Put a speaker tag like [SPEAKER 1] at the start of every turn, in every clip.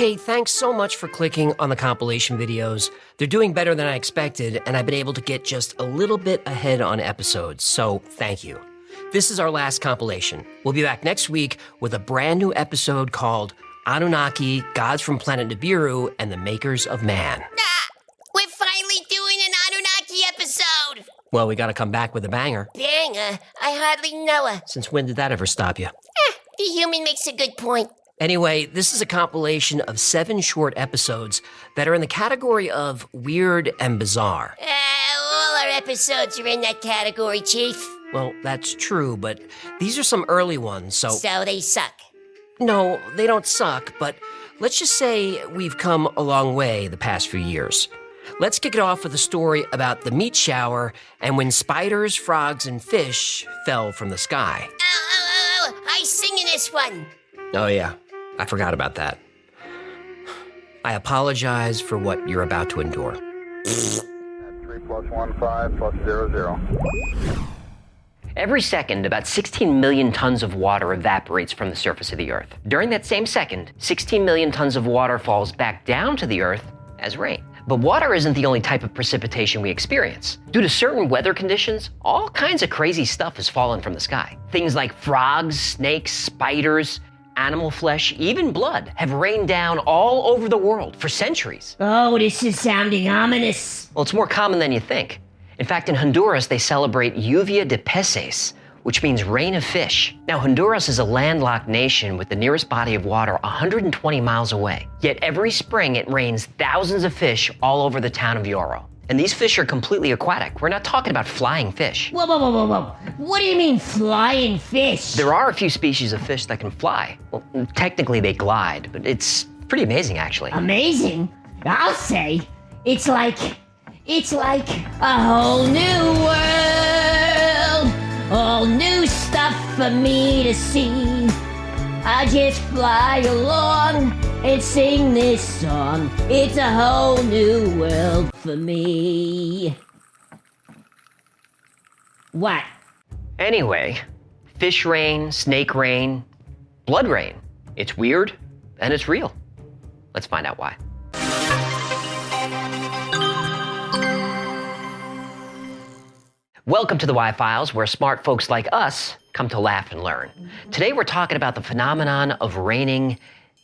[SPEAKER 1] Hey, thanks so much for clicking on the compilation videos. They're doing better than I expected, and I've been able to get just a little bit ahead on episodes, so thank you. This is our last compilation. We'll be back next week with a brand new episode called Anunnaki, Gods from Planet Nibiru, and the Makers of Man.
[SPEAKER 2] We're finally doing an Anunnaki episode!
[SPEAKER 1] Well, we gotta come back with a banger.
[SPEAKER 2] Banger? I hardly know her.
[SPEAKER 1] Since when did that ever stop you?
[SPEAKER 2] The human makes a good point.
[SPEAKER 1] Anyway, this is a compilation of 7 short episodes that are in the category of weird and bizarre.
[SPEAKER 2] All our episodes are in that category, Chief.
[SPEAKER 1] Well, that's true, but these are some early ones, so...
[SPEAKER 2] So they suck.
[SPEAKER 1] No, they don't suck, but let's just say we've come a long way the past few years. Let's kick it off with a story about the meat shower and when spiders, frogs, and fish fell from the sky.
[SPEAKER 2] Oh, I sing in this one.
[SPEAKER 1] Oh yeah, I forgot about that. I apologize for what you're about to endure.
[SPEAKER 3] 3 plus 1 5 plus 0 0.
[SPEAKER 4] Every second, about 16 million tons of water evaporates from the surface of the Earth. During that same second, 16 million tons of water falls back down to the Earth as rain. But water isn't the only type of precipitation we experience. Due to certain weather conditions, all kinds of crazy stuff has fallen from the sky. Things like frogs, snakes, spiders, animal flesh, even blood have rained down all over the world for centuries.
[SPEAKER 5] Oh, this is sounding ominous.
[SPEAKER 4] Well, it's more common than you think. In fact, in Honduras, they celebrate Lluvia de Peces, which means rain of fish. Now, Honduras is a landlocked nation with the nearest body of water 120 miles away. Yet every spring, it rains thousands of fish all over the town of Lloro. And these fish are completely aquatic. We're not talking about flying fish.
[SPEAKER 5] Whoa. What do you mean flying fish?
[SPEAKER 4] There are a few species of fish that can fly. Well, technically they glide, but it's pretty amazing, actually.
[SPEAKER 5] Amazing? I'll say. It's like a whole new world. All new stuff for me to see. I just fly along and sing this song. It's a whole new world for me. What?
[SPEAKER 4] Anyway, fish rain, snake rain, blood rain. It's weird and it's real. Let's find out why. Welcome to the Y-Files, where smart folks like us come to laugh and learn. Today we're talking about the phenomenon of raining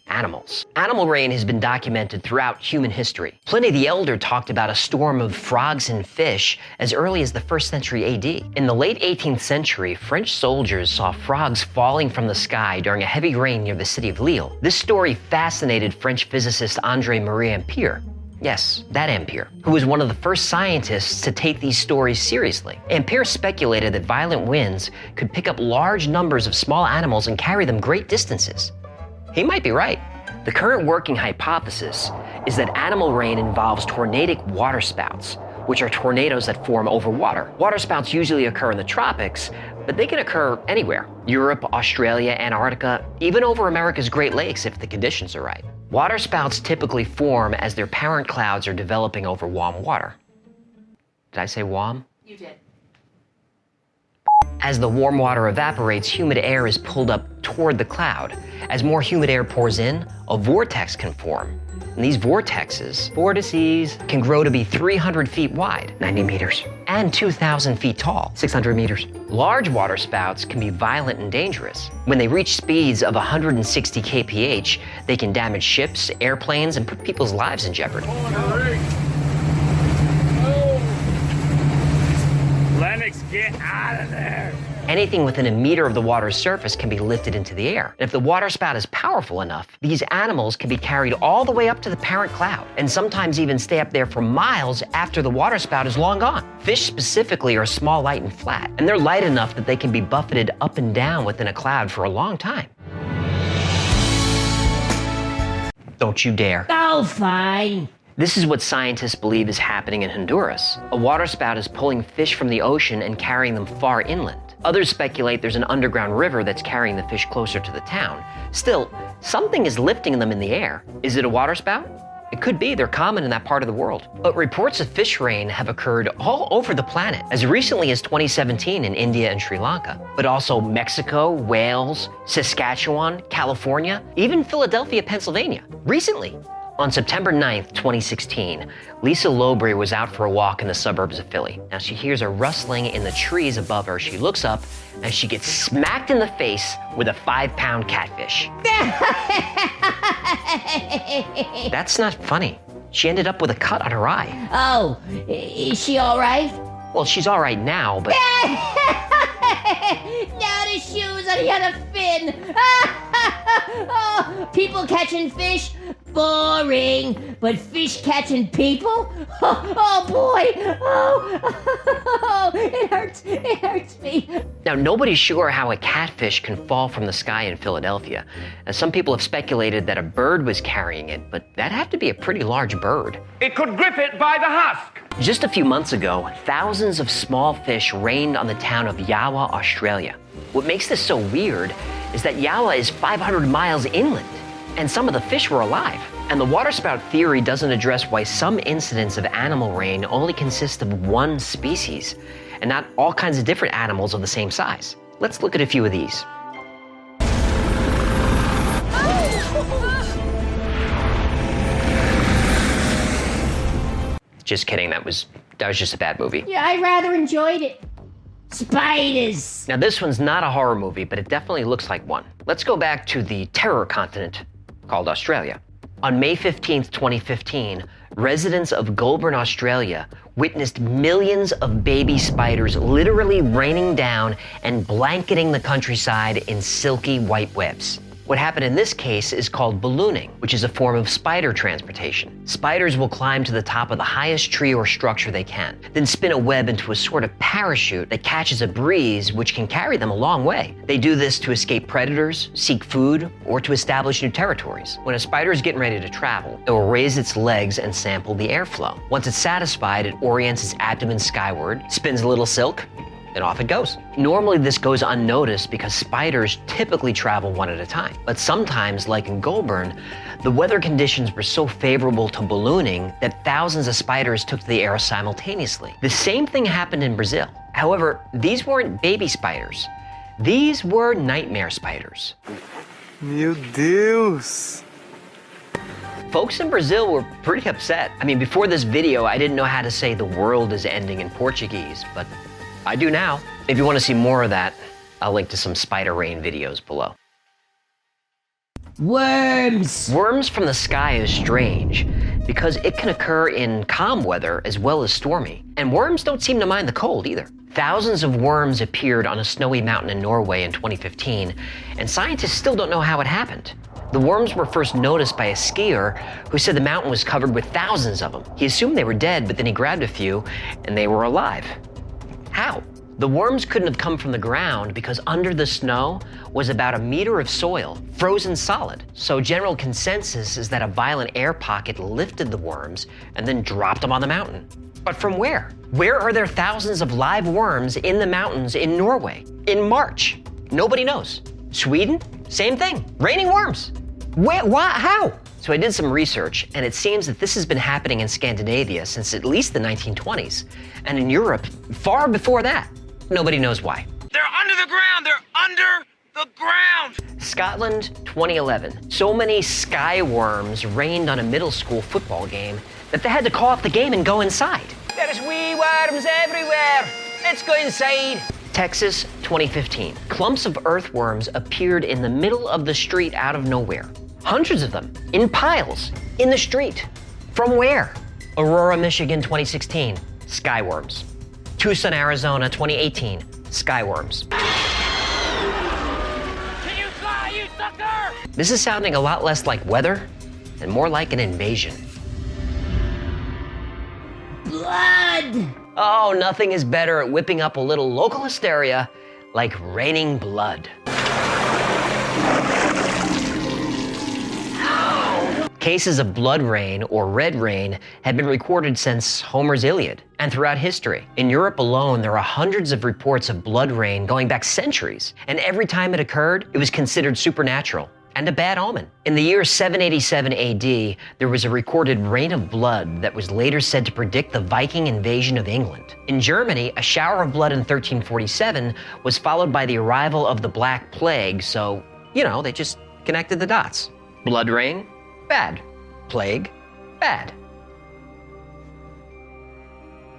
[SPEAKER 4] animals. Animal rain has been documented throughout human history. Pliny the Elder talked about a storm of frogs and fish as early as the 1st century AD. In the late 18th century, French soldiers saw frogs falling from the sky during a heavy rain near the city of Lille. This story fascinated French physicist André-Marie Ampère. Yes, that Ampère, who was one of the first scientists to take these stories seriously. Ampère speculated that violent winds could pick up large numbers of small animals and carry them great distances. He might be right. The current working hypothesis is that animal rain involves tornadic waterspouts, which are tornadoes that form over water. Waterspouts usually occur in the tropics, but they can occur anywhere. Europe, Australia, Antarctica, even over America's Great Lakes if the conditions are right. Waterspouts typically form as their parent clouds are developing over warm water. Did I say warm?
[SPEAKER 6] You did.
[SPEAKER 4] As the warm water evaporates, humid air is pulled up toward the cloud. As more humid air pours in, a vortex can form. And these vortices can grow to be 300 feet wide, 90 meters, and 2,000 feet tall, 600 meters. Large waterspouts can be violent and dangerous. When they reach speeds of 160 kph, they can damage ships, airplanes, and put people's lives in jeopardy.
[SPEAKER 6] Lennox, get out of there!
[SPEAKER 4] Anything within a meter of the water's surface can be lifted into the air. And if the waterspout is powerful enough, these animals can be carried all the way up to the parent cloud, and sometimes even stay up there for miles after the waterspout is long gone. Fish specifically are small, light, and flat, and they're light enough that they can be buffeted up and down within a cloud for a long time. Don't you dare.
[SPEAKER 5] Oh, fine.
[SPEAKER 4] This is what scientists believe is happening in Honduras. A waterspout is pulling fish from the ocean and carrying them far inland. Others speculate there's an underground river that's carrying the fish closer to the town. Still, something is lifting them in the air. Is it a waterspout? It could be, they're common in that part of the world. But reports of fish rain have occurred all over the planet, as recently as 2017 in India and Sri Lanka, but also Mexico, Wales, Saskatchewan, California, even Philadelphia, Pennsylvania. Recently, on September 9th, 2016, Lisa Lowbury was out for a walk in the suburbs of Philly. Now she hears a rustling in the trees above her. She looks up and she gets smacked in the face with a 5-pound catfish. That's not funny. She ended up with a cut on her eye.
[SPEAKER 5] Oh, is she all right?
[SPEAKER 4] Well, she's all right now, but...
[SPEAKER 5] Now the shoes on the other fin. Oh, people catching fish? Boring. But fish catching people? Oh boy. Oh, it hurts me.
[SPEAKER 4] Now, nobody's sure how a catfish can fall from the sky in Philadelphia. And some people have speculated that a bird was carrying it, but that'd have to be a pretty large bird.
[SPEAKER 6] It could grip it by the husk.
[SPEAKER 4] Just a few months ago, thousands of small fish rained on the town of Yawa, Australia. What makes this so weird is that Yawa is 500 miles inland, and some of the fish were alive. And the waterspout theory doesn't address why some incidents of animal rain only consist of one species, and not all kinds of different animals of the same size. Let's look at a few of these. Just kidding, that was just a bad movie.
[SPEAKER 5] Yeah, I rather enjoyed it. Spiders.
[SPEAKER 4] Now this one's not a horror movie, but it definitely looks like one. Let's go back to the terror continent called Australia. On May 15th, 2015, residents of Goulburn, Australia witnessed millions of baby spiders literally raining down and blanketing the countryside in silky white webs. What happened in this case is called ballooning, which is a form of spider transportation. Spiders will climb to the top of the highest tree or structure they can, then spin a web into a sort of parachute that catches a breeze which can carry them a long way. They do this to escape predators, seek food, or to establish new territories. When a spider is getting ready to travel, it will raise its legs and sample the airflow. Once it's satisfied, it orients its abdomen skyward, spins a little silk, and off it goes. Normally this goes unnoticed because spiders typically travel one at a time. But sometimes, like in Goulburn, the weather conditions were so favorable to ballooning that thousands of spiders took to the air simultaneously. The same thing happened in Brazil. However, these weren't baby spiders. These were nightmare spiders.
[SPEAKER 7] Meu Deus!
[SPEAKER 4] Folks in Brazil were pretty upset. I mean, before this video, I didn't know how to say the world is ending in Portuguese, but I do now. If you want to see more of that, I'll link to some spider rain videos below.
[SPEAKER 5] Worms.
[SPEAKER 4] Worms from the sky is strange because it can occur in calm weather as well as stormy. And worms don't seem to mind the cold either. Thousands of worms appeared on a snowy mountain in Norway in 2015, and scientists still don't know how it happened. The worms were first noticed by a skier who said the mountain was covered with thousands of them. He assumed they were dead, but then he grabbed a few and they were alive. How? The worms couldn't have come from the ground because under the snow was about a meter of soil, frozen solid. So general consensus is that a violent air pocket lifted the worms and then dropped them on the mountain. But from where? Where are there thousands of live worms in the mountains in Norway in March? Nobody knows. Sweden? Same thing. Raining worms. Where? Why? How? So I did some research, and it seems that this has been happening in Scandinavia since at least the 1920s, and in Europe far before that. Nobody knows why.
[SPEAKER 6] They're under the ground. They're under the ground.
[SPEAKER 4] Scotland, 2011. So many sky worms rained on a middle school football game that they had to call off the game and go inside. There's wee worms everywhere. Let's go inside. Texas, 2015. Clumps of earthworms appeared in the middle of the street out of nowhere. Hundreds of them, in piles, in the street. From where? Aurora, Michigan, 2016. Skyworms. Tucson, Arizona, 2018. Skyworms.
[SPEAKER 6] Can you fly, you sucker?
[SPEAKER 4] This is sounding a lot less like weather and more like an invasion.
[SPEAKER 5] Blood.
[SPEAKER 4] Oh, nothing is better at whipping up a little local hysteria like raining blood. Cases of blood rain or red rain have been recorded since Homer's Iliad and throughout history. In Europe alone, there are hundreds of reports of blood rain going back centuries, and every time it occurred, it was considered supernatural. and a bad omen. In the year 787 AD, there was a recorded rain of blood that was later said to predict the Viking invasion of England. In Germany, a shower of blood in 1347 was followed by the arrival of the Black Plague, so, they just connected the dots. Blood rain, bad. Plague, bad.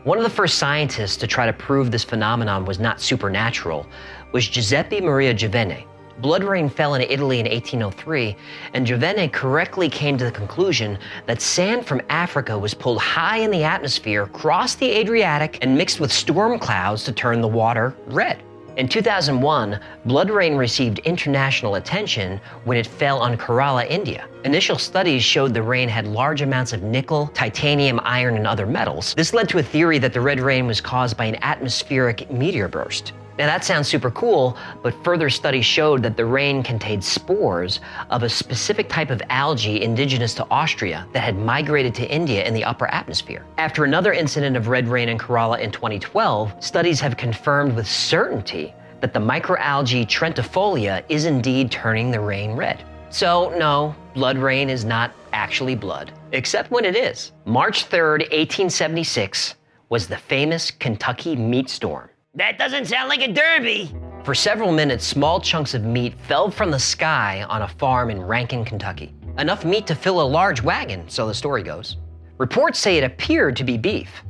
[SPEAKER 4] One of the first scientists to try to prove this phenomenon was not supernatural was Giuseppe Maria Giovene. Blood rain fell in Italy in 1803, and Giovene correctly came to the conclusion that sand from Africa was pulled high in the atmosphere, crossed the Adriatic, and mixed with storm clouds to turn the water red. In 2001, blood rain received international attention when it fell on Kerala, India. Initial studies showed the rain had large amounts of nickel, titanium, iron, and other metals. This led to a theory that the red rain was caused by an atmospheric meteor burst. Now that sounds super cool, but further studies showed that the rain contained spores of a specific type of algae indigenous to Austria that had migrated to India in the upper atmosphere. After another incident of red rain in Kerala in 2012, studies have confirmed with certainty that the microalgae Trentifolia is indeed turning the rain red. So no, blood rain is not actually blood, except when it is. March 3rd, 1876 was the famous Kentucky meat storm.
[SPEAKER 2] That doesn't sound like a derby.
[SPEAKER 4] For several minutes, small chunks of meat fell from the sky on a farm in Rankin, Kentucky. Enough meat to fill a large wagon, so the story goes. Reports say it appeared to be beef.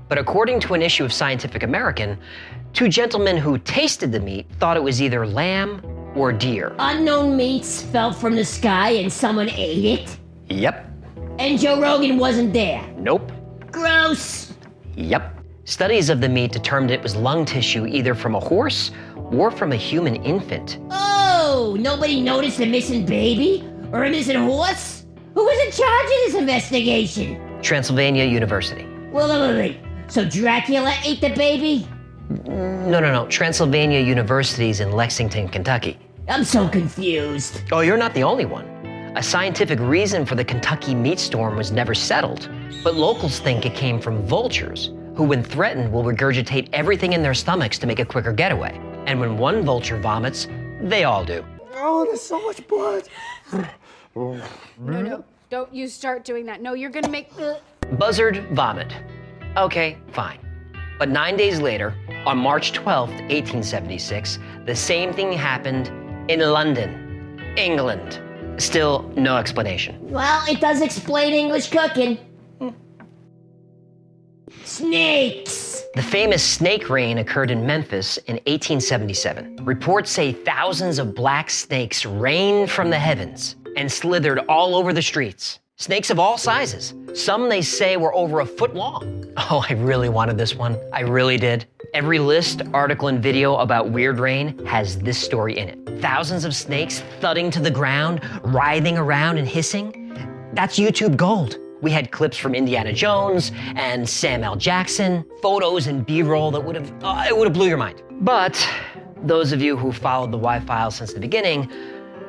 [SPEAKER 4] But according to an issue of Scientific American, two gentlemen who tasted the meat thought it was either lamb or deer.
[SPEAKER 5] Unknown meats fell from the sky and someone ate it?
[SPEAKER 4] Yep.
[SPEAKER 5] And Joe Rogan wasn't there?
[SPEAKER 4] Nope.
[SPEAKER 5] Gross.
[SPEAKER 4] Yep. Studies of the meat determined it was lung tissue either from a horse or from a human infant.
[SPEAKER 5] Oh, nobody noticed a missing baby? Or a missing horse? Who was in charge of this investigation?
[SPEAKER 4] Transylvania University.
[SPEAKER 5] Wait. So Dracula ate the baby?
[SPEAKER 4] No. Transylvania University's in Lexington, Kentucky.
[SPEAKER 5] I'm so confused.
[SPEAKER 4] Oh, you're not the only one. A scientific reason for the Kentucky meat storm was never settled, but locals think it came from vultures, who when threatened will regurgitate everything in their stomachs to make a quicker getaway. And when one vulture vomits, they all do.
[SPEAKER 7] Oh, there's so much blood.
[SPEAKER 8] No, don't you start doing that. No, you're gonna make the...
[SPEAKER 4] Buzzard vomit. Okay, fine. But 9 days later, on March 12th, 1876, the same thing happened in London, England. Still no explanation.
[SPEAKER 5] Well, it does explain English cooking. Snakes!
[SPEAKER 4] The famous snake rain occurred in Memphis in 1877. Reports say thousands of black snakes rained from the heavens and slithered all over the streets. Snakes of all sizes. Some they say were over a foot long. Oh, I really wanted this one. I really did. Every list, article, and video about weird rain has this story in it. Thousands of snakes thudding to the ground, writhing around and hissing. That's YouTube gold. We had clips from Indiana Jones and Sam L. Jackson, photos and B-roll that would have blew your mind. But those of you who followed the Y-Files since the beginning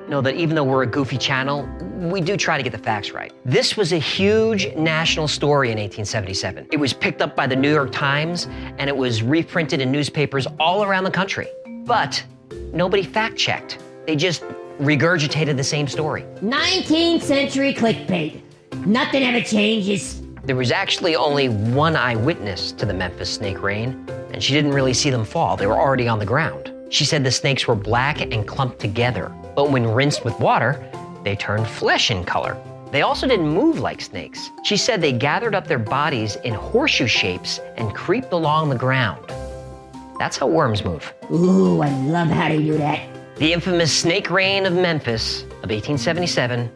[SPEAKER 4] know that even though we're a goofy channel, we do try to get the facts right. This was a huge national story in 1877. It was picked up by the New York Times, and it was reprinted in newspapers all around the country. But nobody fact-checked. They just regurgitated the same story.
[SPEAKER 5] 19th century clickbait. Nothing ever changes.
[SPEAKER 4] There was actually only one eyewitness to the Memphis snake rain, and she didn't really see them fall. They were already on the ground. She said the snakes were black and clumped together, but when rinsed with water, they turned flesh in color. They also didn't move like snakes. She said they gathered up their bodies in horseshoe shapes and creeped along the ground. That's how worms move.
[SPEAKER 5] Ooh, I love how they do that.
[SPEAKER 4] The infamous snake rain of Memphis of 1877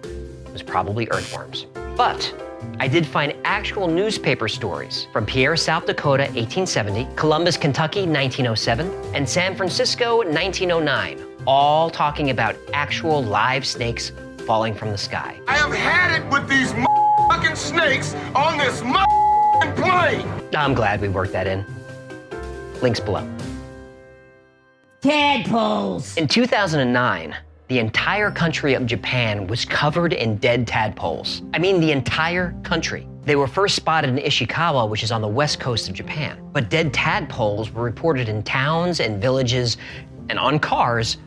[SPEAKER 4] was probably earthworms. But I did find actual newspaper stories from Pierre, South Dakota, 1870, Columbus, Kentucky, 1907, and San Francisco, 1909, all talking about actual live snakes falling from the sky.
[SPEAKER 6] I have had it with these fucking snakes on this plane.
[SPEAKER 4] I'm glad we worked that in. Links below.
[SPEAKER 5] Tadpoles.
[SPEAKER 4] In 2009, the entire country of Japan was covered in dead tadpoles. I mean, the entire country. They were first spotted in Ishikawa, which is on the west coast of Japan. But dead tadpoles were reported in towns and villages and on cars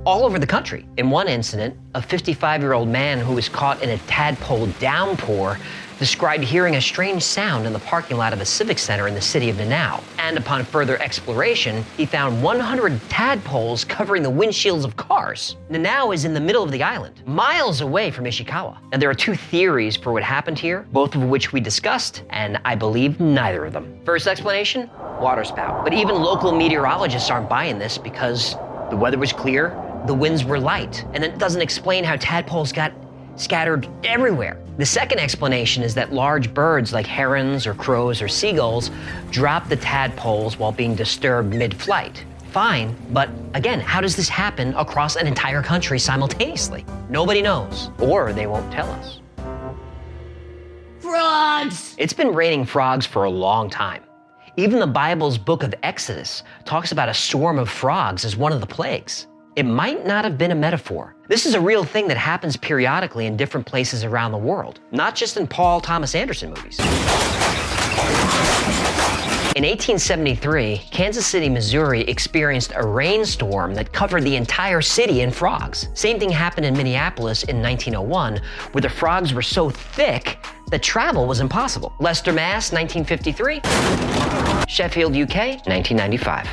[SPEAKER 4] all over the country. In one incident, a 55-year-old man who was caught in a tadpole downpour described hearing a strange sound in the parking lot of a civic center in the city of Nanao. And upon further exploration, he found 100 tadpoles covering the windshields of cars. Nanao is in the middle of the island, miles away from Ishikawa. And there are two theories for what happened here, both of which we discussed, and I believe neither of them. First explanation, waterspout. But even local meteorologists aren't buying this because the weather was clear, the winds were light, and it doesn't explain how tadpoles got scattered everywhere. The second explanation is that large birds like herons or crows or seagulls drop the tadpoles while being disturbed mid-flight. Fine, but again, how does this happen across an entire country simultaneously? Nobody knows, or they won't tell us.
[SPEAKER 5] Frogs!
[SPEAKER 4] It's been raining frogs for a long time. Even the Bible's book of Exodus talks about a swarm of frogs as one of the plagues. It might not have been a metaphor. This is a real thing that happens periodically in different places around the world, not just in Paul Thomas Anderson movies. In 1873, Kansas City, Missouri experienced a rainstorm that covered the entire city in frogs. Same thing happened in Minneapolis in 1901, where the frogs were so thick that travel was impossible. Leicester, Mass, 1953. Sheffield, UK, 1995.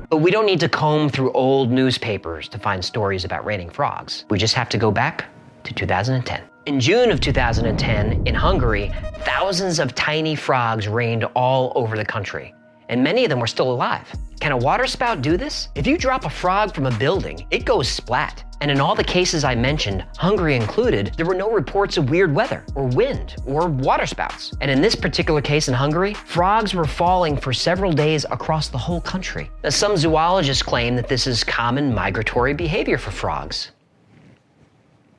[SPEAKER 4] But we don't need to comb through old newspapers to find stories about raining frogs. We just have to go back to 2010. In June of 2010, in Hungary, thousands of tiny frogs rained all over the country, and many of them were still alive. Can a waterspout do this? If you drop a frog from a building, it goes splat. And in all the cases I mentioned, Hungary included, there were no reports of weird weather, or wind, or waterspouts. And in this particular case in Hungary, frogs were falling for several days across the whole country. Now, some zoologists claim that this is common migratory behavior for frogs.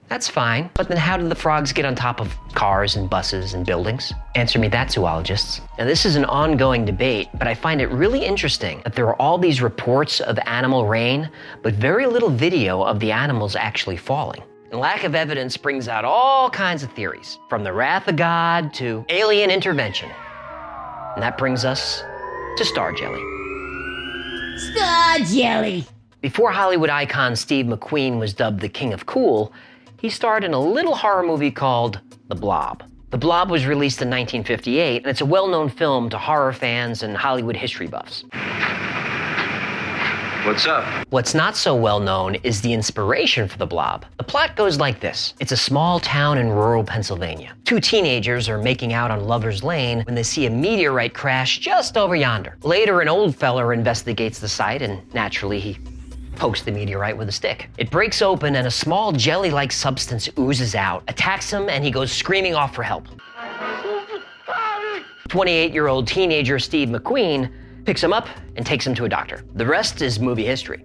[SPEAKER 4] That's fine, but then how did the frogs get on top of cars and buses and buildings? Answer me that, zoologists. Now, this is an ongoing debate, but I find it really interesting that there are all these reports of animal rain, but very little video of the animals actually falling. And lack of evidence brings out all kinds of theories, from the wrath of God to alien intervention. And that brings us to star jelly.
[SPEAKER 5] Star jelly!
[SPEAKER 4] Before Hollywood icon Steve McQueen was dubbed the King of Cool, he starred in a little horror movie called The Blob. The Blob was released in 1958, and it's a well-known film to horror fans and Hollywood history buffs.
[SPEAKER 9] What's up?
[SPEAKER 4] What's not so well known is the inspiration for The Blob. The plot goes like this. It's a small town in rural Pennsylvania. Two teenagers are making out on Lover's Lane when they see a meteorite crash just over yonder. Later, an old feller investigates the site, and naturally he pokes the meteorite with a stick. It breaks open and a small jelly-like substance oozes out, attacks him, and he goes screaming off for help. 28-year-old teenager Steve McQueen picks him up and takes him to a doctor. The rest is movie history.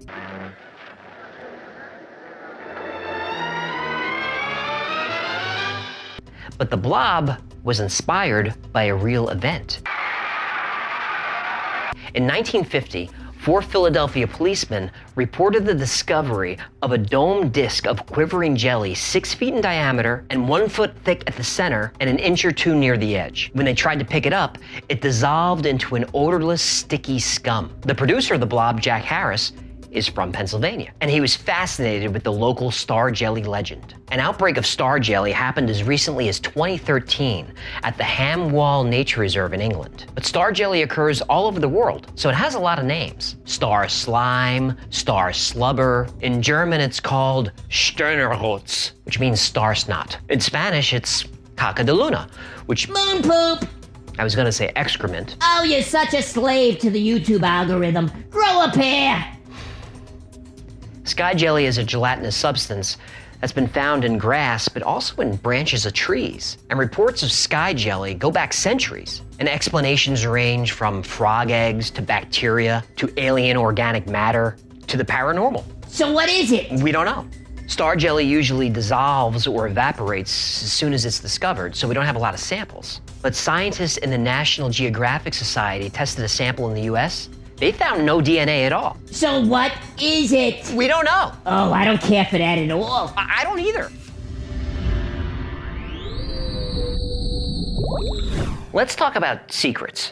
[SPEAKER 4] But The Blob was inspired by a real event. In 1950, 4 Philadelphia policemen reported the discovery of a domed disc of quivering jelly 6 feet in diameter and 1 foot thick at the center and an inch or 2 near the edge. When they tried to pick it up, it dissolved into an odorless, sticky scum. The producer of The Blob, Jack Harris, is from Pennsylvania, and he was fascinated with the local star jelly legend. An outbreak of star jelly happened as recently as 2013 at the Ham Wall Nature Reserve in England. But star jelly occurs all over the world, so it has a lot of names. Star slime, star slubber. In German, it's called Sternrotz, which means star snot. In Spanish, it's caca de luna, which...
[SPEAKER 5] Moon poop!
[SPEAKER 4] I was gonna say excrement.
[SPEAKER 5] Oh, you're such a slave to the YouTube algorithm. Grow a pair!
[SPEAKER 4] Sky jelly is a gelatinous substance that's been found in grass, but also in branches of trees. And reports of sky jelly go back centuries. And explanations range from frog eggs to bacteria to alien organic matter to the paranormal.
[SPEAKER 5] So what is it?
[SPEAKER 4] We don't know. Star jelly usually dissolves or evaporates as soon as it's discovered, so we don't have a lot of samples. But scientists in the National Geographic Society tested a sample in the US. They found no DNA at all.
[SPEAKER 5] So what is it?
[SPEAKER 4] We don't know.
[SPEAKER 5] Oh, I don't care for that at all.
[SPEAKER 4] I don't either. Let's talk about secrets.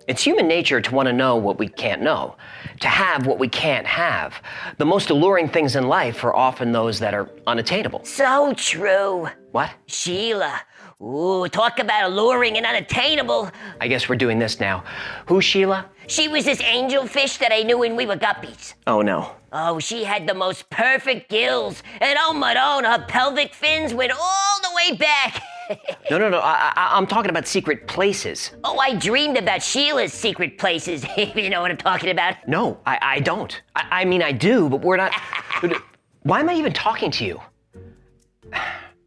[SPEAKER 4] It's human nature to want to know what we can't know, to have what we can't have. The most alluring things in life are often those that are unattainable.
[SPEAKER 2] So true.
[SPEAKER 4] What?
[SPEAKER 2] Sheila. Ooh, talk about alluring and unattainable.
[SPEAKER 4] I guess we're doing this now. Who's Sheila?
[SPEAKER 2] She was this angelfish that I knew when we were guppies.
[SPEAKER 4] Oh, no.
[SPEAKER 2] Oh, she had the most perfect gills. And oh, Madonna, her pelvic fins went all the way back.
[SPEAKER 4] No. I'm talking about secret places.
[SPEAKER 2] Oh, I dreamed about Sheila's secret places, if you know what I'm talking about.
[SPEAKER 4] No, I don't. I mean, I do, but we're not... Why am I even talking to you?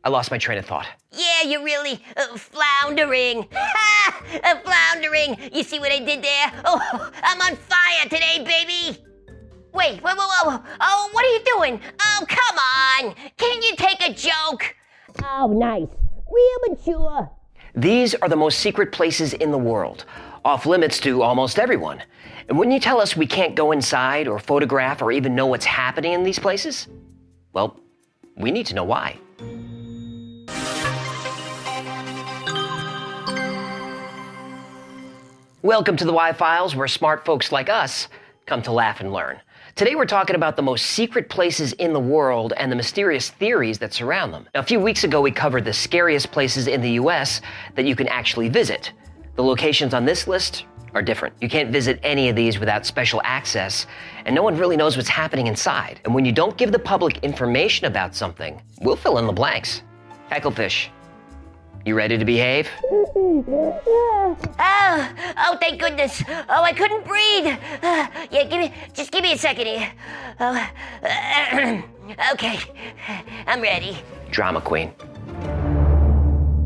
[SPEAKER 4] I lost my train of thought.
[SPEAKER 2] Yeah, you're really floundering. Floundering. You see what I did there? Oh, I'm on fire today, baby. Wait, whoa. Oh, what are you doing? Oh, come on. Can't you take a joke?
[SPEAKER 5] Oh, nice. Real mature.
[SPEAKER 4] These are the most secret places in the world, off limits to almost everyone. And when you tell us we can't go inside or photograph or even know what's happening in these places, well, we need to know why. Welcome to the Y-Files, where smart folks like us come to laugh and learn. Today we're talking about the most secret places in the world and the mysterious theories that surround them. Now, a few weeks ago we covered the scariest places in the US that you can actually visit. The locations on this list are different. You can't visit any of these without special access, and no one really knows what's happening inside. And when you don't give the public information about something, we'll fill in the blanks. Hecklefish, you ready to behave?
[SPEAKER 2] Oh, thank goodness. Oh, I couldn't breathe. Yeah, just give me a second here. Okay, I'm ready.
[SPEAKER 4] Drama queen.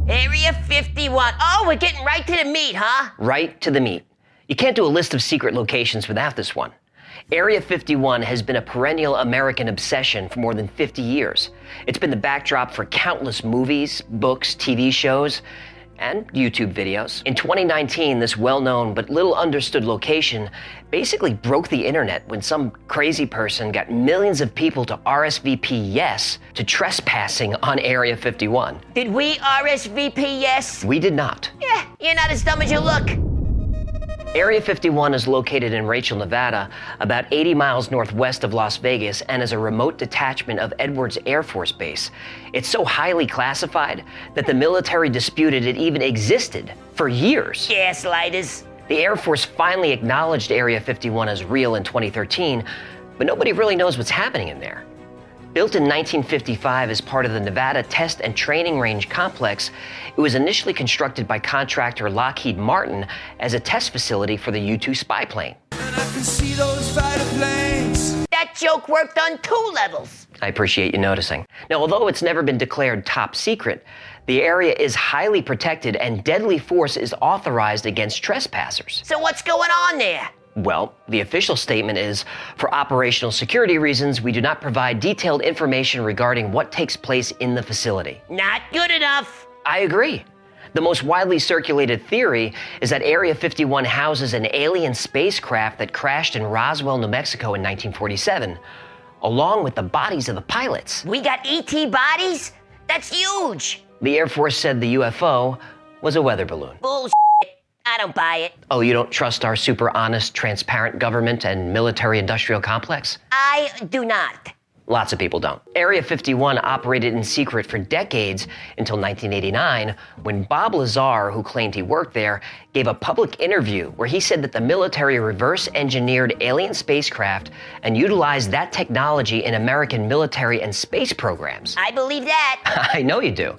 [SPEAKER 2] Area 51. Oh, we're getting right to the meat, huh?
[SPEAKER 4] Right to the meat. You can't do a list of secret locations without this one. Area 51 has been a perennial American obsession for more than 50 years. It's been the backdrop for countless movies, books, TV shows, and YouTube videos. In 2019, this well-known but little understood location basically broke the internet when some crazy person got millions of people to RSVP yes to trespassing on Area 51.
[SPEAKER 2] Did we RSVP yes?
[SPEAKER 4] We did not.
[SPEAKER 2] Yeah, you're not as dumb as you look.
[SPEAKER 4] Area 51 is located in Rachel, Nevada, about 80 miles northwest of Las Vegas, and is a remote detachment of Edwards Air Force Base. It's so highly classified that the military disputed it even existed for years.
[SPEAKER 2] Gaslighters.
[SPEAKER 4] The Air Force finally acknowledged Area 51 as real in 2013, but nobody really knows what's happening in there. Built in 1955 as part of the Nevada Test and Training Range Complex, it was initially constructed by contractor Lockheed Martin as a test facility for the U-2 spy plane.
[SPEAKER 2] That joke worked on 2 levels.
[SPEAKER 4] I appreciate you noticing. Now, although it's never been declared top secret, the area is highly protected and deadly force is authorized against trespassers.
[SPEAKER 2] So what's going on there?
[SPEAKER 4] Well, the official statement is, for operational security reasons, we do not provide detailed information regarding what takes place in the facility.
[SPEAKER 2] Not good enough.
[SPEAKER 4] I agree. The most widely circulated theory is that Area 51 houses an alien spacecraft that crashed in Roswell, New Mexico in 1947, along with the bodies of the pilots.
[SPEAKER 2] We got ET bodies? That's huge.
[SPEAKER 4] The Air Force said the UFO was a weather balloon.
[SPEAKER 2] Bullshit. I don't buy it.
[SPEAKER 4] Oh, you don't trust our super honest, transparent government and military-industrial complex?
[SPEAKER 2] I do not.
[SPEAKER 4] Lots of people don't. Area 51 operated in secret for decades until 1989, when Bob Lazar, who claimed he worked there, gave a public interview where he said that the military reverse-engineered alien spacecraft and utilized that technology in American military and space programs.
[SPEAKER 2] I believe that.
[SPEAKER 4] I know you do.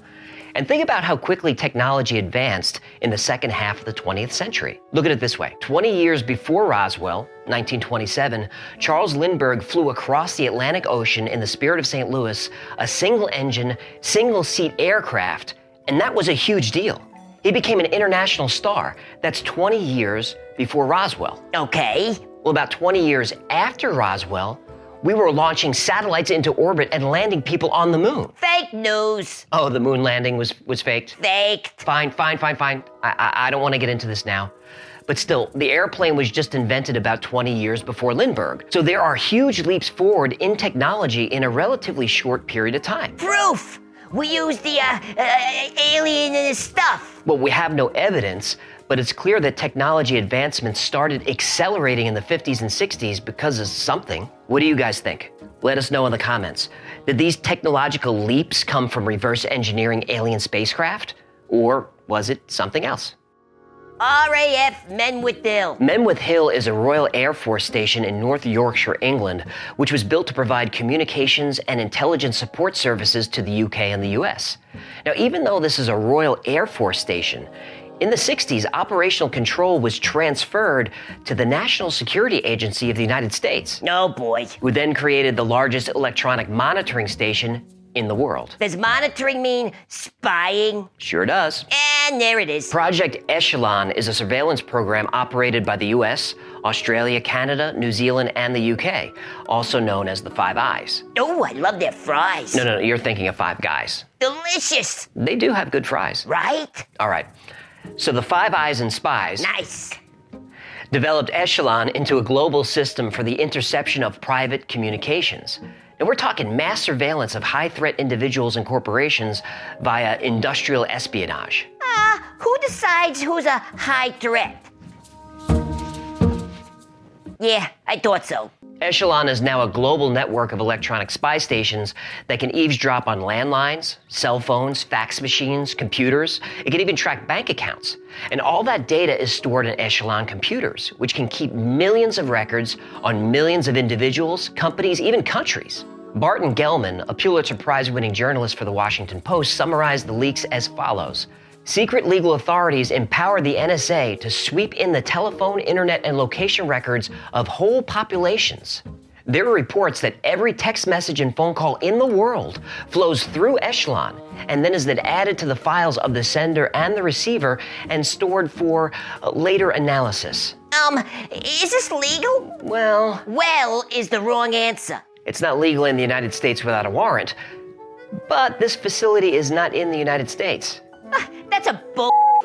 [SPEAKER 4] And think about how quickly technology advanced in the second half of the 20th century. Look at it this way. 20 years before Roswell, 1927, Charles Lindbergh flew across the Atlantic Ocean in the Spirit of St. Louis, a single-engine, single-seat aircraft, and that was a huge deal. He became an international star. That's 20 years before Roswell.
[SPEAKER 2] Okay.
[SPEAKER 4] Well, about 20 years after Roswell, we were launching satellites into orbit and landing people on the moon.
[SPEAKER 2] Fake news.
[SPEAKER 4] Oh, the moon landing was faked?
[SPEAKER 2] Faked.
[SPEAKER 4] Fine. I don't want to get into this now. But still, the airplane was just invented about 20 years before Lindbergh. So there are huge leaps forward in technology in a relatively short period of time.
[SPEAKER 2] Proof. we used the alien stuff.
[SPEAKER 4] Well, we have no evidence, but it's clear that technology advancements started accelerating in the 50s and 60s because of something. What do you guys think? Let us know in the comments. Did these technological leaps come from reverse engineering alien spacecraft? Or was it something else?
[SPEAKER 2] RAF Menwith Hill.
[SPEAKER 4] Menwith Hill is a Royal Air Force station in North Yorkshire, England, which was built to provide communications and intelligence support services to the UK and the US. Now, even though this is a Royal Air Force station, in the 60s, operational control was transferred to the National Security Agency of the United States,
[SPEAKER 2] No, boy.
[SPEAKER 4] who then created the largest electronic monitoring station in the world.
[SPEAKER 2] Does monitoring mean spying?
[SPEAKER 4] Sure does.
[SPEAKER 2] And there it is.
[SPEAKER 4] Project Echelon is a surveillance program operated by the US, Australia, Canada, New Zealand, and the UK, also known as the Five Eyes.
[SPEAKER 2] Oh, I love their fries.
[SPEAKER 4] No, you're thinking of Five Guys.
[SPEAKER 2] Delicious,
[SPEAKER 4] They do have good fries.
[SPEAKER 2] right?
[SPEAKER 4] All right. So the Five Eyes and Spies
[SPEAKER 2] Nice.
[SPEAKER 4] developed Echelon into a global system for the interception of private communications. And we're talking mass surveillance of high-threat individuals and corporations via industrial espionage.
[SPEAKER 2] Who decides who's a high threat? Yeah, I thought so.
[SPEAKER 4] Echelon is now a global network of electronic spy stations that can eavesdrop on landlines, cell phones, fax machines, computers. It can even track bank accounts. And all that data is stored in Echelon computers, which can keep millions of records on millions of individuals, companies, even countries. Barton Gellman, a Pulitzer Prize-winning journalist for the Washington Post, summarized the leaks as follows. Secret legal authorities empower the NSA to sweep in the telephone, internet, and location records of whole populations. There are reports that every text message and phone call in the world flows through Echelon and then is then added to the files of the sender and the receiver and stored for later analysis.
[SPEAKER 2] Is this legal?
[SPEAKER 4] Well,
[SPEAKER 2] Well is the wrong answer.
[SPEAKER 4] it's not legal in the United States without a warrant, but this facility is not in the United States.
[SPEAKER 2] That's a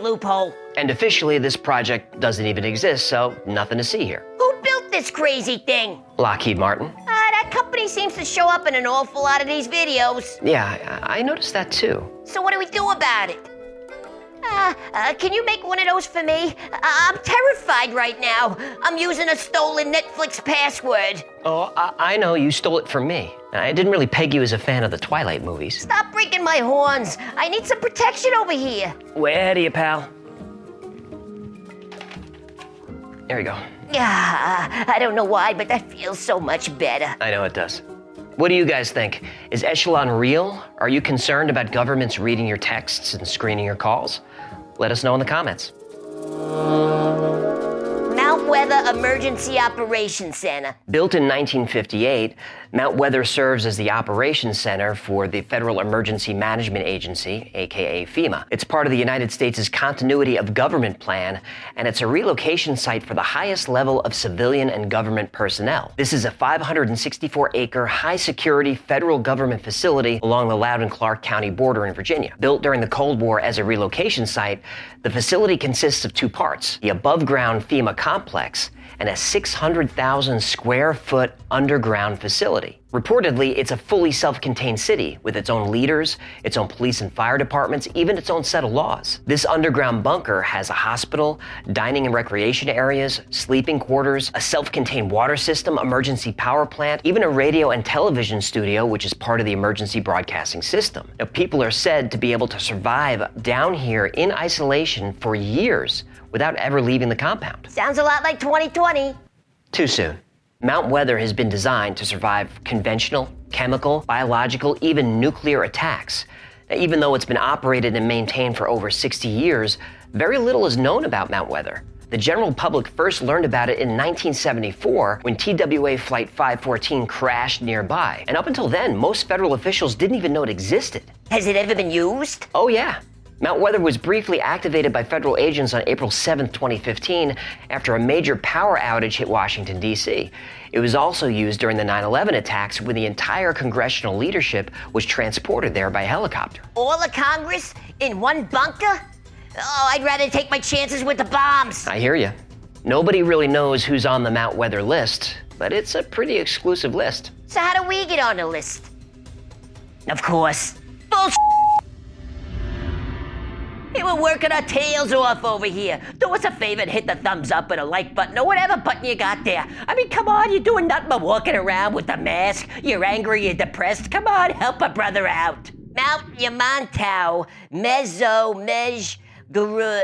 [SPEAKER 2] loophole.
[SPEAKER 4] And officially, this project doesn't even exist, so nothing to see here.
[SPEAKER 2] Who built this crazy thing?
[SPEAKER 4] Lockheed Martin.
[SPEAKER 2] That company seems to show up in an awful lot of these videos.
[SPEAKER 4] Yeah, I noticed that too.
[SPEAKER 2] So what do we do about it? Can you make one of those for me? I'm terrified right now. I'm using a stolen Netflix password.
[SPEAKER 4] Oh, I know, you stole it from me. I didn't really peg you as a fan of the Twilight movies.
[SPEAKER 2] Stop breaking my horns. I need some protection over here.
[SPEAKER 4] Way ahead of you, pal. There you go.
[SPEAKER 2] I don't know why, but that feels so much better.
[SPEAKER 4] I know it does. What do you guys think? Is Echelon real? Are you concerned about governments reading your texts and screening your calls? Let us know in the comments.
[SPEAKER 2] Mount Weather Emergency Operations Center.
[SPEAKER 4] Built in 1958, Mount Weather serves as the operations center for the Federal Emergency Management Agency, aka FEMA. It's part of the United States' Continuity of Government Plan, and it's a relocation site for the highest level of civilian and government personnel. This is a 564-acre, high-security federal government facility along the Loudoun-Clark County border in Virginia. Built during the Cold War as a relocation site, the facility consists of two parts: the above-ground FEMA complex and a 600,000 square foot underground facility. Reportedly, it's a fully self-contained city with its own leaders, its own police and fire departments, even its own set of laws. This underground bunker has a hospital, dining and recreation areas, sleeping quarters, a self-contained water system, emergency power plant, even a radio and television studio, which is part of the emergency broadcasting system. Now, people are said to be able to survive down here in isolation for years without ever leaving the compound.
[SPEAKER 2] Sounds a lot like 2020.
[SPEAKER 4] Too soon. Mount Weather has been designed to survive conventional, chemical, biological, even nuclear attacks. Now, even though it's been operated and maintained for over 60 years, very little is known about Mount Weather. The general public first learned about it in 1974 when TWA Flight 514 crashed nearby. And up until then, most federal officials didn't even know it existed.
[SPEAKER 2] Has it ever been used?
[SPEAKER 4] Oh yeah. Mount Weather was briefly activated by federal agents on April 7, 2015, after a major power outage hit Washington, D.C. It was also used during the 9/11 attacks when the entire congressional leadership was transported there by helicopter.
[SPEAKER 2] All of Congress in one bunker? Oh, I'd rather take my chances with the bombs.
[SPEAKER 4] I hear you. Nobody really knows who's on the Mount Weather list, but it's a pretty exclusive list.
[SPEAKER 2] So how do we get on the list? Of course. Bullshit. We're working our tails off over here. Do us a favor and hit the thumbs up or the like button or whatever button you got there. I mean, come on, you're doing nothing but walking around with the mask. You're angry, you're depressed. Come on, help a brother out. Mount Yamantau, Guru.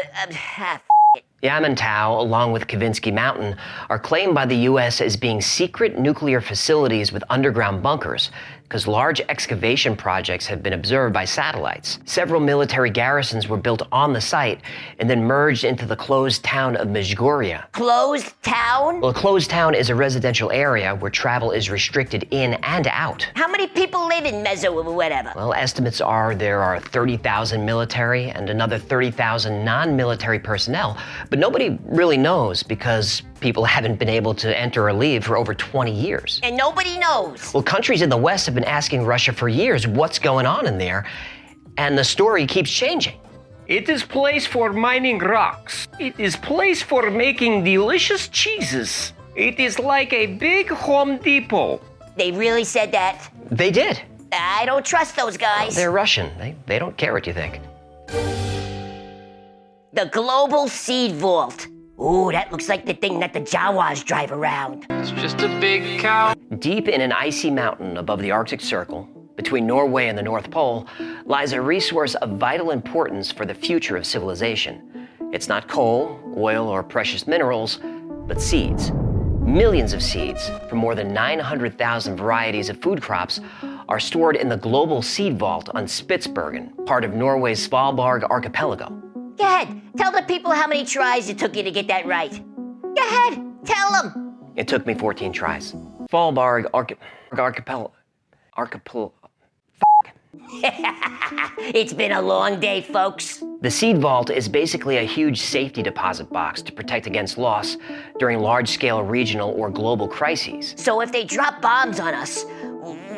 [SPEAKER 4] Yamantau, along with Kavinsky Mountain, are claimed by the U.S. as being secret nuclear facilities with underground bunkers, because large excavation projects have been observed by satellites. Several military garrisons were built on the site and then merged into the closed town of Mezhgoria.
[SPEAKER 2] Closed town?
[SPEAKER 4] Well, a closed town is a residential area where travel is restricted in and out.
[SPEAKER 2] How many people live in Mezzo or whatever?
[SPEAKER 4] Well, estimates are there are 30,000 military and another 30,000 non-military personnel, but nobody really knows because people haven't been able to enter or leave for over 20 years.
[SPEAKER 2] And nobody knows.
[SPEAKER 4] Well, countries in the West have been asking Russia for years what's going on in there, and the story keeps changing.
[SPEAKER 9] It is place for mining rocks. It is place for making delicious cheeses. It is like a big Home Depot.
[SPEAKER 2] They really said that?
[SPEAKER 4] They did.
[SPEAKER 2] I don't trust those guys.
[SPEAKER 4] They're Russian. They don't care what you think.
[SPEAKER 2] The Global Seed Vault. Ooh, that looks like the thing that the Jawas drive around.
[SPEAKER 9] It's just a big cow.
[SPEAKER 4] Deep in an icy mountain above the Arctic Circle, between Norway and the North Pole, lies a resource of vital importance for the future of civilization. It's not coal, oil, or precious minerals, but seeds. Millions of seeds from more than 900,000 varieties of food crops are stored in the Global Seed Vault on Spitsbergen, part of Norway's Svalbard archipelago.
[SPEAKER 2] Go ahead, tell the people how many tries it took you to get that right. Go ahead, tell them.
[SPEAKER 4] It took me 14 tries. Svalbard archipelago.
[SPEAKER 2] It's been a long day, folks.
[SPEAKER 4] The seed vault is basically a huge safety deposit box to protect against loss during large-scale regional or global crises.
[SPEAKER 2] So if they drop bombs on us,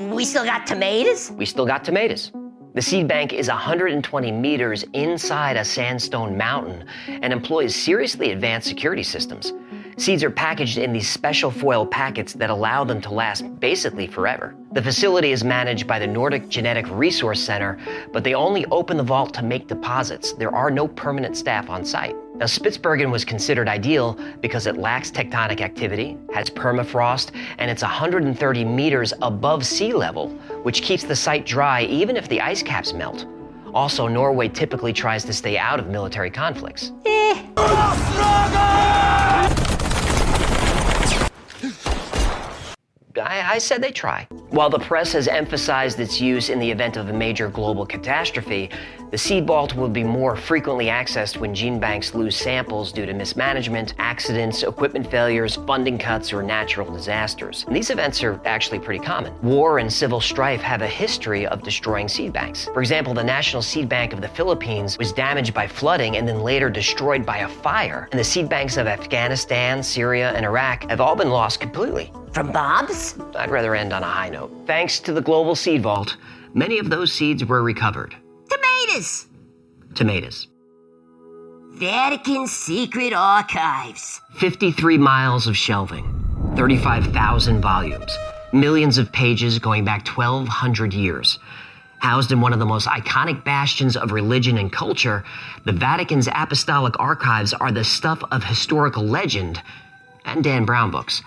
[SPEAKER 2] we still got tomatoes?
[SPEAKER 4] We still got tomatoes. The seed bank is 120 meters inside a sandstone mountain and employs seriously advanced security systems. Seeds are packaged in these special foil packets that allow them to last basically forever. The facility is managed by the Nordic Genetic Resource Center, but they only open the vault to make deposits. There are no permanent staff on site. Now, Spitsbergen was considered ideal because it lacks tectonic activity, has permafrost, and it's 130 meters above sea level, which keeps the site dry even if the ice caps melt. Also, Norway typically tries to stay out of military conflicts. I said they try. While the press has emphasized its use in the event of a major global catastrophe, the seed vault will be more frequently accessed when gene banks lose samples due to mismanagement, accidents, equipment failures, funding cuts, or natural disasters. And these events are actually pretty common. War and civil strife have a history of destroying seed banks. For example, the National Seed Bank of the Philippines was damaged by flooding and then later destroyed by a fire. And the seed banks of Afghanistan, Syria, and Iraq have all been lost completely.
[SPEAKER 2] From bombs?
[SPEAKER 4] I'd rather end on a high note. Thanks to the Global Seed Vault, many of those seeds were recovered.
[SPEAKER 2] Tomatoes!
[SPEAKER 4] Tomatoes.
[SPEAKER 2] Vatican Secret Archives.
[SPEAKER 4] 53 miles of shelving, 35,000 volumes, millions of pages going back 1,200 years. Housed in one of the most iconic bastions of religion and culture, the Vatican's apostolic archives are the stuff of historical legend and Dan Brown books.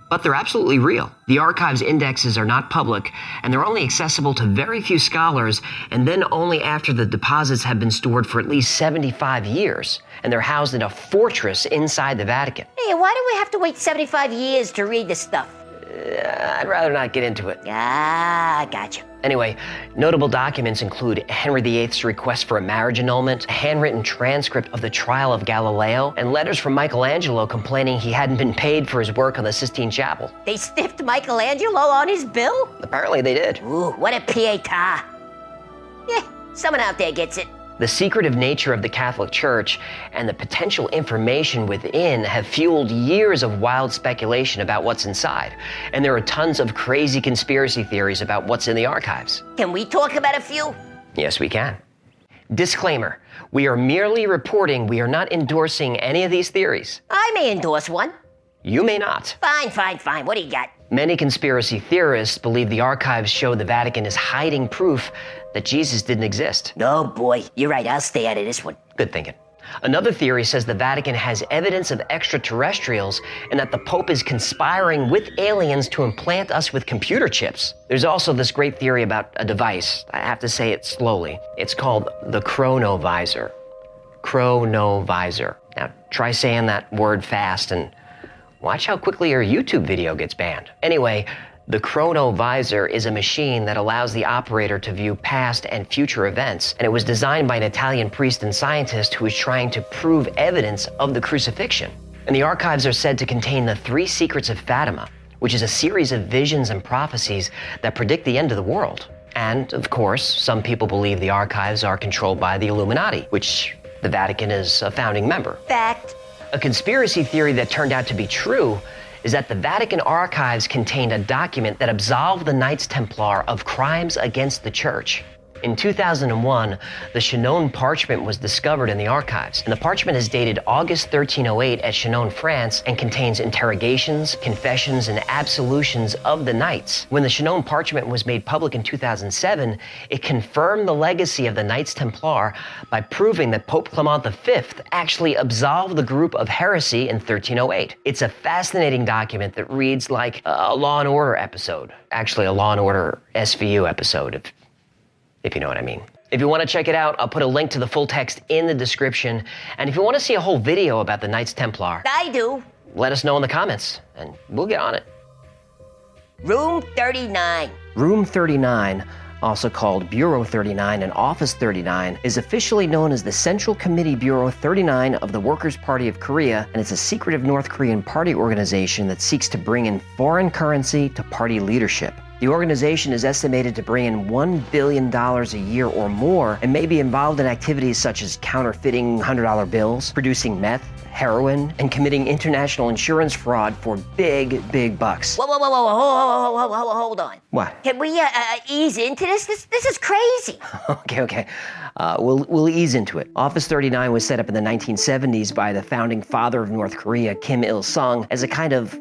[SPEAKER 4] But they're absolutely real. The archive's indexes are not public, and they're only accessible to very few scholars, and then only after the deposits have been stored for at least 75 years, and they're housed in a fortress inside the Vatican.
[SPEAKER 2] Hey, why do we have to wait 75 years to read this stuff?
[SPEAKER 4] I'd rather not get into it.
[SPEAKER 2] Ah, gotcha.
[SPEAKER 4] Anyway, notable documents include Henry VIII's request for a marriage annulment, a handwritten transcript of the trial of Galileo, and letters from Michelangelo complaining he hadn't been paid for his work on the Sistine Chapel.
[SPEAKER 2] They stiffed Michelangelo on his bill?
[SPEAKER 4] Apparently they did.
[SPEAKER 2] Ooh, what a pietà. Yeah, someone out there gets it.
[SPEAKER 4] The secretive nature of the Catholic Church and the potential information within have fueled years of wild speculation about what's inside. And there are tons of crazy conspiracy theories about what's in the archives.
[SPEAKER 2] Can we talk about a few?
[SPEAKER 4] Yes, we can. Disclaimer, we are merely reporting, we are not endorsing any of these theories.
[SPEAKER 2] I may endorse one.
[SPEAKER 4] You may not.
[SPEAKER 2] Fine. What do you got?
[SPEAKER 4] Many conspiracy theorists believe the archives show the Vatican is hiding proof that Jesus didn't exist.
[SPEAKER 2] Oh boy, you're right. I'll stay out of this one.
[SPEAKER 4] Good thinking. Another theory says the Vatican has evidence of extraterrestrials and that the Pope is conspiring with aliens to implant us with computer chips. There's also this great theory about a device. I have to say it slowly. It's called the chronovisor. Chronovisor. Now, try saying that word fast and watch how quickly your YouTube video gets banned. Anyway, the chronovisor is a machine that allows the operator to view past and future events, and it was designed by an Italian priest and scientist who was trying to prove evidence of the crucifixion. And the archives are said to contain the 3 secrets of Fatima, which is a series of visions and prophecies that predict the end of the world. And, of course, some people believe the archives are controlled by the Illuminati, which the Vatican is a founding member.
[SPEAKER 2] Fact.
[SPEAKER 4] A conspiracy theory that turned out to be true is that the Vatican archives contained a document that absolved the Knights Templar of crimes against the Church. In 2001, the Chinon parchment was discovered in the archives, and the parchment is dated August 1308 at Chinon, France, and contains interrogations, confessions, and absolutions of the knights. When the Chinon parchment was made public in 2007, it confirmed the legacy of the Knights Templar by proving that Pope Clement V actually absolved the group of heresy in 1308. It's a fascinating document that reads like a Law & Order episode. Actually, a Law & Order SVU episode, if you know what I mean. If you want to check it out, I'll put a link to the full text in the description. And if you want to see a whole video about the Knights Templar,
[SPEAKER 2] I do.
[SPEAKER 4] let us know in the comments, and we'll get on it.
[SPEAKER 2] Room 39.
[SPEAKER 1] Room 39, also called Bureau 39 and Office 39, is officially known as the Central Committee Bureau 39 of the Workers' Party of Korea, and it's a secretive North Korean party organization that seeks to bring in foreign currency to party leadership. The organization is estimated to bring in $1 billion a year or more and may be involved in activities such as counterfeiting $100 bills, producing meth, heroin, and committing international insurance fraud for big bucks.
[SPEAKER 2] Whoa, hold on.
[SPEAKER 1] What?
[SPEAKER 2] Can we ease into this? This is crazy.
[SPEAKER 1] Okay. We'll ease into it. Office 39 was set up in the 1970s by the founding father of North Korea, Kim Il-sung, as a kind of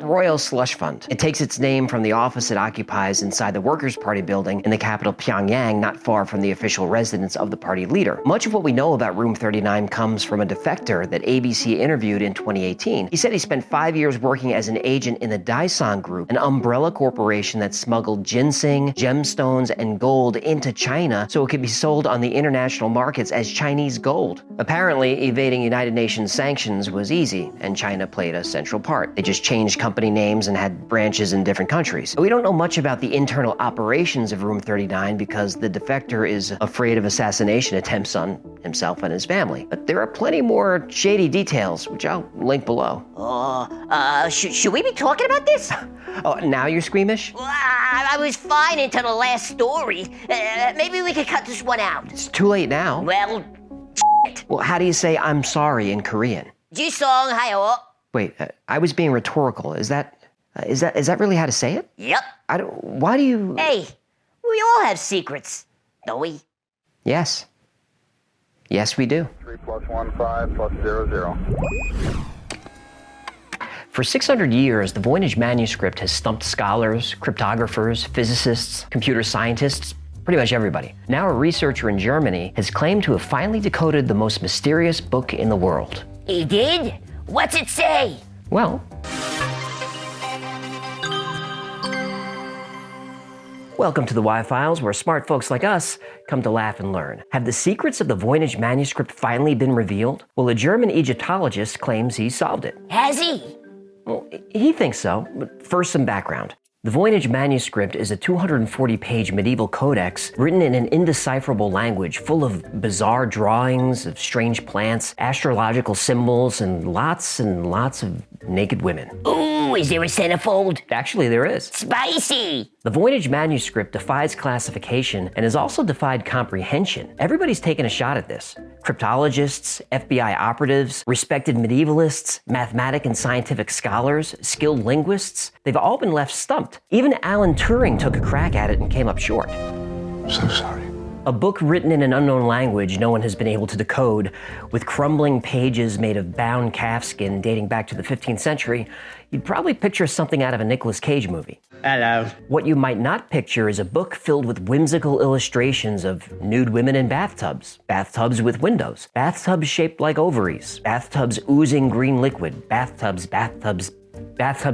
[SPEAKER 1] royal slush fund. It takes its name from the office it occupies inside the Workers' Party building in the capital Pyongyang, not far from the official residence of the party leader. Much of what we know about Room 39 comes from a defector that ABC interviewed in 2018. He said he spent 5 years working as an agent in the Daesung Group, an umbrella corporation that smuggled ginseng, gemstones, and gold into China so it could be sold on the international markets as Chinese gold. Apparently, evading United Nations sanctions was easy, and China played a central part. They just changed company names and had branches in different countries. We don't know much about the internal operations of Room 39 because the defector is afraid of assassination attempts on himself and his family. But there are plenty more shady details, which I'll link below.
[SPEAKER 2] Should we be talking about this?
[SPEAKER 1] Oh, now you're squeamish?
[SPEAKER 2] Well, I was fine until the last story. Maybe we could cut this one out.
[SPEAKER 1] It's too late now.
[SPEAKER 2] Well,
[SPEAKER 1] Well, how do you say I'm sorry in Korean?
[SPEAKER 2] Jisong hayo.
[SPEAKER 1] Wait, I was being rhetorical. Is that really how to say it?
[SPEAKER 2] Yep.
[SPEAKER 1] Why do you...
[SPEAKER 2] Hey, we all have secrets, don't we?
[SPEAKER 1] Yes. Yes, we do.
[SPEAKER 3] 3 + 1 5 + 0 0.
[SPEAKER 4] For 600 years, the Voynich manuscript has stumped scholars, cryptographers, physicists, computer scientists, pretty much everybody. Now a researcher in Germany has claimed to have finally decoded the most mysterious book in the world.
[SPEAKER 2] He did? What's it say?
[SPEAKER 1] Well, welcome to the Y-Files, where smart folks like us come to laugh and learn. Have the secrets of the Voynich manuscript finally been revealed? Well, a German Egyptologist claims he solved it.
[SPEAKER 2] Has he?
[SPEAKER 1] Well, he thinks so, but first some background. The Voynich manuscript is a 240-page medieval codex written in an indecipherable language full of bizarre drawings of strange plants, astrological symbols, and lots of naked women.
[SPEAKER 2] Ooh, is there a centerfold?
[SPEAKER 1] Actually, there is.
[SPEAKER 2] Spicy!
[SPEAKER 1] The Voynich manuscript defies classification and has also defied comprehension. Everybody's taken a shot at this. Cryptologists, FBI operatives, respected medievalists, mathematic and scientific scholars, skilled linguists, they've all been left stumped. Even Alan Turing took a crack at it and came up short.
[SPEAKER 7] So sorry.
[SPEAKER 1] A book written in an unknown language no one has been able to decode, with crumbling pages made of bound calfskin dating back to the 15th century, you'd probably picture something out of a Nicolas Cage movie.
[SPEAKER 7] Hello.
[SPEAKER 1] What you might not picture is a book filled with whimsical illustrations of nude women in bathtubs, bathtubs with windows, bathtubs shaped like ovaries, bathtubs oozing green liquid, bathtubs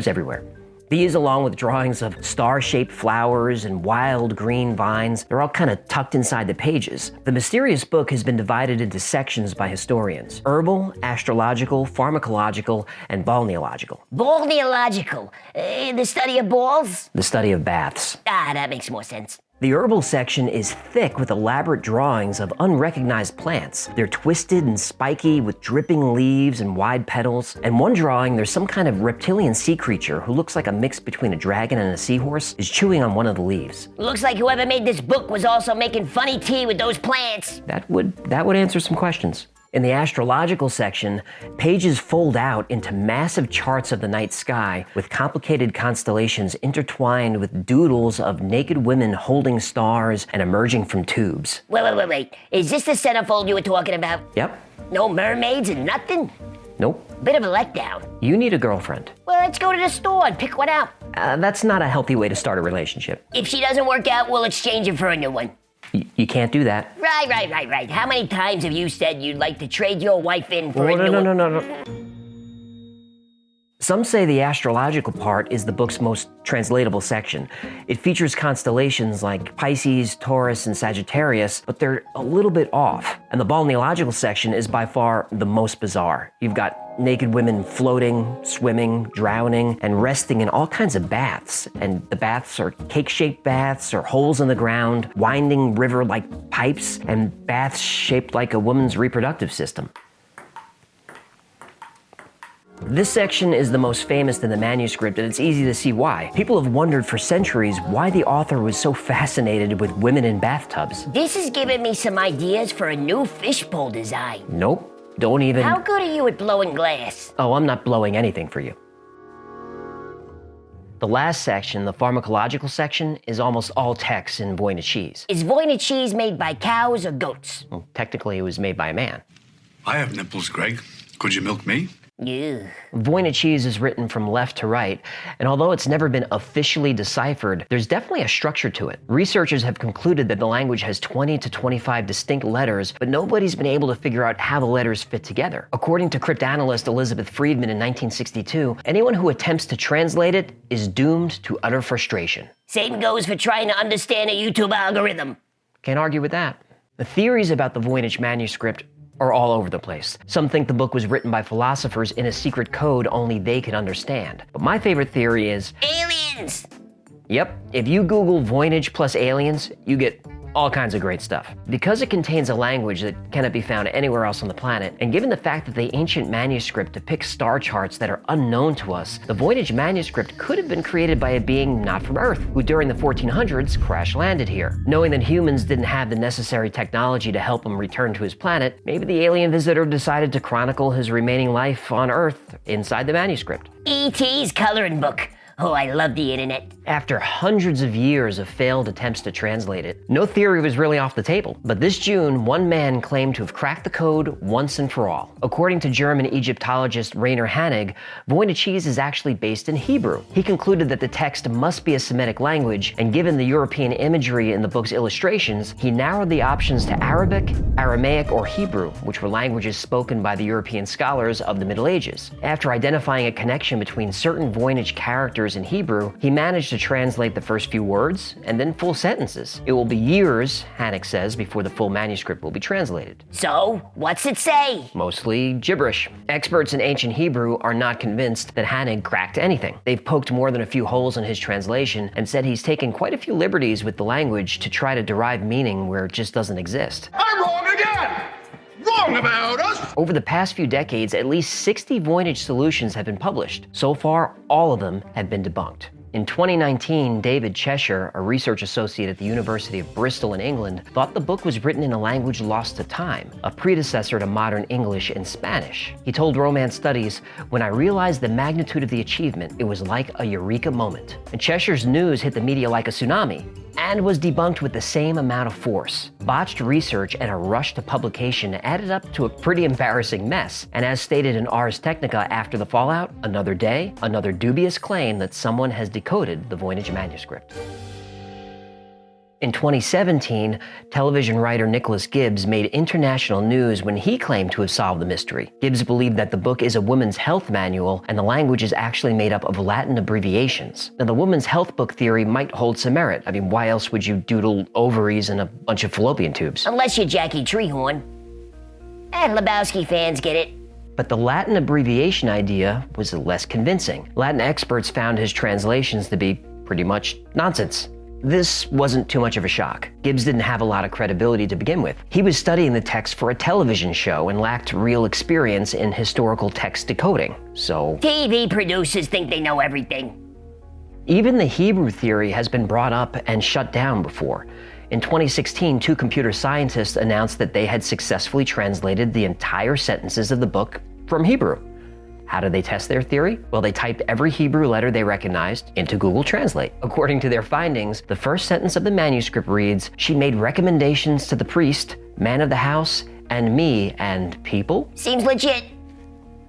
[SPEAKER 1] everywhere. These, along with drawings of star-shaped flowers and wild green vines, they're all kind of tucked inside the pages. The mysterious book has been divided into sections by historians: herbal, astrological, pharmacological, and balneological.
[SPEAKER 2] Balneological. The study of balls?
[SPEAKER 1] The study of baths.
[SPEAKER 2] Ah, that makes more sense.
[SPEAKER 1] The herbal section is thick with elaborate drawings of unrecognized plants. They're twisted and spiky with dripping leaves and wide petals. And one drawing, there's some kind of reptilian sea creature who looks like a mix between a dragon and a seahorse, is chewing on one of the leaves.
[SPEAKER 2] Looks like whoever made this book was also making funny tea with those plants.
[SPEAKER 1] That would answer some questions. In the astrological section, pages fold out into massive charts of the night sky with complicated constellations intertwined with doodles of naked women holding stars and emerging from tubes.
[SPEAKER 2] Wait. Is this the centerfold you were talking about?
[SPEAKER 1] Yep.
[SPEAKER 2] No mermaids and nothing?
[SPEAKER 1] Nope.
[SPEAKER 2] Bit of a letdown.
[SPEAKER 1] You need a girlfriend.
[SPEAKER 2] Well, let's go to the store and pick one out.
[SPEAKER 1] That's not a healthy way to start a relationship.
[SPEAKER 2] If she doesn't work out, we'll exchange her for a new one.
[SPEAKER 1] You can't do that.
[SPEAKER 2] Right. How many times have you said you'd like to trade your wife in for a new one?
[SPEAKER 1] No. Some say the astrological part is the book's most translatable section. It features constellations like Pisces, Taurus, and Sagittarius, but they're a little bit off. And the balneological section is by far the most bizarre. You've got naked women floating, swimming, drowning, and resting in all kinds of baths. And the baths are cake-shaped baths or holes in the ground, winding river-like pipes, and baths shaped like a woman's reproductive system. This section is the most famous in the manuscript, and it's easy to see why. People have wondered for centuries why the author was so fascinated with women in bathtubs.
[SPEAKER 2] This is giving me some ideas for a new fishbowl design.
[SPEAKER 1] Nope, don't even...
[SPEAKER 2] How good are you at blowing glass?
[SPEAKER 1] Oh, I'm not blowing anything for you. The last section, the pharmacological section, is almost all text in Voynich cheese.
[SPEAKER 2] Is Voynich cheese made by cows or goats?
[SPEAKER 1] Well, technically, it was made by a man.
[SPEAKER 10] I have nipples, Greg. Could you milk me?
[SPEAKER 2] Yeah.
[SPEAKER 1] Voynich cheese is written from left to right, and although it's never been officially deciphered, there's definitely a structure to it. Researchers have concluded that the language has 20 to 25 distinct letters, but nobody's been able to figure out how the letters fit together. According to cryptanalyst Elizabeth Friedman in 1962, anyone who attempts to translate it is doomed to utter frustration.
[SPEAKER 2] Same goes for trying to understand a YouTube algorithm.
[SPEAKER 1] Can't argue with that. The theories about the Voynich manuscript are all over the place. Some think the book was written by philosophers in a secret code only they could understand. But my favorite theory is...
[SPEAKER 2] aliens!
[SPEAKER 1] Yep, if you Google Voynich plus aliens, you get all kinds of great stuff. Because it contains a language that cannot be found anywhere else on the planet, and given the fact that the ancient manuscript depicts star charts that are unknown to us, the Voynich manuscript could have been created by a being not from Earth, who during the 1400s crash-landed here. Knowing that humans didn't have the necessary technology to help him return to his planet, maybe the alien visitor decided to chronicle his remaining life on Earth inside the manuscript.
[SPEAKER 2] E.T.'s coloring book. Oh, I love the internet.
[SPEAKER 1] After hundreds of years of failed attempts to translate it, no theory was really off the table. But this June, one man claimed to have cracked the code once and for all. According to German Egyptologist Rainer Hannig, Voynich is actually based in Hebrew. He concluded that the text must be a Semitic language, and given the European imagery in the book's illustrations, he narrowed the options to Arabic, Aramaic, or Hebrew, which were languages spoken by the European scholars of the Middle Ages. After identifying a connection between certain Voynich characters in Hebrew, he managed to translate the first few words and then full sentences. It will be years, Hannig says, before the full manuscript will be translated.
[SPEAKER 2] So, what's it say?
[SPEAKER 1] Mostly gibberish. Experts in ancient Hebrew are not convinced that Hannig cracked anything. They've poked more than a few holes in his translation and said he's taken quite a few liberties with the language to try to derive meaning where it just doesn't exist.
[SPEAKER 6] I'm wrong again! Wrong about us!
[SPEAKER 1] Over the past few decades, at least 60 Voynich solutions have been published. So far, all of them have been debunked. In 2019, David Cheshire, a research associate at the University of Bristol in England, thought the book was written in a language lost to time, a predecessor to modern English and Spanish. He told Romance Studies, "When I realized the magnitude of the achievement, it was like a eureka moment." And Cheshire's news hit the media like a tsunami.
[SPEAKER 4] and was debunked with the same amount of force. Botched research and a rush to publication added up to a pretty embarrassing mess, and as stated in Ars Technica after the fallout, another day, another dubious claim that someone has decoded the Voynich manuscript. In 2017, television writer Nicholas Gibbs made international news when he claimed to have solved the mystery. Gibbs believed that the book is a woman's health manual and the language is actually made up of Latin abbreviations. Now, the woman's health book theory might hold some merit. I mean, why else would you doodle ovaries and a bunch of fallopian tubes?
[SPEAKER 2] Unless you're Jackie Treehorn. And Lebowski fans get it.
[SPEAKER 4] But the Latin abbreviation idea was less convincing. Latin experts found his translations to be pretty much nonsense. This wasn't too much of a shock. Gibbs didn't have a lot of credibility to begin with. He was studying the text for a television show and lacked real experience in historical text decoding, so...
[SPEAKER 2] TV producers think they know everything.
[SPEAKER 4] Even the Hebrew theory has been brought up and shut down before. In 2016, 2 computer scientists announced that they had successfully translated the entire sentences of the book from Hebrew. How did they test their theory? Well, they typed every Hebrew letter they recognized into Google Translate. According to their findings, the first sentence of the manuscript reads, "She made recommendations to the priest, man of the house, and me, and people."
[SPEAKER 2] Seems legit.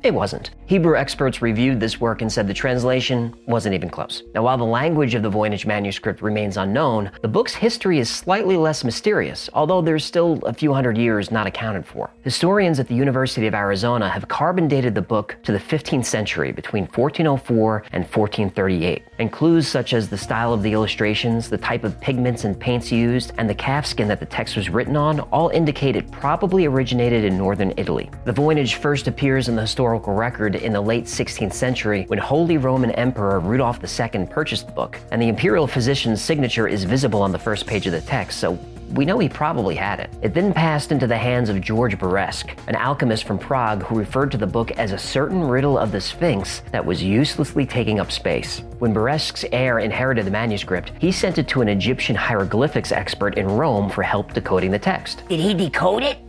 [SPEAKER 4] It wasn't. Hebrew experts reviewed this work and said the translation wasn't even close. Now, while the language of the Voynich manuscript remains unknown, the book's history is slightly less mysterious, although there's still a few hundred years not accounted for. Historians at the University of Arizona have carbon dated the book to the 15th century, between 1404 and 1438, and clues such as the style of the illustrations, the type of pigments and paints used, and the calfskin that the text was written on all indicate it probably originated in northern Italy. The Voynich first appears in the historical record in the late 16th century when Holy Roman Emperor Rudolph II purchased the book, and the imperial physician's signature is visible on the first page of the text, so we know he probably had it. It then passed into the hands of George Beresque, an alchemist from Prague who referred to the book as a certain riddle of the Sphinx that was uselessly taking up space. When Beresque's heir inherited the manuscript, he sent it to an Egyptian hieroglyphics expert in Rome for help decoding the text.
[SPEAKER 2] Did he decode it?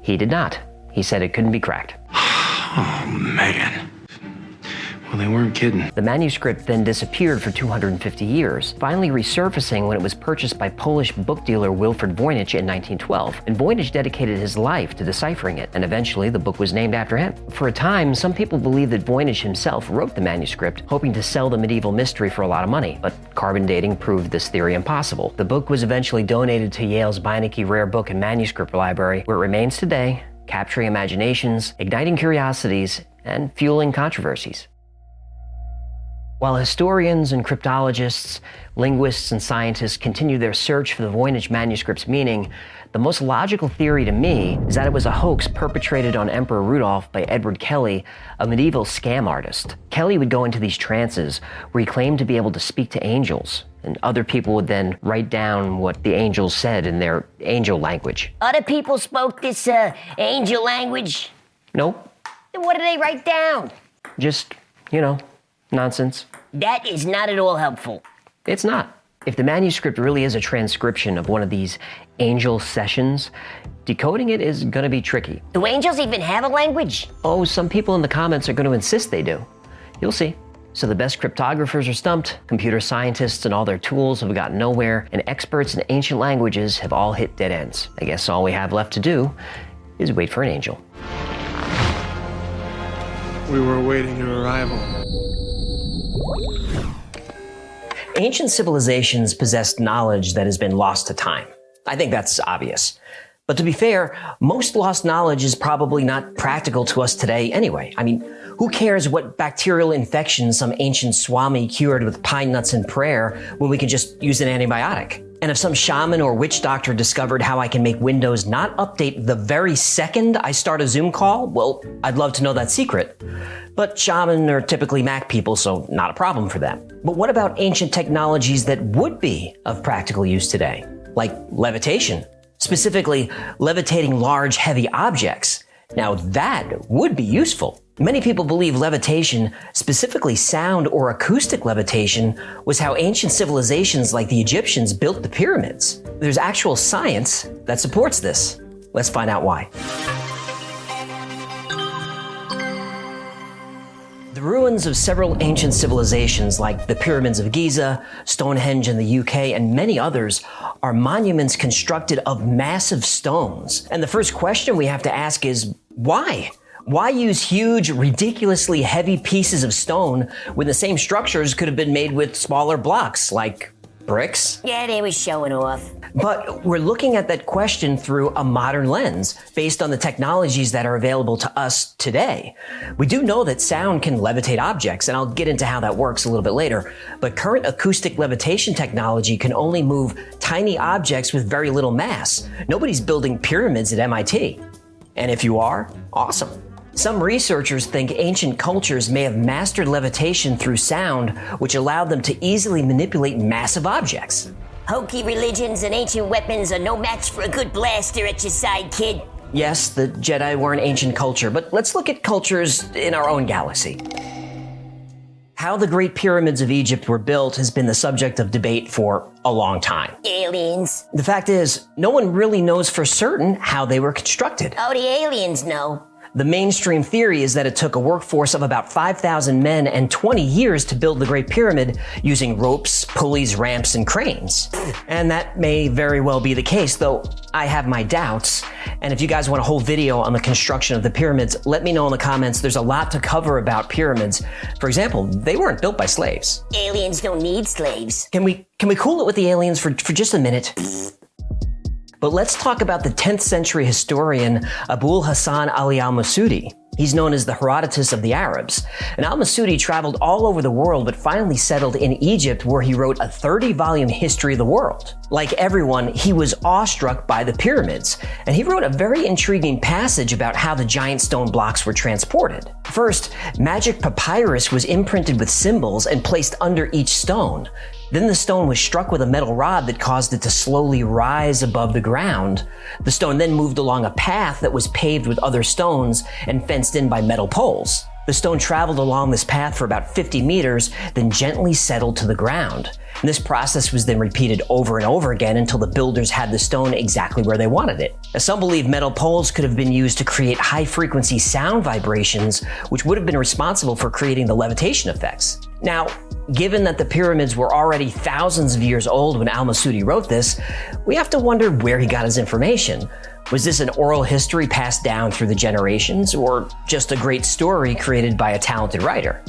[SPEAKER 4] He did not. He said it couldn't be cracked.
[SPEAKER 10] Oh, man. Well, they weren't kidding.
[SPEAKER 4] The manuscript then disappeared for 250 years, finally resurfacing when it was purchased by Polish book dealer Wilfred Voynich in 1912. And Voynich dedicated his life to deciphering it, and eventually the book was named after him. For a time, some people believe that Voynich himself wrote the manuscript, hoping to sell the medieval mystery for a lot of money, but carbon dating proved this theory impossible. The book was eventually donated to Yale's Beinecke Rare Book and Manuscript Library, where it remains today, capturing imaginations, igniting curiosities, and fueling controversies. While historians and cryptologists, linguists and scientists continue their search for the Voynich manuscript's meaning, the most logical theory to me is that it was a hoax perpetrated on Emperor Rudolph by Edward Kelly, a medieval scam artist. Kelly would go into these trances where he claimed to be able to speak to angels, and other people would then write down what the angels said in their angel language.
[SPEAKER 2] Other people spoke this angel language?
[SPEAKER 4] Nope.
[SPEAKER 2] Then what did they write down?
[SPEAKER 4] Just, nonsense.
[SPEAKER 2] That is not at all helpful.
[SPEAKER 4] It's not. If the manuscript really is a transcription of one of these angel sessions, decoding it is going to be tricky.
[SPEAKER 2] Do angels even have a language?
[SPEAKER 4] Oh, some people in the comments are going to insist they do. You'll see. So the best cryptographers are stumped, computer scientists and all their tools have gotten nowhere, and experts in ancient languages have all hit dead ends. I guess all we have left to do is wait for an angel.
[SPEAKER 7] We were awaiting your arrival.
[SPEAKER 1] Ancient civilizations possessed knowledge that has been lost to time. I think that's obvious. But to be fair, most lost knowledge is probably not practical to us today anyway. I mean, who cares what bacterial infection some ancient Swami cured with pine nuts and prayer when we can just use an antibiotic? And if some shaman or witch doctor discovered how I can make Windows not update the very second I start a Zoom call, well, I'd love to know that secret. But shaman are typically Mac people, so not a problem for them. But what about ancient technologies that would be of practical use today? Like levitation. Specifically, levitating large, heavy objects. Now that would be useful. Many people believe levitation, specifically sound or acoustic levitation, was how ancient civilizations like the Egyptians built the pyramids. There's actual science that supports this. Let's find out why. The ruins of several ancient civilizations like the pyramids of Giza, Stonehenge in the UK, and many others are monuments constructed of massive stones. And the first question we have to ask is, why? Why use huge, ridiculously heavy pieces of stone when the same structures could have been made with smaller blocks like bricks?
[SPEAKER 2] Yeah, they were showing off.
[SPEAKER 1] But we're looking at that question through a modern lens based on the technologies that are available to us today. We do know that sound can levitate objects, and I'll get into how that works a little bit later, but current acoustic levitation technology can only move tiny objects with very little mass. Nobody's building pyramids at MIT. And if you are, awesome. Some researchers think ancient cultures may have mastered levitation through sound, which allowed them to easily manipulate massive objects.
[SPEAKER 2] Hokey religions and ancient weapons are no match for a good blaster at your side, kid.
[SPEAKER 1] Yes, the Jedi were an ancient culture, but let's look at cultures in our own galaxy. How the Great Pyramids of Egypt were built has been the subject of debate for a long time.
[SPEAKER 2] Aliens.
[SPEAKER 1] The fact is, no one really knows for certain how they were constructed.
[SPEAKER 2] Oh, the aliens know.
[SPEAKER 1] The mainstream theory is that it took a workforce of about 5,000 men and 20 years to build the Great Pyramid using ropes, pulleys, ramps, and cranes. And that may very well be the case, though I have my doubts. And if you guys want a whole video on the construction of the pyramids, let me know in the comments. There's a lot to cover about pyramids. For example, they weren't built by slaves.
[SPEAKER 2] Aliens don't need slaves.
[SPEAKER 1] Can we cool it with the aliens for just a minute? But let's talk about the 10th century historian Abul Hassan Ali al-Masudi. He's known as the Herodotus of the Arabs. And al-Masudi traveled all over the world, but finally settled in Egypt, where he wrote a 30-volume history of the world. Like everyone, he was awestruck by the pyramids, and he wrote a very intriguing passage about how the giant stone blocks were transported. First, magic papyrus was imprinted with symbols and placed under each stone. Then the stone was struck with a metal rod that caused it to slowly rise above the ground. The stone then moved along a path that was paved with other stones and fenced in by metal poles. The stone traveled along this path for about 50 meters, then gently settled to the ground. And this process was then repeated over and over again until the builders had the stone exactly where they wanted it. Now, some believe metal poles could have been used to create high-frequency sound vibrations, which would have been responsible for creating the levitation effects. Now, given that the pyramids were already thousands of years old when al-Masudi wrote this, we have to wonder where he got his information. Was this an oral history passed down through the generations, or just a great story created by a talented writer?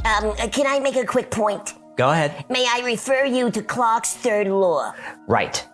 [SPEAKER 2] Can I make a quick point?
[SPEAKER 1] Go ahead.
[SPEAKER 2] May I refer you to Clarke's third law?
[SPEAKER 1] Right.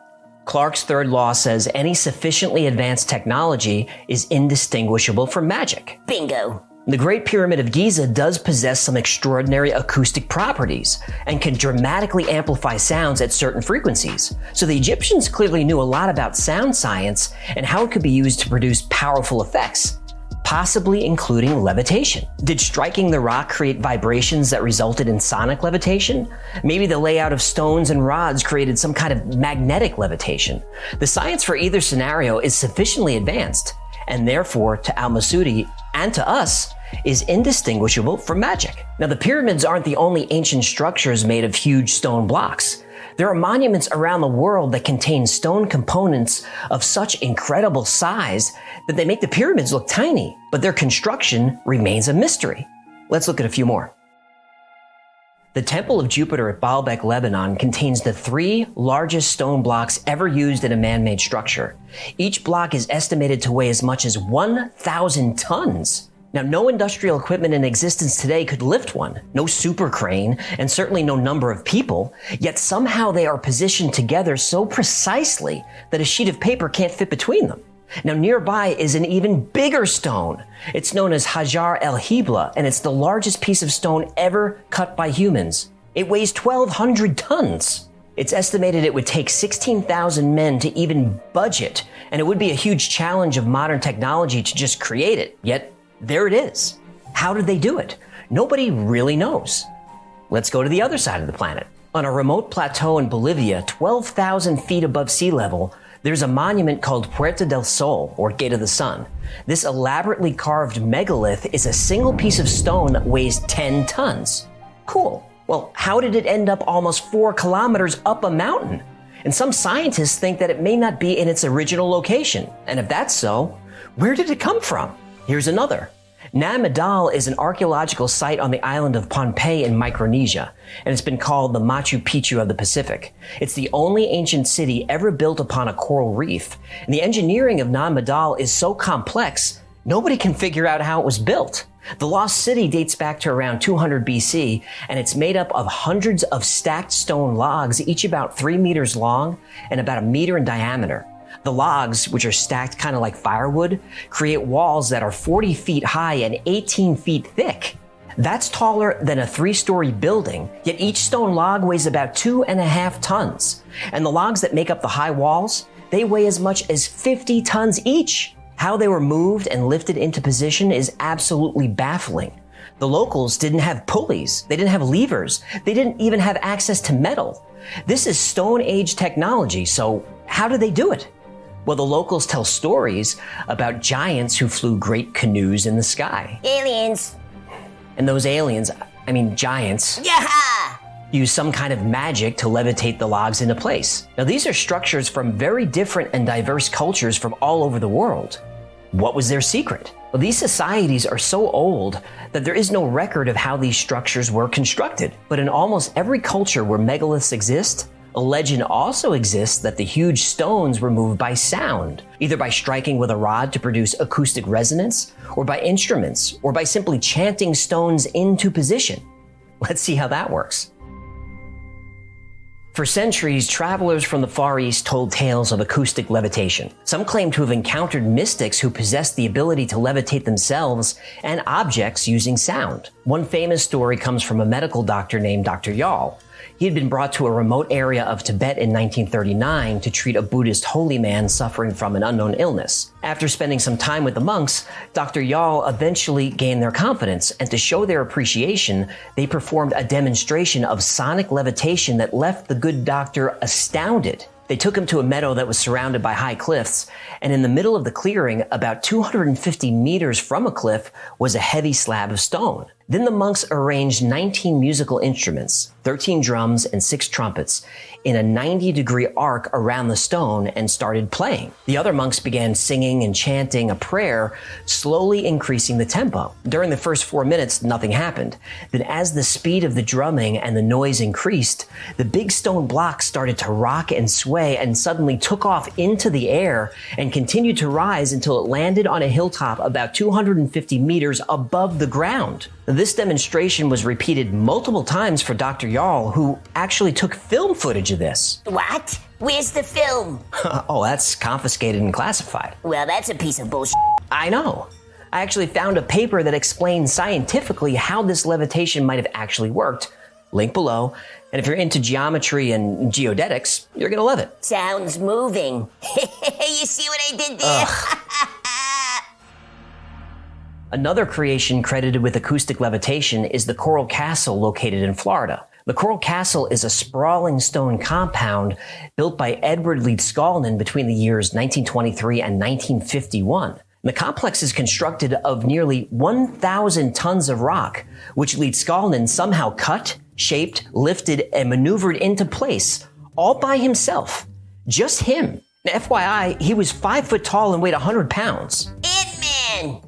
[SPEAKER 1] Clarke's third law says any sufficiently advanced technology is indistinguishable from magic.
[SPEAKER 2] Bingo.
[SPEAKER 1] The Great Pyramid of Giza does possess some extraordinary acoustic properties and can dramatically amplify sounds at certain frequencies. So the Egyptians clearly knew a lot about sound science and how it could be used to produce powerful effects, possibly including levitation. Did striking the rock create vibrations that resulted in sonic levitation? Maybe the layout of stones and rods created some kind of magnetic levitation. The science for either scenario is sufficiently advanced, and therefore, to al-Masudi and to us, is indistinguishable from magic. Now, the pyramids aren't the only ancient structures made of huge stone blocks. There are monuments around the world that contain stone components of such incredible size that they make the pyramids look tiny, but their construction remains a mystery. Let's look at a few more. The Temple of Jupiter at Baalbek, Lebanon contains the 3 largest stone blocks ever used in a man-made structure. Each block is estimated to weigh as much as 1,000 tons. Now, no industrial equipment in existence today could lift one, no super crane, and certainly no number of people, yet somehow they are positioned together so precisely that a sheet of paper can't fit between them. Now, nearby is an even bigger stone. It's known as Hajar el-Hibla, and it's the largest piece of stone ever cut by humans. It weighs 1,200 tons. It's estimated it would take 16,000 men to even budge it, and it would be a huge challenge of modern technology to just create it, yet there it is. How did they do it? Nobody really knows. Let's go to the other side of the planet. On a remote plateau in Bolivia, 12,000 feet above sea level, there's a monument called Puerta del Sol, or Gate of the Sun. This elaborately carved megalith is a single piece of stone that weighs 10 tons. Cool. Well, how did it end up almost 4 kilometers up a mountain? And some scientists think that it may not be in its original location. And if that's so, where did it come from? Here's another. Nan Madol is an archaeological site on the island of Pohnpei in Micronesia, and it's been called the Machu Picchu of the Pacific. It's the only ancient city ever built upon a coral reef, and the engineering of Nan Madol is so complex, nobody can figure out how it was built. The lost city dates back to around 200 BC, and it's made up of hundreds of stacked stone logs, each about 3 meters long and about 1 meter in diameter. The logs, which are stacked kind of like firewood, create walls that are 40 feet high and 18 feet thick. That's taller than a 3-story building, yet each stone log weighs about 2.5 tons. And the logs that make up the high walls, they weigh as much as 50 tons each. How they were moved and lifted into position is absolutely baffling. The locals didn't have pulleys, they didn't have levers, they didn't even have access to metal. This is Stone Age technology, so how did they do it? Well, the locals tell stories about giants who flew great canoes in the sky.
[SPEAKER 2] Aliens.
[SPEAKER 1] And those aliens, giants,
[SPEAKER 2] Yaha!
[SPEAKER 1] use some kind of magic to levitate the logs into place. Now, these are structures from very different and diverse cultures from all over the world. What was their secret? Well, these societies are so old that there is no record of how these structures were constructed. But in almost every culture where megaliths exist, a legend also exists that the huge stones were moved by sound, either by striking with a rod to produce acoustic resonance, or by instruments, or by simply chanting stones into position. Let's see how that works. For centuries, travelers from the Far East told tales of acoustic levitation. Some claim to have encountered mystics who possessed the ability to levitate themselves and objects using sound. One famous story comes from a medical doctor named Dr. Yal. He had been brought to a remote area of Tibet in 1939 to treat a Buddhist holy man suffering from an unknown illness. After spending some time with the monks, Dr. Yal eventually gained their confidence, and to show their appreciation, they performed a demonstration of sonic levitation that left the good doctor astounded. They took him to a meadow that was surrounded by high cliffs, and in the middle of the clearing, about 250 meters from a cliff, was a heavy slab of stone. Then the monks arranged 19 musical instruments, 13 drums and 6 trumpets, in a 90-degree arc around the stone and started playing. The other monks began singing and chanting a prayer, slowly increasing the tempo. During the first 4 minutes, nothing happened. Then as the speed of the drumming and the noise increased, the big stone blocks started to rock and sway and suddenly took off into the air and continued to rise until it landed on a hilltop about 250 meters above the ground. This demonstration was repeated multiple times for Dr. Yal, who actually took film footage of this.
[SPEAKER 2] What? Where's the film?
[SPEAKER 1] Oh, that's confiscated and classified.
[SPEAKER 2] Well, that's a piece of bullshit.
[SPEAKER 1] I know. I actually found a paper that explains scientifically how this levitation might have actually worked. Link below. And if you're into geometry and geodetics, you're gonna love it.
[SPEAKER 2] Sounds moving. You see what I did there?
[SPEAKER 1] Another creation credited with acoustic levitation is the Coral Castle located in Florida. The Coral Castle is a sprawling stone compound built by Edward Leedskalnin between the years 1923 and 1951. The complex is constructed of nearly 1,000 tons of rock, which Leedskalnin somehow cut, shaped, lifted, and maneuvered into place, all by himself. Just him. Now, FYI, he was 5 foot tall and weighed 100 pounds.
[SPEAKER 2] Ant-Man!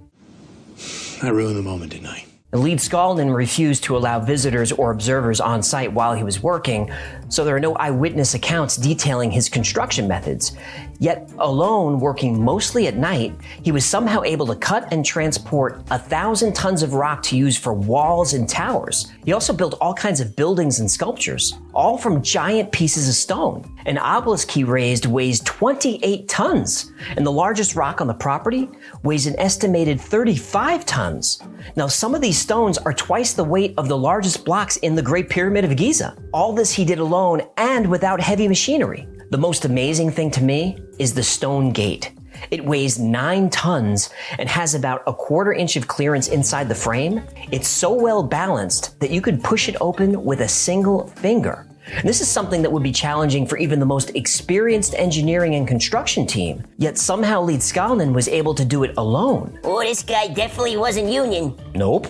[SPEAKER 10] I ruined the moment, didn't I?
[SPEAKER 1] Leedskalnin refused to allow visitors or observers on site while he was working, so there are no eyewitness accounts detailing his construction methods. Yet, alone, working mostly at night, he was somehow able to cut and transport 1,000 tons of rock to use for walls and towers. He also built all kinds of buildings and sculptures, all from giant pieces of stone. An obelisk he raised weighs 28 tons, and the largest rock on the property weighs an estimated 35 tons. Now, some of these stones are twice the weight of the largest blocks in the Great Pyramid of Giza. All this he did alone and without heavy machinery. The most amazing thing to me is the stone gate. It weighs 9 tons and has about 1/4 inch of clearance inside the frame. It's so well balanced that you could push it open with a single finger. And this is something that would be challenging for even the most experienced engineering and construction team. Yet somehow Leedskalnin was able to do it alone.
[SPEAKER 2] Oh, this guy definitely wasn't union.
[SPEAKER 1] Nope.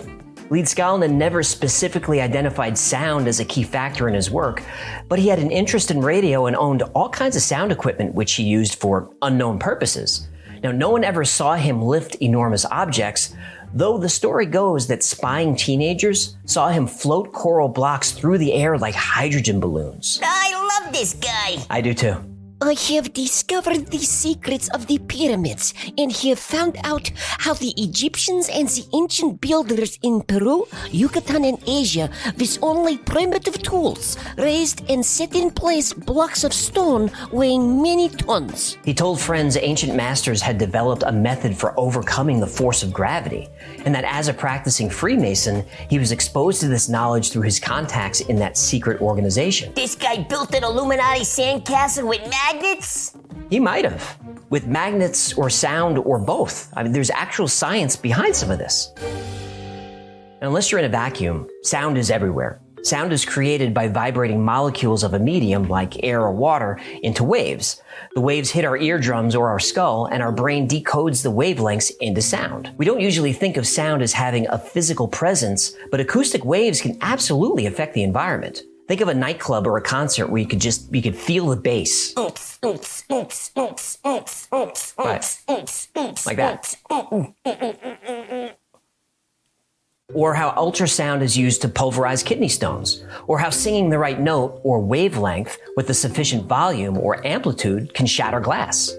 [SPEAKER 1] Leedskalnin never specifically identified sound as a key factor in his work, but he had an interest in radio and owned all kinds of sound equipment which he used for unknown purposes. Now, no one ever saw him lift enormous objects, though the story goes that spying teenagers saw him float coral blocks through the air like hydrogen balloons.
[SPEAKER 2] I love this guy.
[SPEAKER 1] I do too.
[SPEAKER 11] I have discovered the secrets of the pyramids and have found out how the Egyptians and the ancient builders in Peru, Yucatan, and Asia, with only primitive tools, raised and set in place blocks of stone weighing many tons.
[SPEAKER 1] He told friends ancient masters had developed a method for overcoming the force of gravity, and that as a practicing Freemason, he was exposed to this knowledge through his contacts in that secret organization.
[SPEAKER 2] This guy built an Illuminati sandcastle with magnets?
[SPEAKER 1] He might have, with magnets or sound or both. I mean, there's actual science behind some of this. And unless you're in a vacuum, sound is everywhere. Sound is created by vibrating molecules of a medium like air or water into waves. The waves hit our eardrums or our skull, and our brain decodes the wavelengths into sound. We don't usually think of sound as having a physical presence, but acoustic waves can absolutely affect the environment. Think of a nightclub or a concert where you could feel the bass. Right. Like that. Or how ultrasound is used to pulverize kidney stones, or how singing the right note or wavelength with a sufficient volume or amplitude can shatter glass.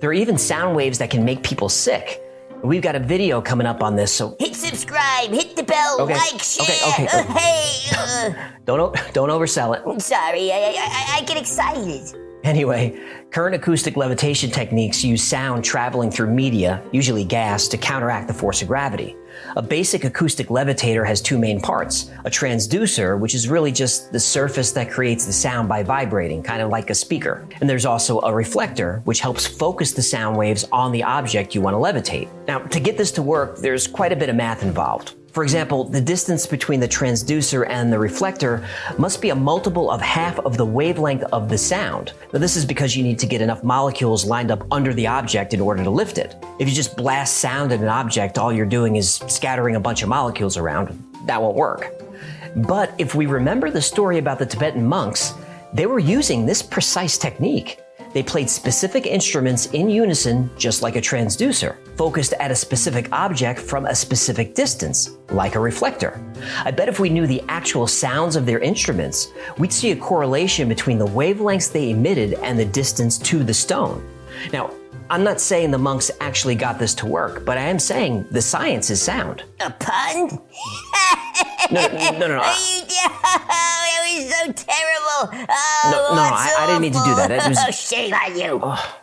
[SPEAKER 1] There are even sound waves that can make people sick. We've got a video coming up on this, so
[SPEAKER 2] hit subscribe, hit the bell, like, share.
[SPEAKER 1] Okay. Don't oversell it.
[SPEAKER 2] I'm sorry, I get excited.
[SPEAKER 1] Anyway, current acoustic levitation techniques use sound traveling through media, usually gas, to counteract the force of gravity. A basic acoustic levitator has two main parts: a transducer, which is really just the surface that creates the sound by vibrating, kind of like a speaker. And there's also a reflector, which helps focus the sound waves on the object you want to levitate. Now, to get this to work, there's quite a bit of math involved. For example, the distance between the transducer and the reflector must be a multiple of half of the wavelength of the sound. Now, this is because you need to get enough molecules lined up under the object in order to lift it. If you just blast sound at an object, all you're doing is scattering a bunch of molecules around. That won't work. But if we remember the story about the Tibetan monks, they were using this precise technique. They played specific instruments in unison, just like a transducer, focused at a specific object from a specific distance, like a reflector. I bet if we knew the actual sounds of their instruments, we'd see a correlation between the wavelengths they emitted and the distance to the stone. Now, I'm not saying the monks actually got this to work, but I am saying the science is sound.
[SPEAKER 2] A pun?
[SPEAKER 1] No.
[SPEAKER 2] That was so terrible. Oh,
[SPEAKER 1] I didn't mean to do that. It was...
[SPEAKER 2] Oh, shame on you.
[SPEAKER 1] Oh.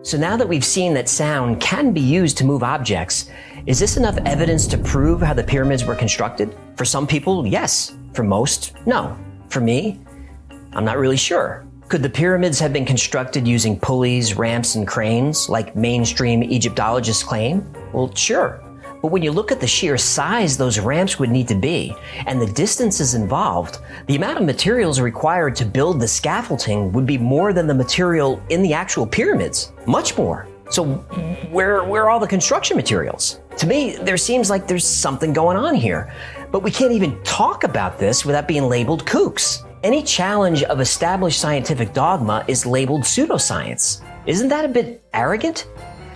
[SPEAKER 1] So now that we've seen that sound can be used to move objects, is this enough evidence to prove how the pyramids were constructed? For some people, yes. For most, no. For me, I'm not really sure. Could the pyramids have been constructed using pulleys, ramps, and cranes, like mainstream Egyptologists claim? Well, sure. But when you look at the sheer size those ramps would need to be, and the distances involved, the amount of materials required to build the scaffolding would be more than the material in the actual pyramids. Much more. So where are all the construction materials? To me, there seems like there's something going on here. But we can't even talk about this without being labeled kooks. Any challenge of established scientific dogma is labeled pseudoscience. Isn't that a bit arrogant?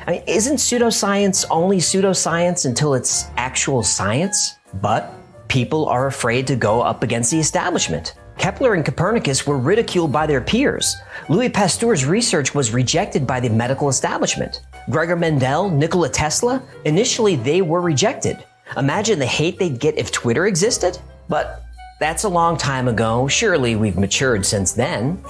[SPEAKER 1] I mean, isn't pseudoscience only pseudoscience until it's actual science? But people are afraid to go up against the establishment. Kepler and Copernicus were ridiculed by their peers. Louis Pasteur's research was rejected by the medical establishment. Gregor Mendel, Nikola Tesla, initially they were rejected. Imagine the hate they'd get if Twitter existed? But that's a long time ago. Surely we've matured since then.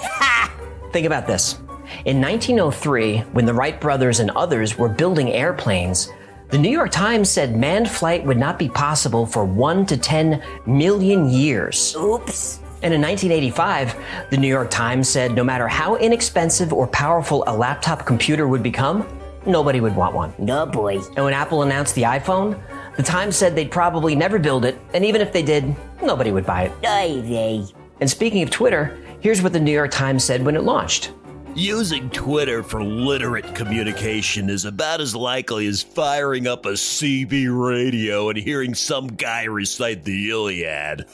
[SPEAKER 1] Think about this. In 1903, when the Wright brothers and others were building airplanes, the New York Times said manned flight would not be possible for 1 to 10 million years.
[SPEAKER 2] Oops.
[SPEAKER 1] And in 1985, the New York Times said no matter how inexpensive or powerful a laptop computer would become, nobody would want one.
[SPEAKER 2] No, boy.
[SPEAKER 1] And when Apple announced the iPhone, the Times said they'd probably never build it, and even if they did, nobody would buy it.
[SPEAKER 2] Oy vey.
[SPEAKER 1] And speaking of Twitter, here's what the New York Times said when it launched.
[SPEAKER 12] Using Twitter for literate communication is about as likely as firing up a CB radio and hearing some guy recite the Iliad.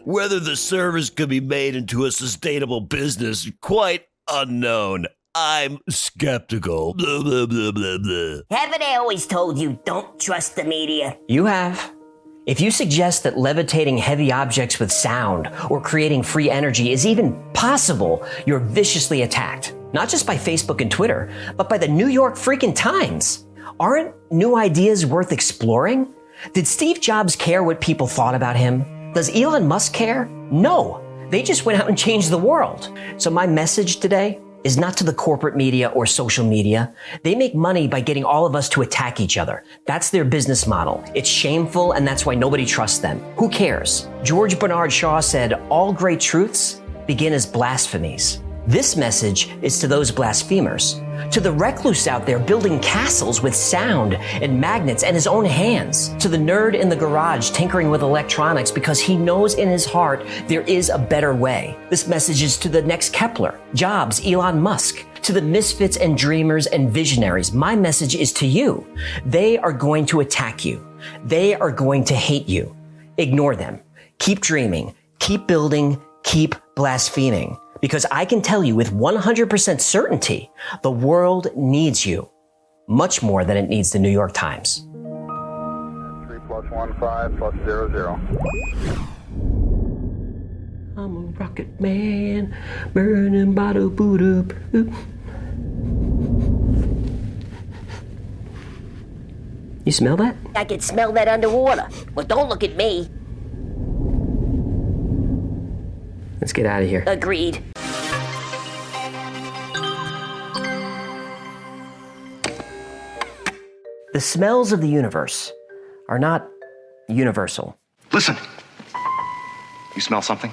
[SPEAKER 12] Whether the service could be made into a sustainable business, quite unknown. I'm skeptical. Blah, blah, blah, blah, blah.
[SPEAKER 11] Haven't I always told you don't trust the media?
[SPEAKER 1] You have. If you suggest that levitating heavy objects with sound or creating free energy is even possible, you're viciously attacked. Not just by Facebook and Twitter, but by the New York freaking Times. Aren't new ideas worth exploring? Did Steve Jobs care what people thought about him? Does Elon Musk care? No. They just went out and changed the world. So my message today is not to the corporate media or social media. They make money by getting all of us to attack each other. That's their business model. It's shameful, and that's why nobody trusts them. Who cares? George Bernard Shaw said, all great truths begin as blasphemies. This message is to those blasphemers, to the recluse out there building castles with sound and magnets and his own hands, to the nerd in the garage tinkering with electronics because he knows in his heart there is a better way. This message is to the next Kepler, Jobs, Elon Musk, to the misfits and dreamers and visionaries. My message is to you. They are going to attack you. They are going to hate you. Ignore them. Keep dreaming. Keep building. Keep blaspheming. Because I can tell you with 100% certainty, the world needs you much more than it needs the New York Times.
[SPEAKER 3] 3+15+00.
[SPEAKER 1] I'm a rocket man, burning bottle boot up. You smell that?
[SPEAKER 11] I can smell that underwater. Well, don't look at me.
[SPEAKER 1] Let's get out of here.
[SPEAKER 11] Agreed.
[SPEAKER 1] The smells of the universe are not universal.
[SPEAKER 13] Listen. You smell something?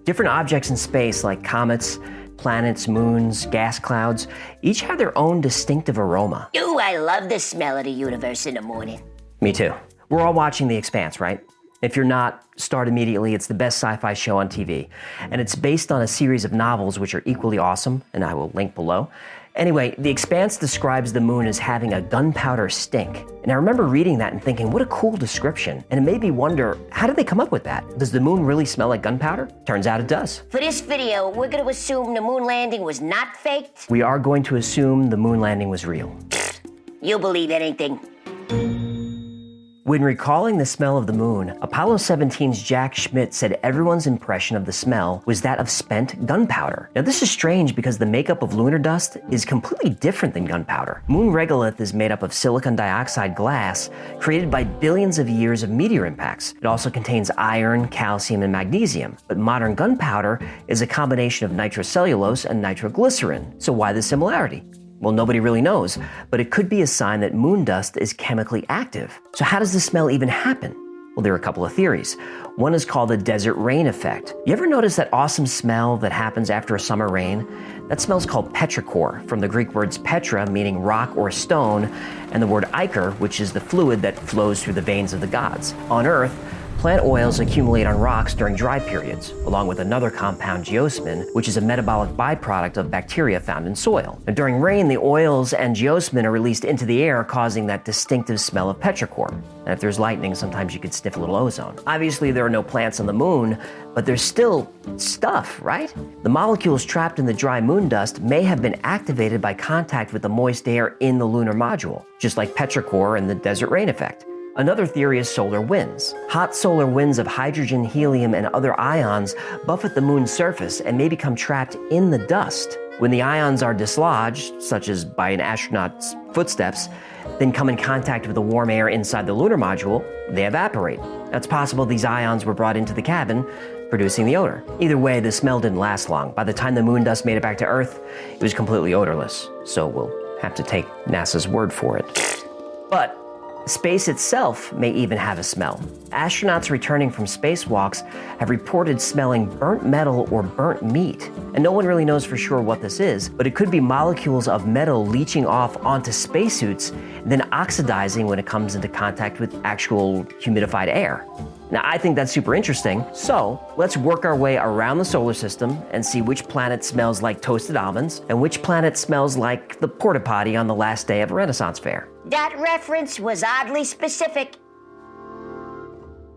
[SPEAKER 1] Different objects in space, like comets, planets, moons, gas clouds, each have their own distinctive aroma.
[SPEAKER 11] Ooh, I love the smell of the universe in the morning.
[SPEAKER 1] Me too. We're all watching The Expanse, right? If you're not, start immediately. It's the best sci-fi show on TV. And it's based on a series of novels which are equally awesome, and I will link below. Anyway, The Expanse describes the moon as having a gunpowder stink. And I remember reading that and thinking, what a cool description. And it made me wonder, how did they come up with that? Does the moon really smell like gunpowder? Turns out it does.
[SPEAKER 11] For this video, we're going to assume the moon landing was not faked.
[SPEAKER 1] We are going to assume the moon landing was real.
[SPEAKER 11] You'll believe anything.
[SPEAKER 1] When recalling the smell of the moon, Apollo 17's Jack Schmitt said everyone's impression of the smell was that of spent gunpowder. Now this is strange because the makeup of lunar dust is completely different than gunpowder. Moon regolith is made up of silicon dioxide glass created by billions of years of meteor impacts. It also contains iron, calcium, and magnesium. But modern gunpowder is a combination of nitrocellulose and nitroglycerin. So why the similarity? Well, nobody really knows, but it could be a sign that moon dust is chemically active. So how does the smell even happen? Well, there are a couple of theories. One is called the desert rain effect. You ever notice that awesome smell that happens after a summer rain? That smell's called petrichor, from the Greek words petra, meaning rock or stone, and the word ichor, which is the fluid that flows through the veins of the gods. On Earth, plant oils accumulate on rocks during dry periods, along with another compound, geosmin, which is a metabolic byproduct of bacteria found in soil. And during rain, the oils and geosmin are released into the air, causing that distinctive smell of petrichor. And if there's lightning, sometimes you could sniff a little ozone. Obviously, there are no plants on the moon, but there's still stuff, right? The molecules trapped in the dry moon dust may have been activated by contact with the moist air in the lunar module, just like petrichor and the desert rain effect. Another theory is solar winds. Hot solar winds of hydrogen, helium, and other ions buffet the moon's surface and may become trapped in the dust. When the ions are dislodged, such as by an astronaut's footsteps, then come in contact with the warm air inside the lunar module, they evaporate. Now, it's possible these ions were brought into the cabin, producing the odor. Either way, the smell didn't last long. By the time the moon dust made it back to Earth, it was completely odorless. So we'll have to take NASA's word for it. But space itself may even have a smell. Astronauts returning from spacewalks have reported smelling burnt metal or burnt meat. And no one really knows for sure what this is, but it could be molecules of metal leaching off onto spacesuits, then oxidizing when it comes into contact with actual humidified air. Now, I think that's super interesting, so let's work our way around the solar system and see which planet smells like toasted almonds and which planet smells like the porta potty on the last day of a Renaissance fair.
[SPEAKER 2] That reference was oddly specific.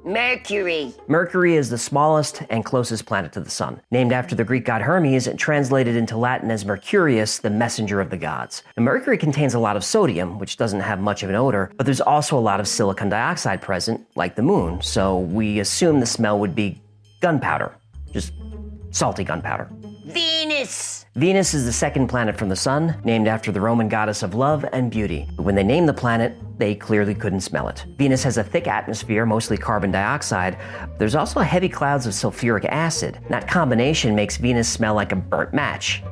[SPEAKER 2] Mercury.
[SPEAKER 1] Mercury is the smallest and closest planet to the sun. Named after the Greek god Hermes and translated into Latin as Mercurius, the messenger of the gods. Now, Mercury contains a lot of sodium, which doesn't have much of an odor, but there's also a lot of silicon dioxide present, like the moon, so we assume the smell would be gunpowder. Just salty gunpowder.
[SPEAKER 2] Venus.
[SPEAKER 1] Venus is the second planet from the sun, named after the Roman goddess of love and beauty. But when they named the planet, they clearly couldn't smell it. Venus has a thick atmosphere, mostly carbon dioxide. There's also heavy clouds of sulfuric acid. And that combination makes Venus smell like a burnt match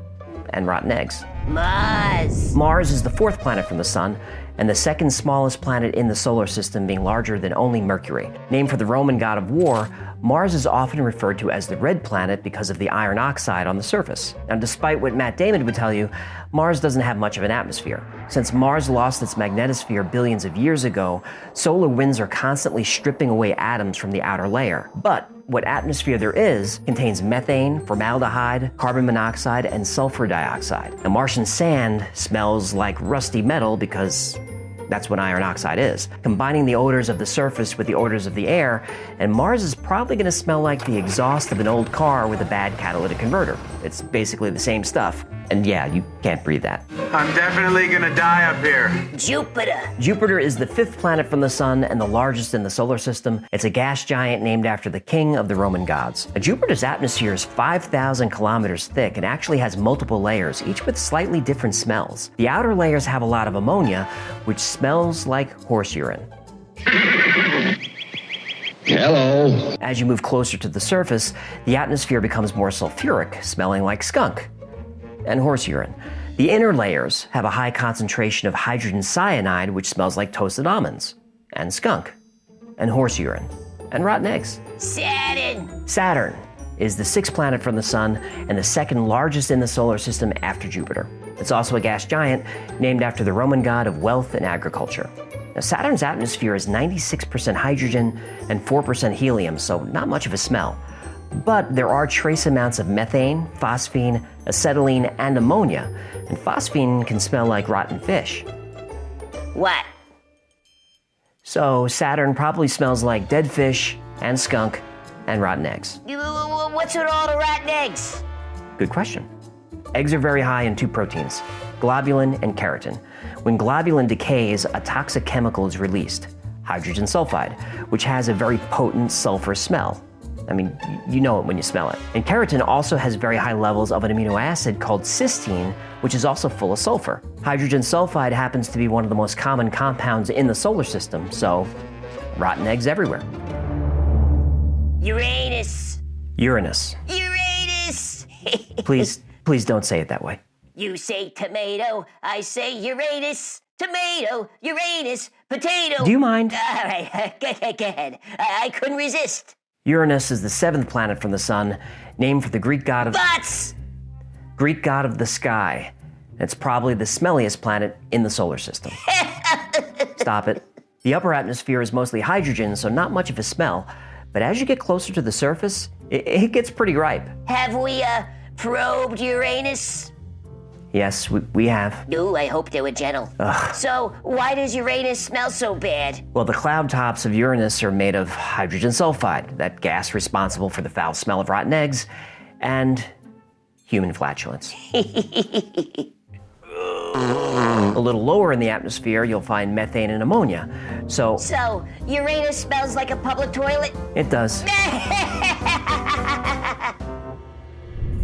[SPEAKER 1] and rotten eggs.
[SPEAKER 2] Mars.
[SPEAKER 1] Mars is the fourth planet from the sun, and the second smallest planet in the solar system, being larger than only Mercury. Named for the Roman god of war, Mars is often referred to as the red planet because of the iron oxide on the surface. Now, despite what Matt Damon would tell you, Mars doesn't have much of an atmosphere. Since Mars lost its magnetosphere billions of years ago, solar winds are constantly stripping away atoms from the outer layer. But what atmosphere there is contains methane, formaldehyde, carbon monoxide, and sulfur dioxide. And Martian sand smells like rusty metal because that's what iron oxide is. Combining the odors of the surface with the odors of the air, and Mars is probably going to smell like the exhaust of an old car with a bad catalytic converter. It's basically the same stuff. And yeah, you can't breathe that.
[SPEAKER 6] I'm definitely gonna die up here.
[SPEAKER 2] Jupiter.
[SPEAKER 1] Jupiter is the fifth planet from the sun and the largest in the solar system. It's a gas giant named after the king of the Roman gods. Now, Jupiter's atmosphere is 5,000 kilometers thick and actually has multiple layers, each with slightly different smells. The outer layers have a lot of ammonia, which smells like horse urine.
[SPEAKER 14] Hello.
[SPEAKER 1] As you move closer to the surface, the atmosphere becomes more sulfuric, smelling like skunk and horse urine. The inner layers have a high concentration of hydrogen cyanide, which smells like toasted almonds, and skunk, and horse urine, and rotten eggs.
[SPEAKER 2] Saturn.
[SPEAKER 1] Saturn is the sixth planet from the sun and the second largest in the solar system after Jupiter. It's also a gas giant named after the Roman god of wealth and agriculture. Now, Saturn's atmosphere is 96% hydrogen and 4% helium, so not much of a smell. But there are trace amounts of methane, phosphine, acetylene, and ammonia, and phosphine can smell like rotten fish.
[SPEAKER 2] What?
[SPEAKER 1] So Saturn probably smells like dead fish and skunk and rotten eggs.
[SPEAKER 2] What's with all the rotten eggs?
[SPEAKER 1] Good question. Eggs are very high in two proteins, globulin and keratin. When globulin decays, a toxic chemical is released, hydrogen sulfide, which has a very potent sulfur smell. I mean, you know it when you smell it. And keratin also has very high levels of an amino acid called cysteine, which is also full of sulfur. Hydrogen sulfide happens to be one of the most common compounds in the solar system, so rotten eggs everywhere.
[SPEAKER 2] Uranus.
[SPEAKER 1] Uranus.
[SPEAKER 2] Uranus.
[SPEAKER 1] Please don't say it that way.
[SPEAKER 2] You say tomato, I say Uranus. Tomato, Uranus, potato.
[SPEAKER 1] Do you mind?
[SPEAKER 2] All right, go ahead. I couldn't resist.
[SPEAKER 1] Uranus is the seventh planet from the sun, named for the Greek god of...
[SPEAKER 2] Butts!
[SPEAKER 1] Greek god of the sky. It's probably the smelliest planet in the solar system. Stop it. The upper atmosphere is mostly hydrogen, so not much of a smell. But as you get closer to the surface, it gets pretty ripe.
[SPEAKER 2] Have we, probed Uranus?
[SPEAKER 1] Yes, we have.
[SPEAKER 2] No, I hope they were gentle.
[SPEAKER 1] Ugh.
[SPEAKER 2] So, why does Uranus smell so bad?
[SPEAKER 1] Well, the cloud tops of Uranus are made of hydrogen sulfide, that gas responsible for the foul smell of rotten eggs, and human flatulence. A little lower in the atmosphere, you'll find methane and ammonia. So,
[SPEAKER 2] Uranus smells like a public toilet?
[SPEAKER 1] It does.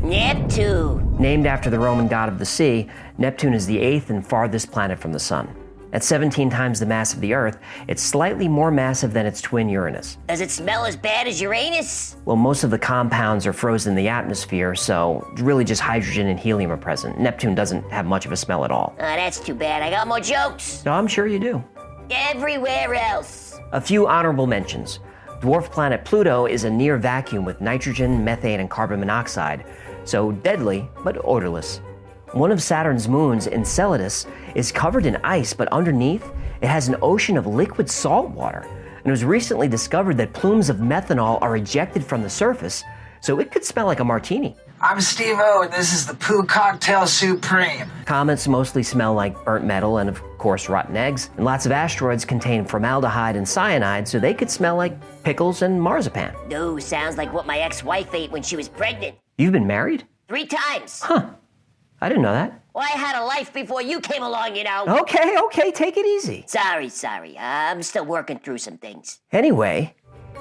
[SPEAKER 2] Neptune.
[SPEAKER 1] Named after the Roman god of the sea, Neptune is the eighth and farthest planet from the sun. At 17 times the mass of the Earth, it's slightly more massive than its twin Uranus.
[SPEAKER 2] Does it smell as bad as Uranus?
[SPEAKER 1] Well, most of the compounds are frozen in the atmosphere, so really just hydrogen and helium are present. Neptune doesn't have much of a smell at all.
[SPEAKER 2] That's too bad. I got more jokes.
[SPEAKER 1] No, I'm sure you do.
[SPEAKER 2] Everywhere else.
[SPEAKER 1] A few honorable mentions. Dwarf planet Pluto is a near vacuum with nitrogen, methane, and carbon monoxide, so deadly but odorless. One of Saturn's moons, Enceladus, is covered in ice, but underneath, it has an ocean of liquid salt water.
[SPEAKER 4] And it was recently discovered that plumes of methanol are ejected from the surface, so it could smell like a martini.
[SPEAKER 15] I'm Steve-O, and this is the Poo Cocktail Supreme.
[SPEAKER 4] Comets mostly smell like burnt metal and, of course, rotten eggs. And lots of asteroids contain formaldehyde and cyanide, so they could smell like pickles and marzipan.
[SPEAKER 2] No, sounds like what my ex-wife ate when she was pregnant.
[SPEAKER 4] You've been married?
[SPEAKER 2] 3 times.
[SPEAKER 4] Huh. I didn't know that.
[SPEAKER 2] Well, I had a life before you came along, you know.
[SPEAKER 4] Okay, take it easy.
[SPEAKER 2] Sorry. I'm still working through some things.
[SPEAKER 4] Anyway,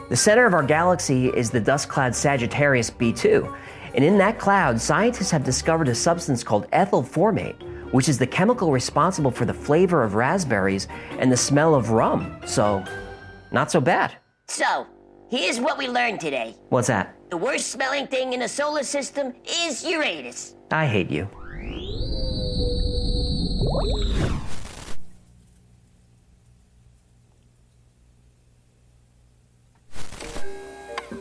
[SPEAKER 4] the center of our galaxy is the dust cloud Sagittarius B2. And in that cloud, scientists have discovered a substance called ethyl formate, which is the chemical responsible for the flavor of raspberries and the smell of rum. So, not so bad.
[SPEAKER 2] So, here's what we learned today.
[SPEAKER 4] What's that?
[SPEAKER 2] The worst smelling thing in the solar system is Uranus.
[SPEAKER 4] I hate you.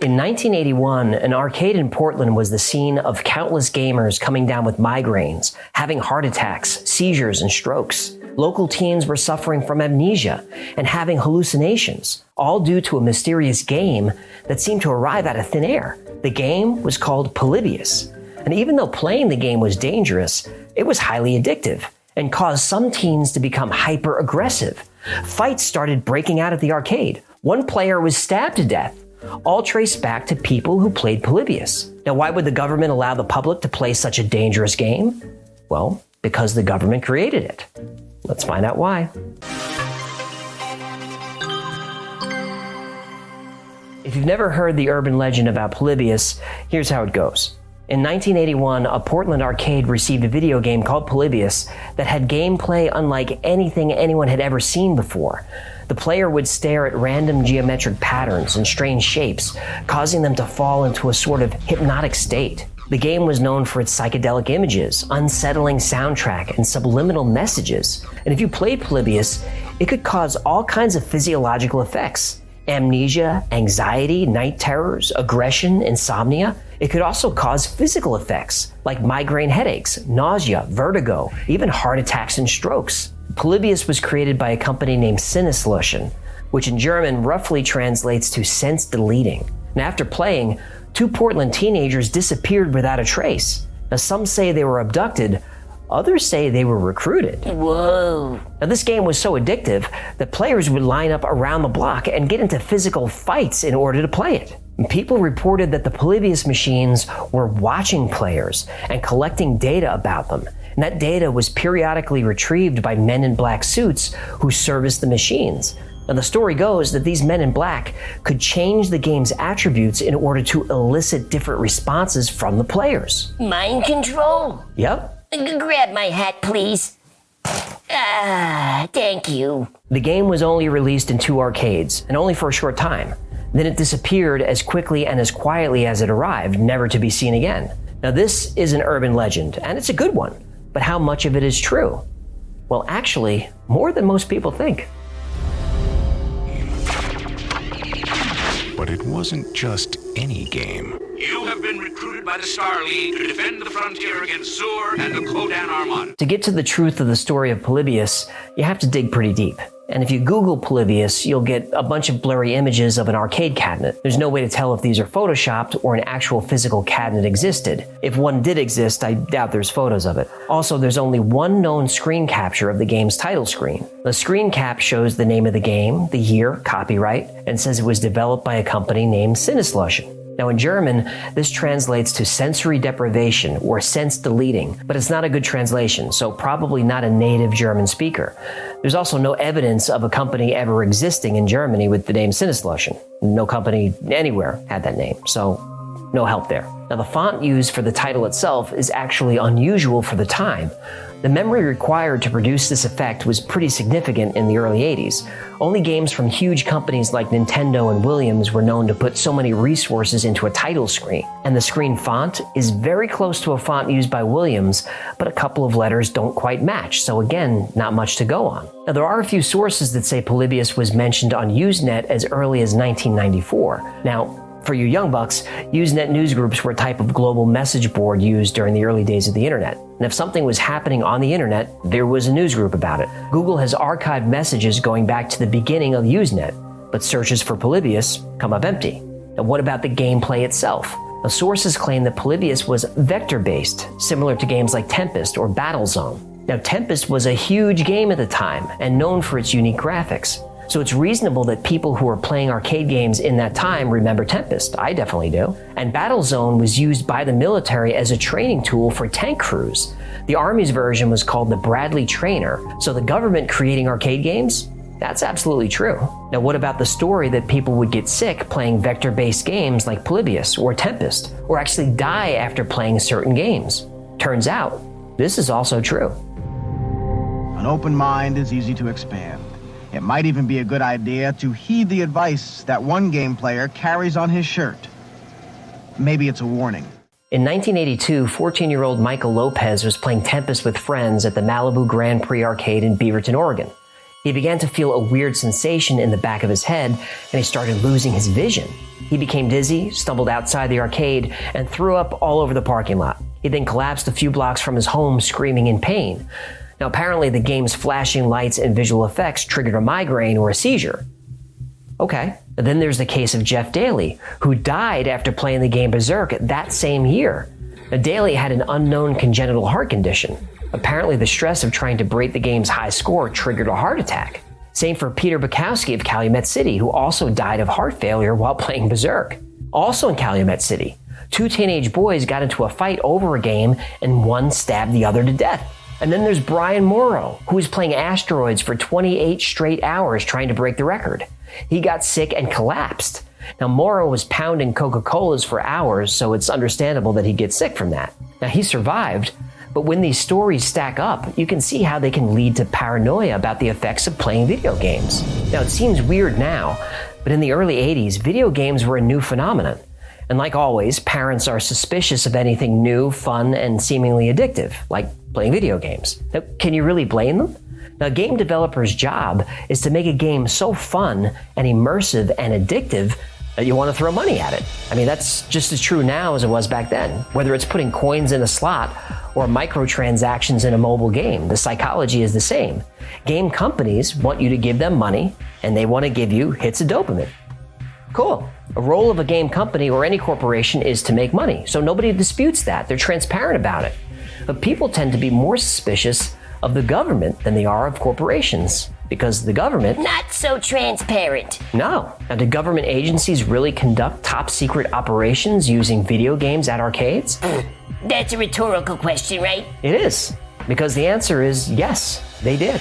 [SPEAKER 4] In 1981, an arcade in Portland was the scene of countless gamers coming down with migraines, having heart attacks, seizures, and strokes. Local teens were suffering from amnesia and having hallucinations, all due to a mysterious game that seemed to arrive out of thin air. The game was called Polybius, and even though playing the game was dangerous, it was highly addictive and caused some teens to become hyper-aggressive. Fights started breaking out at the arcade. One player was stabbed to death, all traced back to people who played Polybius. Now, why would the government allow the public to play such a dangerous game? Well, because the government created it. Let's find out why. If you've never heard the urban legend about Polybius, here's how it goes. In 1981, a Portland arcade received a video game called Polybius that had gameplay unlike anything anyone had ever seen before. The player would stare at random geometric patterns and strange shapes, causing them to fall into a sort of hypnotic state. The game was known for its psychedelic images, unsettling soundtrack, and subliminal messages. And if you played Polybius, it could cause all kinds of physiological effects. Amnesia, anxiety, night terrors, aggression, insomnia. It could also cause physical effects like migraine headaches, nausea, vertigo, even heart attacks and strokes. Polybius was created by a company named Sinneslution, which in German roughly translates to sense deleting. And after playing, 2 Portland teenagers disappeared without a trace. Now, some say they were abducted, others say they were recruited.
[SPEAKER 2] Whoa.
[SPEAKER 4] Now, this game was so addictive that players would line up around the block and get into physical fights in order to play it. And people reported that the Polybius machines were watching players and collecting data about them. And that data was periodically retrieved by men in black suits who serviced the machines. Now, the story goes that these men in black could change the game's attributes in order to elicit different responses from the players.
[SPEAKER 2] Mind control?
[SPEAKER 4] Yep.
[SPEAKER 2] Grab my hat, please. Thank you.
[SPEAKER 4] The game was only released in 2 arcades, and only for a short time. Then it disappeared as quickly and as quietly as it arrived, never to be seen again. Now, this is an urban legend, and it's a good one. But how much of it is true? Well, actually, more than most people think.
[SPEAKER 10] But it wasn't just any game.
[SPEAKER 16] You have been recruited by the Star League to defend the frontier against Zur and the Kodan Armada.
[SPEAKER 4] To get to the truth of the story of Polybius, you have to dig pretty deep. And if you Google Polybius, you'll get a bunch of blurry images of an arcade cabinet. There's no way to tell if these are photoshopped or an actual physical cabinet existed. If one did exist, I doubt there's photos of it. Also, there's only one known screen capture of the game's title screen. The screen cap shows the name of the game, the year, copyright, and says it was developed by a company named Sinneslution. Now, in German, this translates to sensory deprivation or sense deleting, but it's not a good translation, so probably not a native German speaker. There's also no evidence of a company ever existing in Germany with the name Sinneslution. No company anywhere had that name, so no help there. Now, the font used for the title itself is actually unusual for the time. The memory required to produce this effect was pretty significant in the early 80s. Only games from huge companies like Nintendo and Williams were known to put so many resources into a title screen. And the screen font is very close to a font used by Williams, but a couple of letters don't quite match, so again, not much to go on. Now, there are a few sources that say Polybius was mentioned on Usenet as early as 1994. Now, for you young bucks, Usenet newsgroups were a type of global message board used during the early days of the internet. And if something was happening on the internet, there was a newsgroup about it. Google has archived messages going back to the beginning of Usenet,
[SPEAKER 1] but searches for Polybius come up empty. Now, what about the gameplay itself? Now, sources claim that Polybius was vector-based, similar to games like Tempest or Battlezone. Now, Tempest was a huge game at the time and known for its unique graphics. So it's reasonable that people who were playing arcade games in that time remember Tempest. I definitely do. And Battlezone was used by the military as a training tool for tank crews. The Army's version was called the Bradley Trainer. So the government creating arcade games? That's absolutely true. Now, what about the story that people would get sick playing vector-based games like Polybius or Tempest, or actually die after playing certain games? Turns out, this is also true.
[SPEAKER 17] An open mind is easy to expand. It might even be a good idea to heed the advice that one game player carries on his shirt. Maybe it's a warning.
[SPEAKER 1] In 1982, 14-year-old Michael Lopez was playing Tempest with friends at the Malibu Grand Prix Arcade in Beaverton, Oregon. He began to feel a weird sensation in the back of his head, and he started losing his vision. He became dizzy, stumbled outside the arcade, and threw up all over the parking lot. He then collapsed a few blocks from his home, screaming in pain. Now, apparently the game's flashing lights and visual effects triggered a migraine or a seizure. Okay. But then there's the case of Jeff Daly, who died after playing the game Berserk that same year. Now, Daly had an unknown congenital heart condition. Apparently, the stress of trying to break the game's high score triggered a heart attack. Same for Peter Bukowski of Calumet City, who also died of heart failure while playing Berserk. Also in Calumet City, 2 teenage boys got into a fight over a game, and one stabbed the other to death. And then there's Brian Morrow, who was playing Asteroids for 28 straight hours trying to break the record. He got sick and collapsed. Now, Morrow was pounding Coca-Colas for hours, so it's understandable that he'd get sick from that. Now, he survived, but when these stories stack up, you can see how they can lead to paranoia about the effects of playing video games. Now, it seems weird now, but in the early 80s, video games were a new phenomenon. And like always, parents are suspicious of anything new, fun, and seemingly addictive, like playing video games. Now, can you really blame them? Now, a game developer's job is to make a game so fun and immersive and addictive that you want to throw money at it. I mean, that's just as true now as it was back then. Whether it's putting coins in a slot or microtransactions in a mobile game, the psychology is the same. Game companies want you to give them money, and they want to give you hits of dopamine. Cool. A role of a game company or any corporation is to make money, so nobody disputes that. They're transparent about it. But people tend to be more suspicious of the government than they are of corporations, because the government...
[SPEAKER 11] Not so transparent.
[SPEAKER 1] No. Now, do government agencies really conduct top-secret operations using video games at arcades?
[SPEAKER 11] That's a rhetorical question, right?
[SPEAKER 1] It is, because the answer is yes, they did.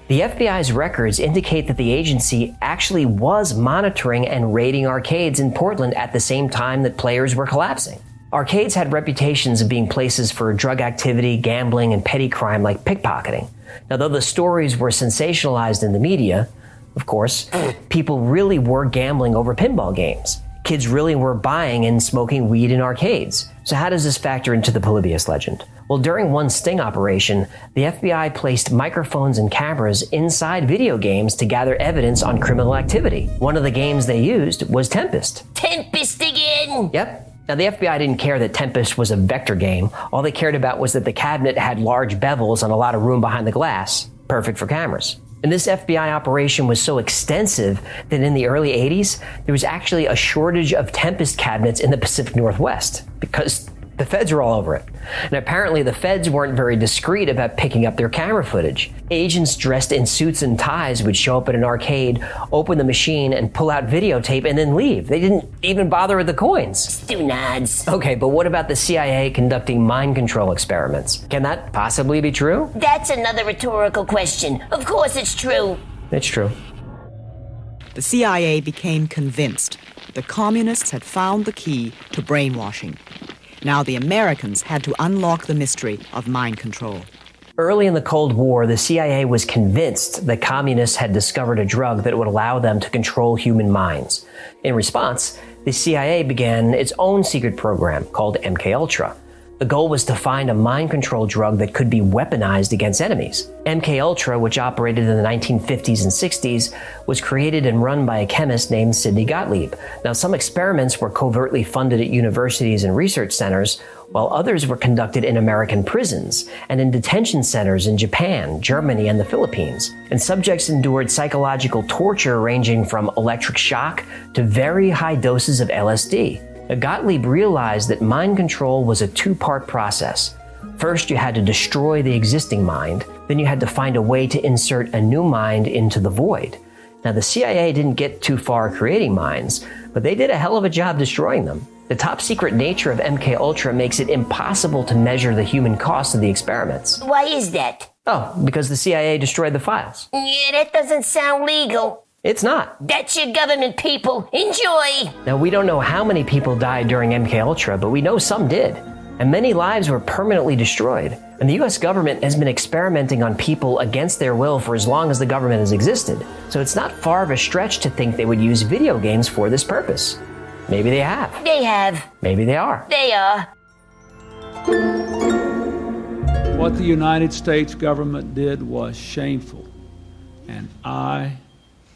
[SPEAKER 1] The FBI's records indicate that the agency actually was monitoring and raiding arcades in Portland at the same time that players were collapsing. Arcades had reputations of being places for drug activity, gambling, and petty crime like pickpocketing. Now, though the stories were sensationalized in the media, of course, people really were gambling over pinball games. Kids really were buying and smoking weed in arcades. So how does this factor into the Polybius legend? Well, during one sting operation, the FBI placed microphones and cameras inside video games to gather evidence on criminal activity. One of the games they used was Tempest.
[SPEAKER 11] Tempest again!
[SPEAKER 1] Yep. Now, the FBI didn't care that Tempest was a vector game. All they cared about was that the cabinet had large bevels and a lot of room behind the glass. Perfect for cameras. And this FBI operation was so extensive that in the early 80s, there was actually a shortage of Tempest cabinets in the Pacific Northwest because the feds were all over it. And apparently the feds weren't very discreet about picking up their camera footage. Agents dressed in suits and ties would show up at an arcade, open the machine, and pull out videotape and then leave. They didn't even bother with the coins.
[SPEAKER 11] Stu nods.
[SPEAKER 1] Okay, but what about the CIA conducting mind control experiments? Can that possibly be true?
[SPEAKER 11] That's another rhetorical question. Of course it's true.
[SPEAKER 1] It's true.
[SPEAKER 18] The CIA became convinced the communists had found the key to brainwashing. Now the Americans had to unlock the mystery of mind control.
[SPEAKER 1] Early in the Cold War, the CIA was convinced that communists had discovered a drug that would allow them to control human minds. In response, the CIA began its own secret program called MKUltra. The goal was to find a mind control drug that could be weaponized against enemies. MK-Ultra, which operated in the 1950s and 60s, was created and run by a chemist named Sidney Gottlieb. Now, some experiments were covertly funded at universities and research centers, while others were conducted in American prisons and in detention centers in Japan, Germany, and the Philippines. And subjects endured psychological torture ranging from electric shock to very high doses of LSD. Gottlieb realized that mind control was a two-part process. First, you had to destroy the existing mind, then you had to find a way to insert a new mind into the void. Now, the CIA didn't get too far creating minds, but they did a hell of a job destroying them. The top-secret nature of MK-Ultra makes it impossible to measure the human cost of the experiments.
[SPEAKER 2] Why is that?
[SPEAKER 1] Oh, because the CIA destroyed the files.
[SPEAKER 2] Yeah, that doesn't sound legal.
[SPEAKER 1] It's not.
[SPEAKER 2] That's your government, people. Enjoy!
[SPEAKER 1] Now, we don't know how many people died during MK-Ultra, but we know some did. And many lives were permanently destroyed. And the US government has been experimenting on people against their will for as long as the government has existed. So it's not far of a stretch to think they would use video games for this purpose. Maybe they have.
[SPEAKER 2] They have.
[SPEAKER 1] Maybe they are.
[SPEAKER 2] They are.
[SPEAKER 19] What the United States government did was shameful, and I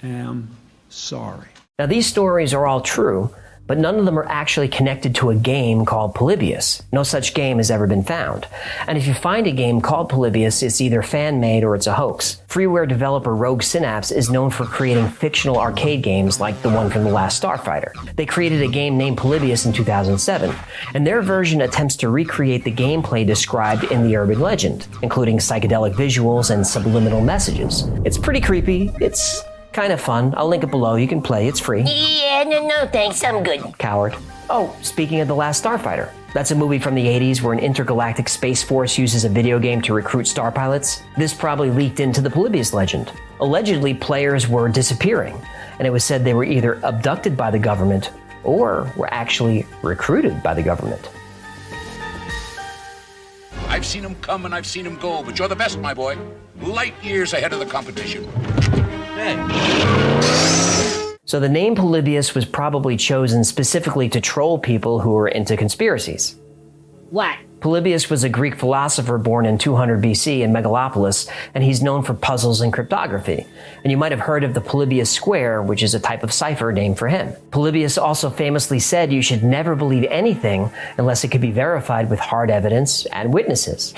[SPEAKER 19] am sorry.
[SPEAKER 1] Now, these stories are all true, but none of them are actually connected to a game called Polybius. No such game has ever been found. And if you find a game called Polybius, it's either fan-made or it's a hoax. Freeware developer Rogue Synapse is known for creating fictional arcade games like the one from The Last Starfighter. They created a game named Polybius in 2007, and their version attempts to recreate the gameplay described in the urban legend, including psychedelic visuals and subliminal messages. It's pretty creepy. It's kind of fun. I'll link it below. You can play. It's free.
[SPEAKER 2] Yeah, no thanks. I'm good.
[SPEAKER 1] Coward. Oh, speaking of The Last Starfighter, that's a movie from the 80s where an intergalactic space force uses a video game to recruit star pilots. This probably leaked into the Polybius legend. Allegedly, players were disappearing, and it was said they were either abducted by the government or were actually recruited by the government.
[SPEAKER 16] I've seen them come and I've seen them go, but you're the best, my boy. Light years ahead of the competition.
[SPEAKER 1] So the name Polybius was probably chosen specifically to troll people who were into conspiracies.
[SPEAKER 5] What?
[SPEAKER 1] Polybius was a Greek philosopher born in 200 BC in Megalopolis, and he's known for puzzles and cryptography. And you might have heard of the Polybius Square, which is a type of cipher named for him. Polybius also famously said you should never believe anything unless it could be verified with hard evidence and witnesses.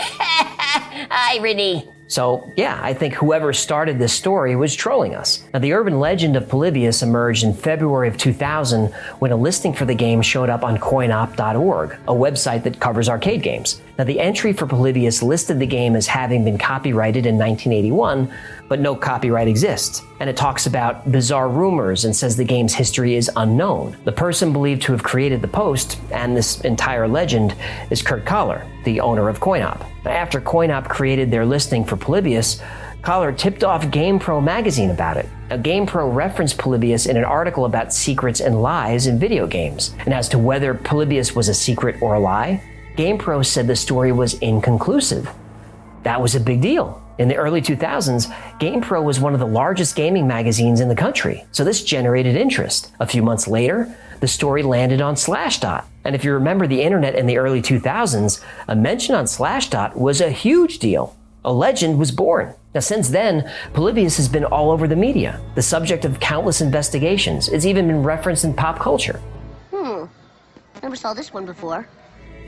[SPEAKER 2] Irony.
[SPEAKER 1] So, yeah, I think whoever started this story was trolling us. Now, the urban legend of Polybius emerged in February of 2000 when a listing for the game showed up on coinop.org, a website that covers arcade games. Now, the entry for Polybius listed the game as having been copyrighted in 1981, but no copyright exists. And it talks about bizarre rumors and says the game's history is unknown. The person believed to have created the post and this entire legend is Kurt Kahler, the owner of CoinOp. After CoinOp created their listing for Polybius, Kahler tipped off GamePro magazine about it. Now, GamePro referenced Polybius in an article about secrets and lies in video games. And as to whether Polybius was a secret or a lie, GamePro said the story was inconclusive. That was a big deal. In the early 2000s, GamePro was one of the largest gaming magazines in the country, so this generated interest. A few months later, the story landed on Slashdot. And if you remember the internet in the early 2000s, a mention on Slashdot was a huge deal. A legend was born. Now, since then, Polybius has been all over the media, the subject of countless investigations. It's even been referenced in pop culture.
[SPEAKER 2] Never saw this one before.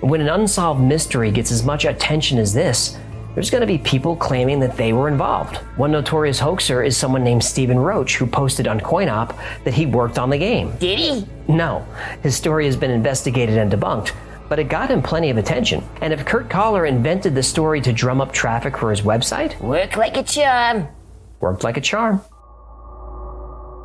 [SPEAKER 1] When an unsolved mystery gets as much attention as this, there's going to be people claiming that they were involved. One notorious hoaxer is someone named Stephen Roach, who posted on CoinOp that he worked on the game.
[SPEAKER 2] Did he?
[SPEAKER 1] No. His story has been investigated and debunked, but it got him plenty of attention. And if Kurt Kahler invented the story to drum up traffic for his website,
[SPEAKER 2] worked like a charm.
[SPEAKER 1] Worked like a charm.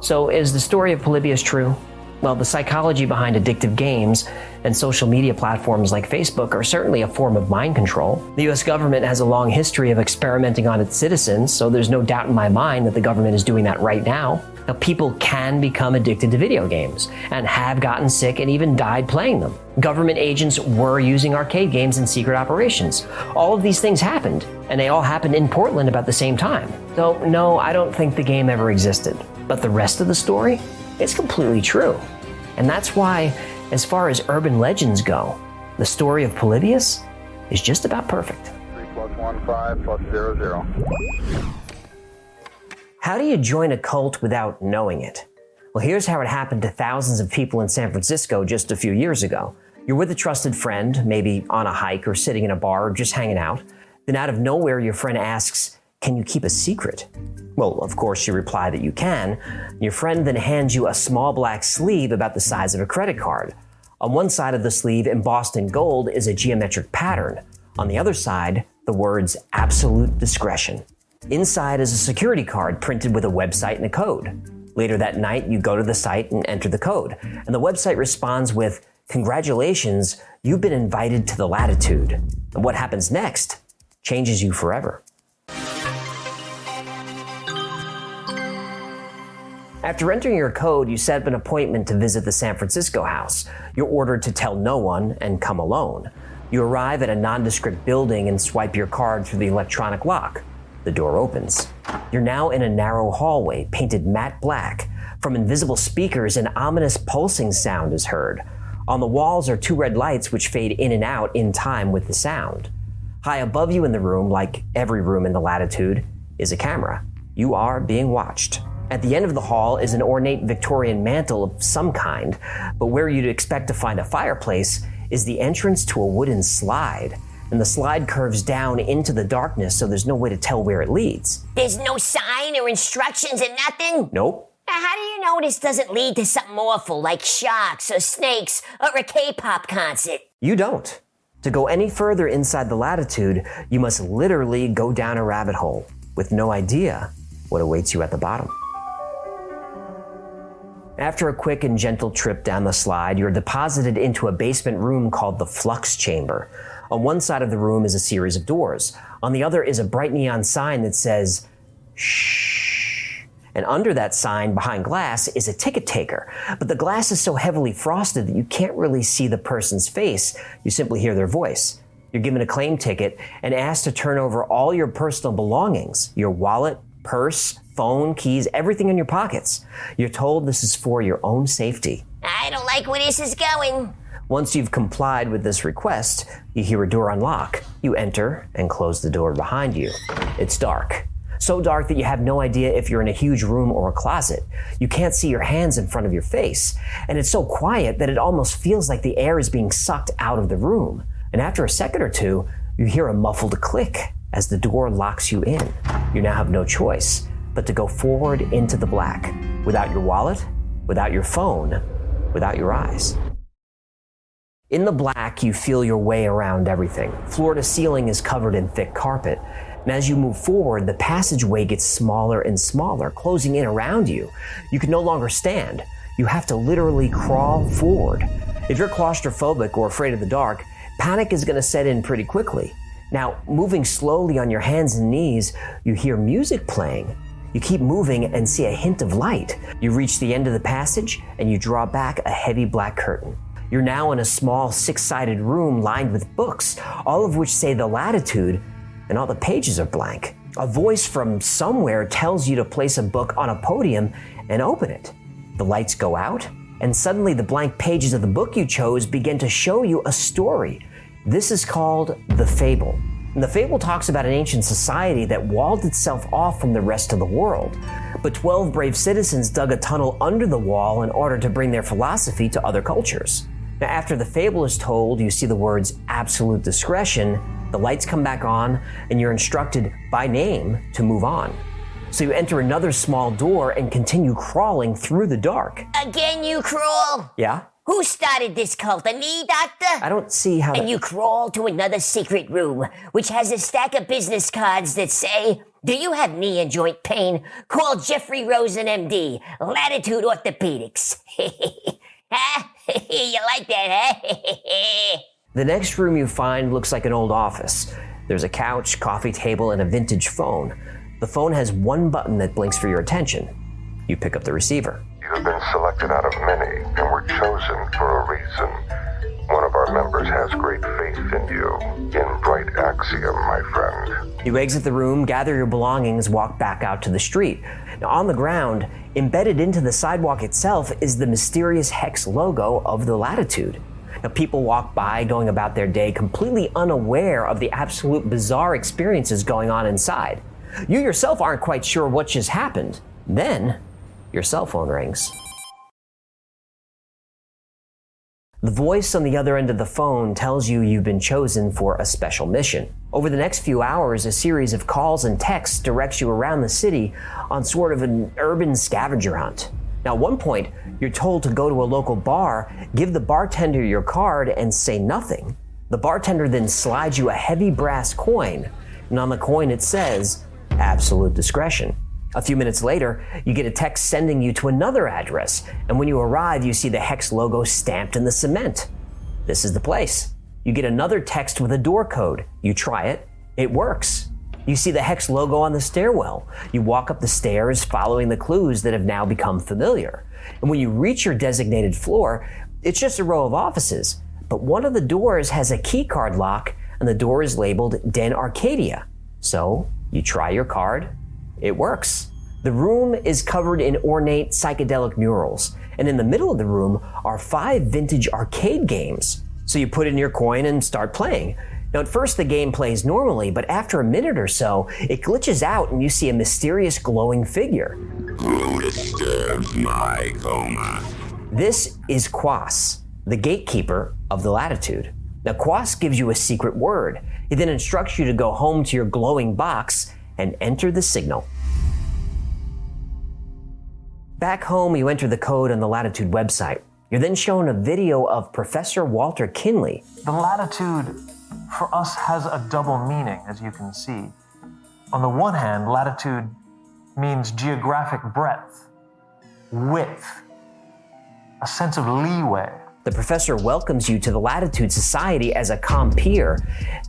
[SPEAKER 1] So is the story of Polybius true? Well, the psychology behind addictive games and social media platforms like Facebook are certainly a form of mind control. The US government has a long history of experimenting on its citizens, so there's no doubt in my mind that the government is doing that right now. Now, people can become addicted to video games and have gotten sick and even died playing them. Government agents were using arcade games in secret operations. All of these things happened, and they all happened in Portland about the same time. So, no, I don't think the game ever existed. But the rest of the story? It's completely true. And that's why, as far as urban legends go, the story of Polybius is just about perfect.
[SPEAKER 3] 3+15+00.
[SPEAKER 1] How do you join a cult without knowing it? Well, here's how it happened to thousands of people in San Francisco just a few years ago. You're with a trusted friend, maybe on a hike or sitting in a bar or just hanging out. Then out of nowhere, your friend asks, "Can you keep a secret?" Well, of course, you reply that you can. Your friend then hands you a small black sleeve about the size of a credit card. On one side of the sleeve, embossed in gold, is a geometric pattern. On the other side, the words "absolute discretion." Inside is a security card printed with a website and a code. Later that night, you go to the site and enter the code, and the website responds with, "Congratulations, you've been invited to the Latitude." And what happens next changes you forever. After entering your code, you set up an appointment to visit the San Francisco house. You're ordered to tell no one and come alone. You arrive at a nondescript building and swipe your card through the electronic lock. The door opens. You're now in a narrow hallway painted matte black. From invisible speakers, an ominous pulsing sound is heard. On the walls are two red lights which fade in and out in time with the sound. High above you in the room, like every room in the Latitude, is a camera. You are being watched. At the end of the hall is an ornate Victorian mantle of some kind, but where you'd expect to find a fireplace is the entrance to a wooden slide. And the slide curves down into the darkness, so there's no way to tell where it leads.
[SPEAKER 2] There's no sign or instructions and nothing?
[SPEAKER 1] Nope.
[SPEAKER 2] How do you know this doesn't lead to something awful like sharks or snakes or a K-pop concert?
[SPEAKER 1] You don't. To go any further inside the Latitude, you must literally go down a rabbit hole with no idea what awaits you at the bottom. After a quick and gentle trip down the slide, you're deposited into a basement room called the Flux Chamber. On one side of the room is a series of doors. On the other is a bright neon sign that says, "Shh." And under that sign, behind glass, is a ticket taker. But the glass is so heavily frosted that you can't really see the person's face. You simply hear their voice. You're given a claim ticket and asked to turn over all your personal belongings, your wallet, purse, phone, keys, everything in your pockets. You're told this is for your own safety.
[SPEAKER 2] I don't like where this is going.
[SPEAKER 1] Once you've complied with this request, you hear a door unlock. You enter and close the door behind you. It's dark. So dark that you have no idea if you're in a huge room or a closet. You can't see your hands in front of your face. And it's so quiet that it almost feels like the air is being sucked out of the room. And after a second or two, you hear a muffled click as the door locks you in. You now have no choice but to go forward into the black, without your wallet, without your phone, without your eyes. In the black, you feel your way around everything. Floor to ceiling is covered in thick carpet. And as you move forward, the passageway gets smaller and smaller, closing in around you. You can no longer stand. You have to literally crawl forward. If you're claustrophobic or afraid of the dark, panic is going to set in pretty quickly. Now, moving slowly on your hands and knees, you hear music playing. You keep moving and see a hint of light. You reach the end of the passage and you draw back a heavy black curtain. You're now in a small six-sided room lined with books, all of which say the Latitude, and all the pages are blank. A voice from somewhere tells you to place a book on a podium and open it. The lights go out, and suddenly the blank pages of the book you chose begin to show you a story. This is called The Fable. And the fable talks about an ancient society that walled itself off from the rest of the world. But 12 brave citizens dug a tunnel under the wall in order to bring their philosophy to other cultures. Now, after the fable is told, you see the words "absolute discretion," the lights come back on, and you're instructed by name to move on. So you enter another small door and continue crawling through the dark.
[SPEAKER 2] Again, you crawl?
[SPEAKER 1] Yeah?
[SPEAKER 2] Who started this cult? A me, doctor?
[SPEAKER 1] I don't see how
[SPEAKER 2] And you crawl to another secret room, which has a stack of business cards that say, "Do you have knee and joint pain? Call Jeffrey Rosen, MD, Latitude Orthopedics." You like that, huh?
[SPEAKER 1] The next room you find looks like an old office. There's a couch, coffee table, and a vintage phone. The phone has one button that blinks for your attention. You pick up the receiver.
[SPEAKER 20] You have been selected out of many and were chosen for a reason. One of our members has great faith in you. In bright axiom, my friend.
[SPEAKER 1] You exit the room, gather your belongings, walk back out to the street. Now, on the ground, embedded into the sidewalk itself, is the mysterious hex logo of the Latitude. Now, people walk by going about their day completely unaware of the absolute bizarre experiences going on inside. You yourself aren't quite sure what just happened. Then, your cell phone rings. The voice on the other end of the phone tells you you've been chosen for a special mission. Over the next few hours, a series of calls and texts directs you around the city on sort of an urban scavenger hunt. Now, at one point, you're told to go to a local bar, give the bartender your card, and say nothing. The bartender then slides you a heavy brass coin, and on the coin it says, absolute discretion. A few minutes later, you get a text sending you to another address, and when you arrive, you see the Hex logo stamped in the cement. This is the place. You get another text with a door code. You try it. It works. You see the Hex logo on the stairwell. You walk up the stairs following the clues that have now become familiar. And when you reach your designated floor, it's just a row of offices. But one of the doors has a key card lock, and the door is labeled Den Arcadia. So you try your card. It works. The room is covered in ornate psychedelic murals, and in the middle of the room are 5 vintage arcade games. So you put in your coin and start playing. Now, at first the game plays normally, but after a minute or so, it glitches out and you see a mysterious glowing figure.
[SPEAKER 20] Who disturbs my coma?
[SPEAKER 1] This is Quas, the gatekeeper of the Latitude. Now, Quas gives you a secret word. He then instructs you to go home to your glowing box and enter the signal. Back home, you enter the code on the Latitude website. You're then shown a video of Professor Walter Kinley.
[SPEAKER 21] The latitude for us has a double meaning, as you can see. On the one hand, latitude means geographic breadth, width, a sense of leeway.
[SPEAKER 1] The professor welcomes you to the Latitude Society as a compeer,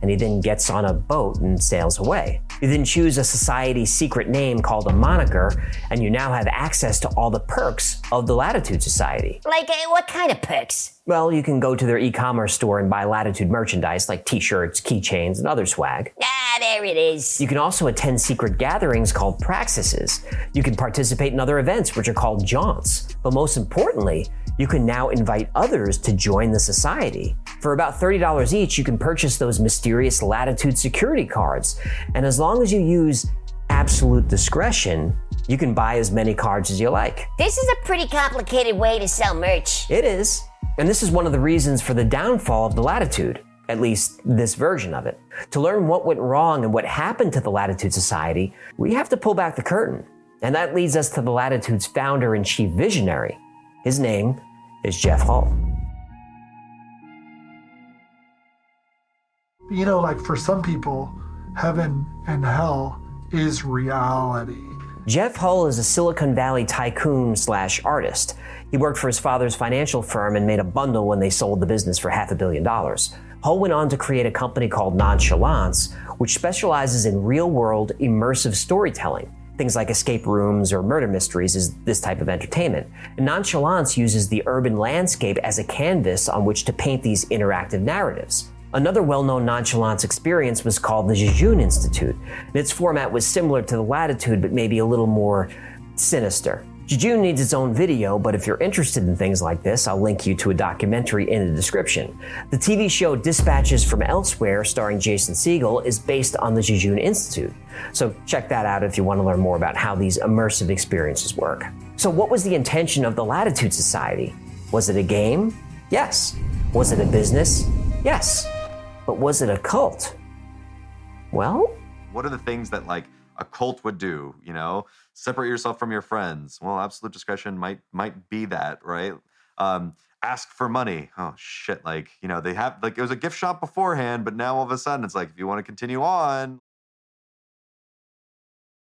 [SPEAKER 1] and he then gets on a boat and sails away. You then choose a society's secret name called a moniker, and you now have access to all the perks of the Latitude Society.
[SPEAKER 2] Like, what kind of perks?
[SPEAKER 1] Well, you can go to their e-commerce store and buy Latitude merchandise like t-shirts, keychains, and other swag.
[SPEAKER 2] Ah, there it is.
[SPEAKER 1] You can also attend secret gatherings called praxises. You can participate in other events, which are called jaunts. But most importantly, you can now invite others to join the society. For about $30 each, you can purchase those mysterious Latitude security cards. And as long as you use absolute discretion, you can buy as many cards as you like.
[SPEAKER 2] This is a pretty complicated way to sell merch.
[SPEAKER 1] It is. And this is one of the reasons for the downfall of the Latitude, at least this version of it. To learn what went wrong and what happened to the Latitude Society, we have to pull back the curtain. And that leads us to the Latitude's founder and chief visionary. His name is Jeff Hull.
[SPEAKER 22] You know, like for some people, heaven and hell is reality.
[SPEAKER 1] Jeff Hull is a Silicon Valley tycoon / artist. He worked for his father's financial firm and made a bundle when they sold the business for $500 million. Hull went on to create a company called Nonchalance, which specializes in real-world immersive storytelling. Things like escape rooms or murder mysteries is this type of entertainment. And Nonchalance uses the urban landscape as a canvas on which to paint these interactive narratives. Another well-known Nonchalance experience was called the Jejune Institute, and its format was similar to the Latitude, but maybe a little more sinister. Jejune needs its own video, but if you're interested in things like this, I'll link you to a documentary in the description. The TV show Dispatches from Elsewhere, starring Jason Segel, is based on the Jejune Institute. So check that out if you want to learn more about how these immersive experiences work. So what was the intention of the Latitude Society? Was it a game? Yes. Was it a business? Yes. But was it a cult? Well,
[SPEAKER 13] what are the things that like a cult would do, you know? Separate yourself from your friends. Well, absolute discretion might be that, right? Ask for money. Oh shit, like, you know, they have, like, it was a gift shop beforehand, but now all of a sudden it's like, if you want to continue on.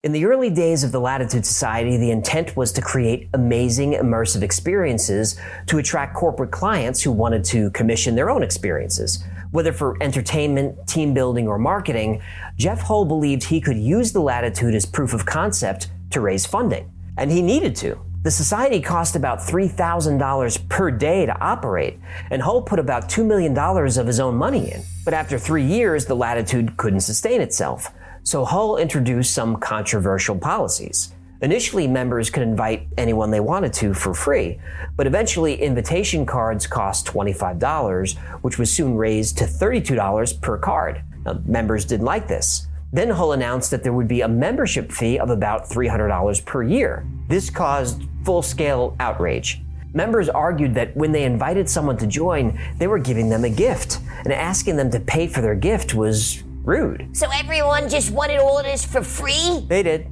[SPEAKER 1] In the early days of the Latitude Society, the intent was to create amazing immersive experiences to attract corporate clients who wanted to commission their own experiences. Whether for entertainment, team building, or marketing, Jeff Hull believed he could use the Latitude as proof of concept to raise funding. And he needed to. The society cost about $3,000 per day to operate, and Hull put about $2 million of his own money in. But after 3 years, the Latitude couldn't sustain itself. So Hull introduced some controversial policies. Initially, members could invite anyone they wanted to for free, but eventually invitation cards cost $25, which was soon raised to $32 per card. Now, members didn't like this. Then Hull announced that there would be a membership fee of about $300 per year. This caused full-scale outrage. Members argued that when they invited someone to join, they were giving them a gift, and asking them to pay for their gift was rude.
[SPEAKER 2] So everyone just wanted all of this for free?
[SPEAKER 1] They did.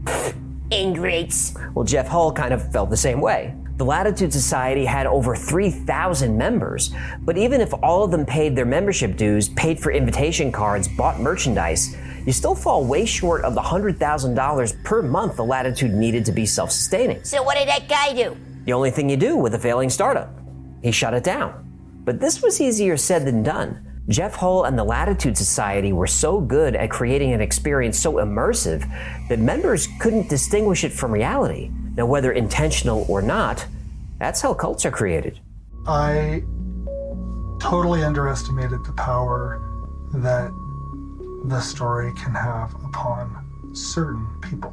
[SPEAKER 2] Ingrates.
[SPEAKER 1] Well, Jeff Hull kind of felt the same way. The Latitude Society had over 3,000 members, but even if all of them paid their membership dues, paid for invitation cards, bought merchandise, you still fall way short of the $100,000 per month the Latitude needed to be self-sustaining.
[SPEAKER 2] So what did that guy do?
[SPEAKER 1] The only thing you do with a failing startup. He shut it down. But this was easier said than done. Jeff Hull and the Latitude Society were so good at creating an experience so immersive that members couldn't distinguish it from reality. Now, whether intentional or not, that's how cults are created.
[SPEAKER 22] I totally underestimated the power that the story can have upon certain people.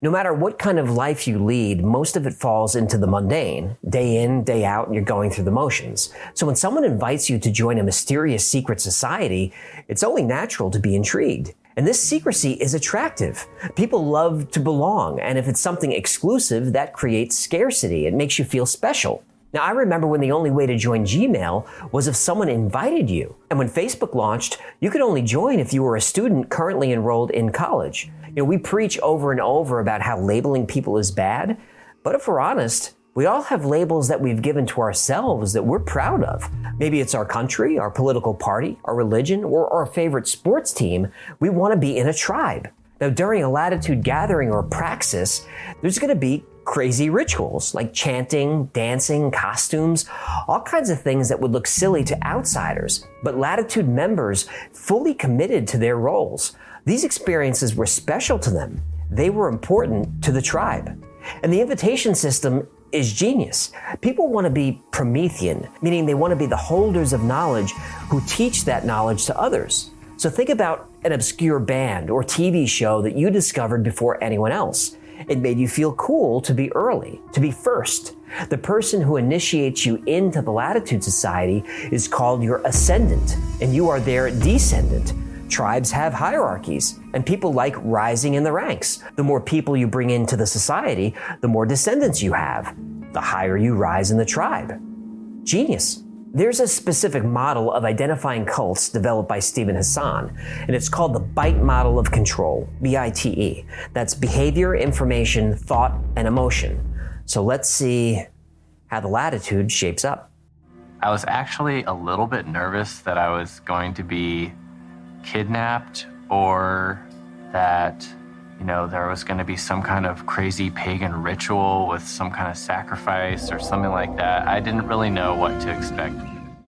[SPEAKER 1] No matter what kind of life you lead, most of it falls into the mundane. Day in, day out, and you're going through the motions. So when someone invites you to join a mysterious secret society, it's only natural to be intrigued. And this secrecy is attractive. People love to belong, and if it's something exclusive, that creates scarcity. It makes you feel special. Now, I remember when the only way to join Gmail was if someone invited you. And when Facebook launched, you could only join if you were a student currently enrolled in college. You know, we preach over and over about how labeling people is bad, but if we're honest, we all have labels that we've given to ourselves that we're proud of. Maybe it's our country, our political party, our religion, or our favorite sports team. We want to be in a tribe. Now, during a Latitude gathering or praxis, there's going to be crazy rituals like chanting, dancing, costumes, all kinds of things that would look silly to outsiders. But Latitude members fully committed to their roles. These experiences were special to them. They were important to the tribe. And the invitation system is genius. People want to be Promethean, meaning they want to be the holders of knowledge who teach that knowledge to others. So think about an obscure band or TV show that you discovered before anyone else. It made you feel cool to be early, to be first. The person who initiates you into the Latitude Society is called your ascendant, and you are their descendant. Tribes have hierarchies, and people like rising in the ranks. The more people you bring into the society, the more descendants you have. The higher you rise in the tribe. Genius. There's a specific model of identifying cults developed by Stephen Hassan, and it's called the BITE model of control, B-I-T-E. That's behavior, information, thought, and emotion. So let's see how the Latitude shapes up.
[SPEAKER 8] I was actually a little bit nervous that I was going to be kidnapped or that, you know, there was going to be some kind of crazy pagan ritual with some kind of sacrifice or something like that. I didn't really know what to expect.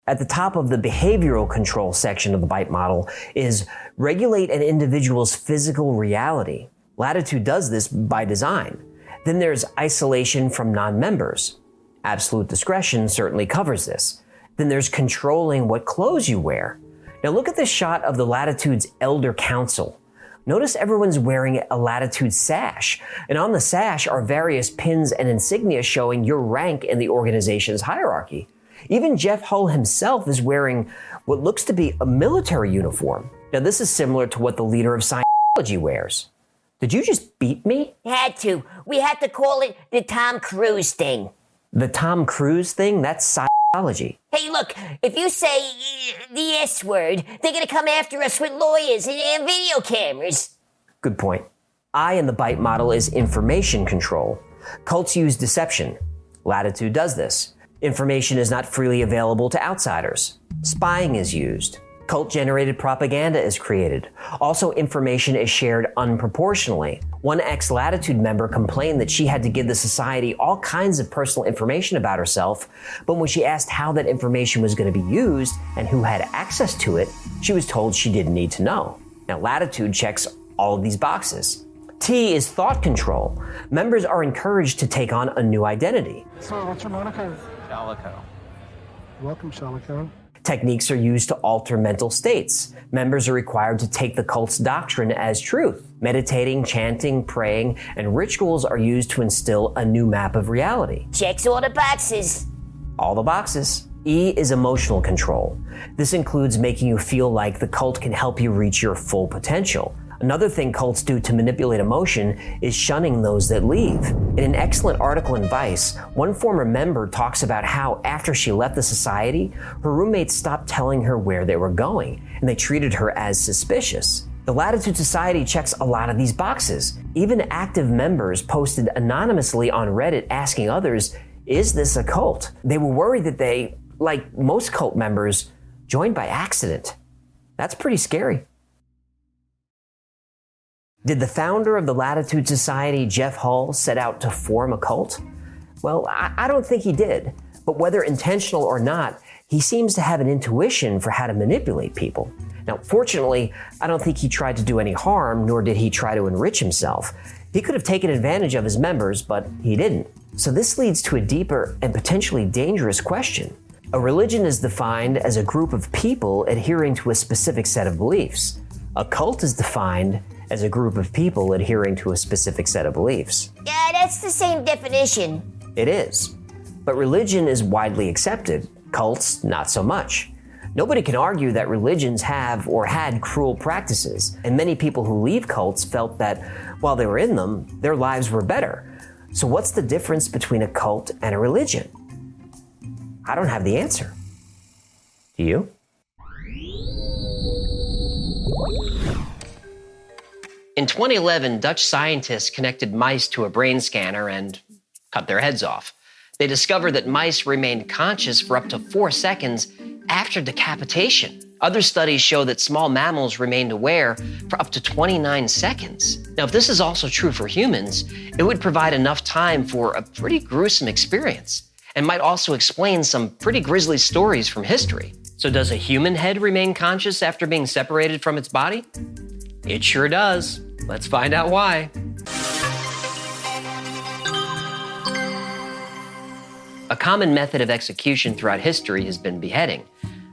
[SPEAKER 1] At the top of the behavioral control section of the BITE model is regulate an individual's physical reality. Latitude does this by design. Then there's isolation from non-members. Absolute discretion certainly covers this. Then there's controlling what clothes you wear. Now look at this shot of the Latitude's Elder Council. Notice everyone's wearing a Latitude sash, and on the sash are various pins and insignia showing your rank in the organization's hierarchy. Even Jeff Hull himself is wearing what looks to be a military uniform. Now this is similar to what the leader of Scientology wears. Did you just beat me?
[SPEAKER 2] Had to. We had to call it the Tom Cruise thing.
[SPEAKER 1] The Tom Cruise thing? That's Scientology.
[SPEAKER 2] Hey, look, if you say the S word, they're gonna come after us with lawyers and video cameras.
[SPEAKER 1] Good point. I in the BITE model is information control. Cults use deception. Latitude does this. Information is not freely available to outsiders. Spying is used. Cult-generated propaganda is created. Also, information is shared unproportionally. One ex-Latitude member complained that she had to give the society all kinds of personal information about herself, but when she asked how that information was going to be used and who had access to it, she was told she didn't need to know. Now, Latitude checks all of these boxes. T is thought control. Members are encouraged to take on a new identity.
[SPEAKER 22] So, what's your moniker?
[SPEAKER 8] Calico.
[SPEAKER 22] Welcome, Shalico.
[SPEAKER 1] Techniques are used to alter mental states. Members are required to take the cult's doctrine as truth. Meditating, chanting, praying, and rituals are used to instill a new map of reality.
[SPEAKER 2] Checks all the boxes.
[SPEAKER 1] All the boxes. E is emotional control. This includes making you feel like the cult can help you reach your full potential. Another thing cults do to manipulate emotion is shunning those that leave. In an excellent article in Vice, one former member talks about how after she left the society, her roommates stopped telling her where they were going, and they treated her as suspicious. The Latitude Society checks a lot of these boxes. Even active members posted anonymously on Reddit asking others, is this a cult? They were worried that they, like most cult members, joined by accident. That's pretty scary. Did the founder of the Latitude Society, Jeff Hull, set out to form a cult? Well, I don't think he did, but whether intentional or not, he seems to have an intuition for how to manipulate people. Now, fortunately, I don't think he tried to do any harm, nor did he try to enrich himself. He could have taken advantage of his members, but he didn't. So this leads to a deeper and potentially dangerous question. A religion is defined as a group of people adhering to a specific set of beliefs. A cult is defined as a group of people adhering to a specific set of beliefs.
[SPEAKER 2] Yeah, that's the same definition.
[SPEAKER 1] It is. But religion is widely accepted. Cults, not so much. Nobody can argue that religions have or had cruel practices, and many people who leave cults felt that while they were in them, their lives were better. So what's the difference between a cult and a religion? I don't have the answer. Do you?
[SPEAKER 4] In 2011, Dutch scientists connected mice to a brain scanner and cut their heads off. They discovered that mice remained conscious for up to 4 seconds after decapitation. Other studies show that small mammals remained aware for up to 29 seconds. Now, if this is also true for humans, it would provide enough time for a pretty gruesome experience and might also explain some pretty grisly stories from history. So does a human head remain conscious after being separated from its body? It sure does. Let's find out why. A common method of execution throughout history has been beheading,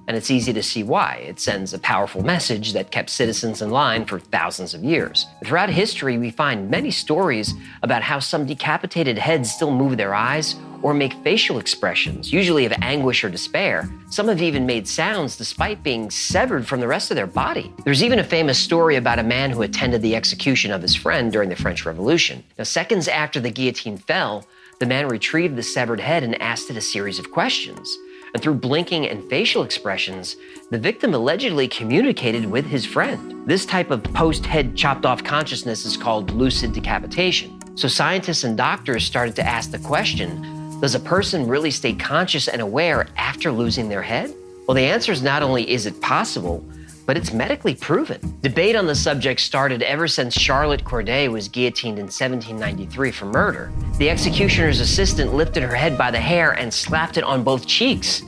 [SPEAKER 4] and it's easy to see why. It sends a powerful message that kept citizens in line for thousands of years. Throughout history, we find many stories about how some decapitated heads still move their eyes or make facial expressions, usually of anguish or despair. Some have even made sounds despite being severed from the rest of their body. There's even a famous story about a man who attended the execution of his friend during the French Revolution. Now, seconds after the guillotine fell, the man retrieved the severed head and asked it a series of questions. And through blinking and facial expressions, the victim allegedly communicated with his friend. This type of post-head chopped off consciousness is called lucid decapitation. So scientists and doctors started to ask the question, does a person really stay conscious and aware after losing their head? Well, the answer is not only is it possible, but it's medically proven. Debate on the subject started ever since Charlotte Corday was guillotined in 1793 for murder. The executioner's assistant lifted her head by the hair and slapped it on both cheeks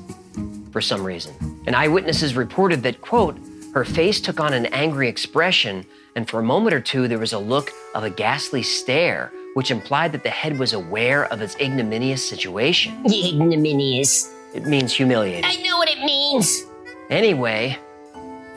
[SPEAKER 4] for some reason. And eyewitnesses reported that, quote, her face took on an angry expression, and for a moment or two there was a look of a ghastly stare, which implied that the head was aware of its ignominious situation.
[SPEAKER 2] Ignominious.
[SPEAKER 4] It means humiliated.
[SPEAKER 2] I know what it means.
[SPEAKER 4] Anyway,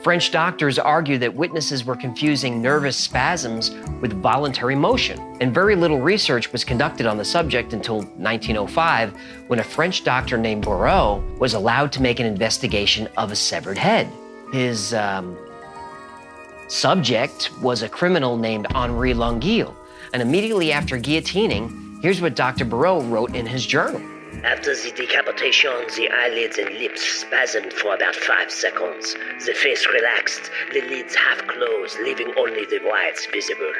[SPEAKER 4] French doctors argue that witnesses were confusing nervous spasms with voluntary motion, and very little research was conducted on the subject until 1905, when a French doctor named Bourreau was allowed to make an investigation of a severed head. His subject was a criminal named Henri Longueuil, and immediately after guillotining, here's what Dr. Bourreau wrote in his journal.
[SPEAKER 7] After the decapitation, the eyelids and lips spasmed for about 5 seconds. The face relaxed, the lids half closed, leaving only the whites visible.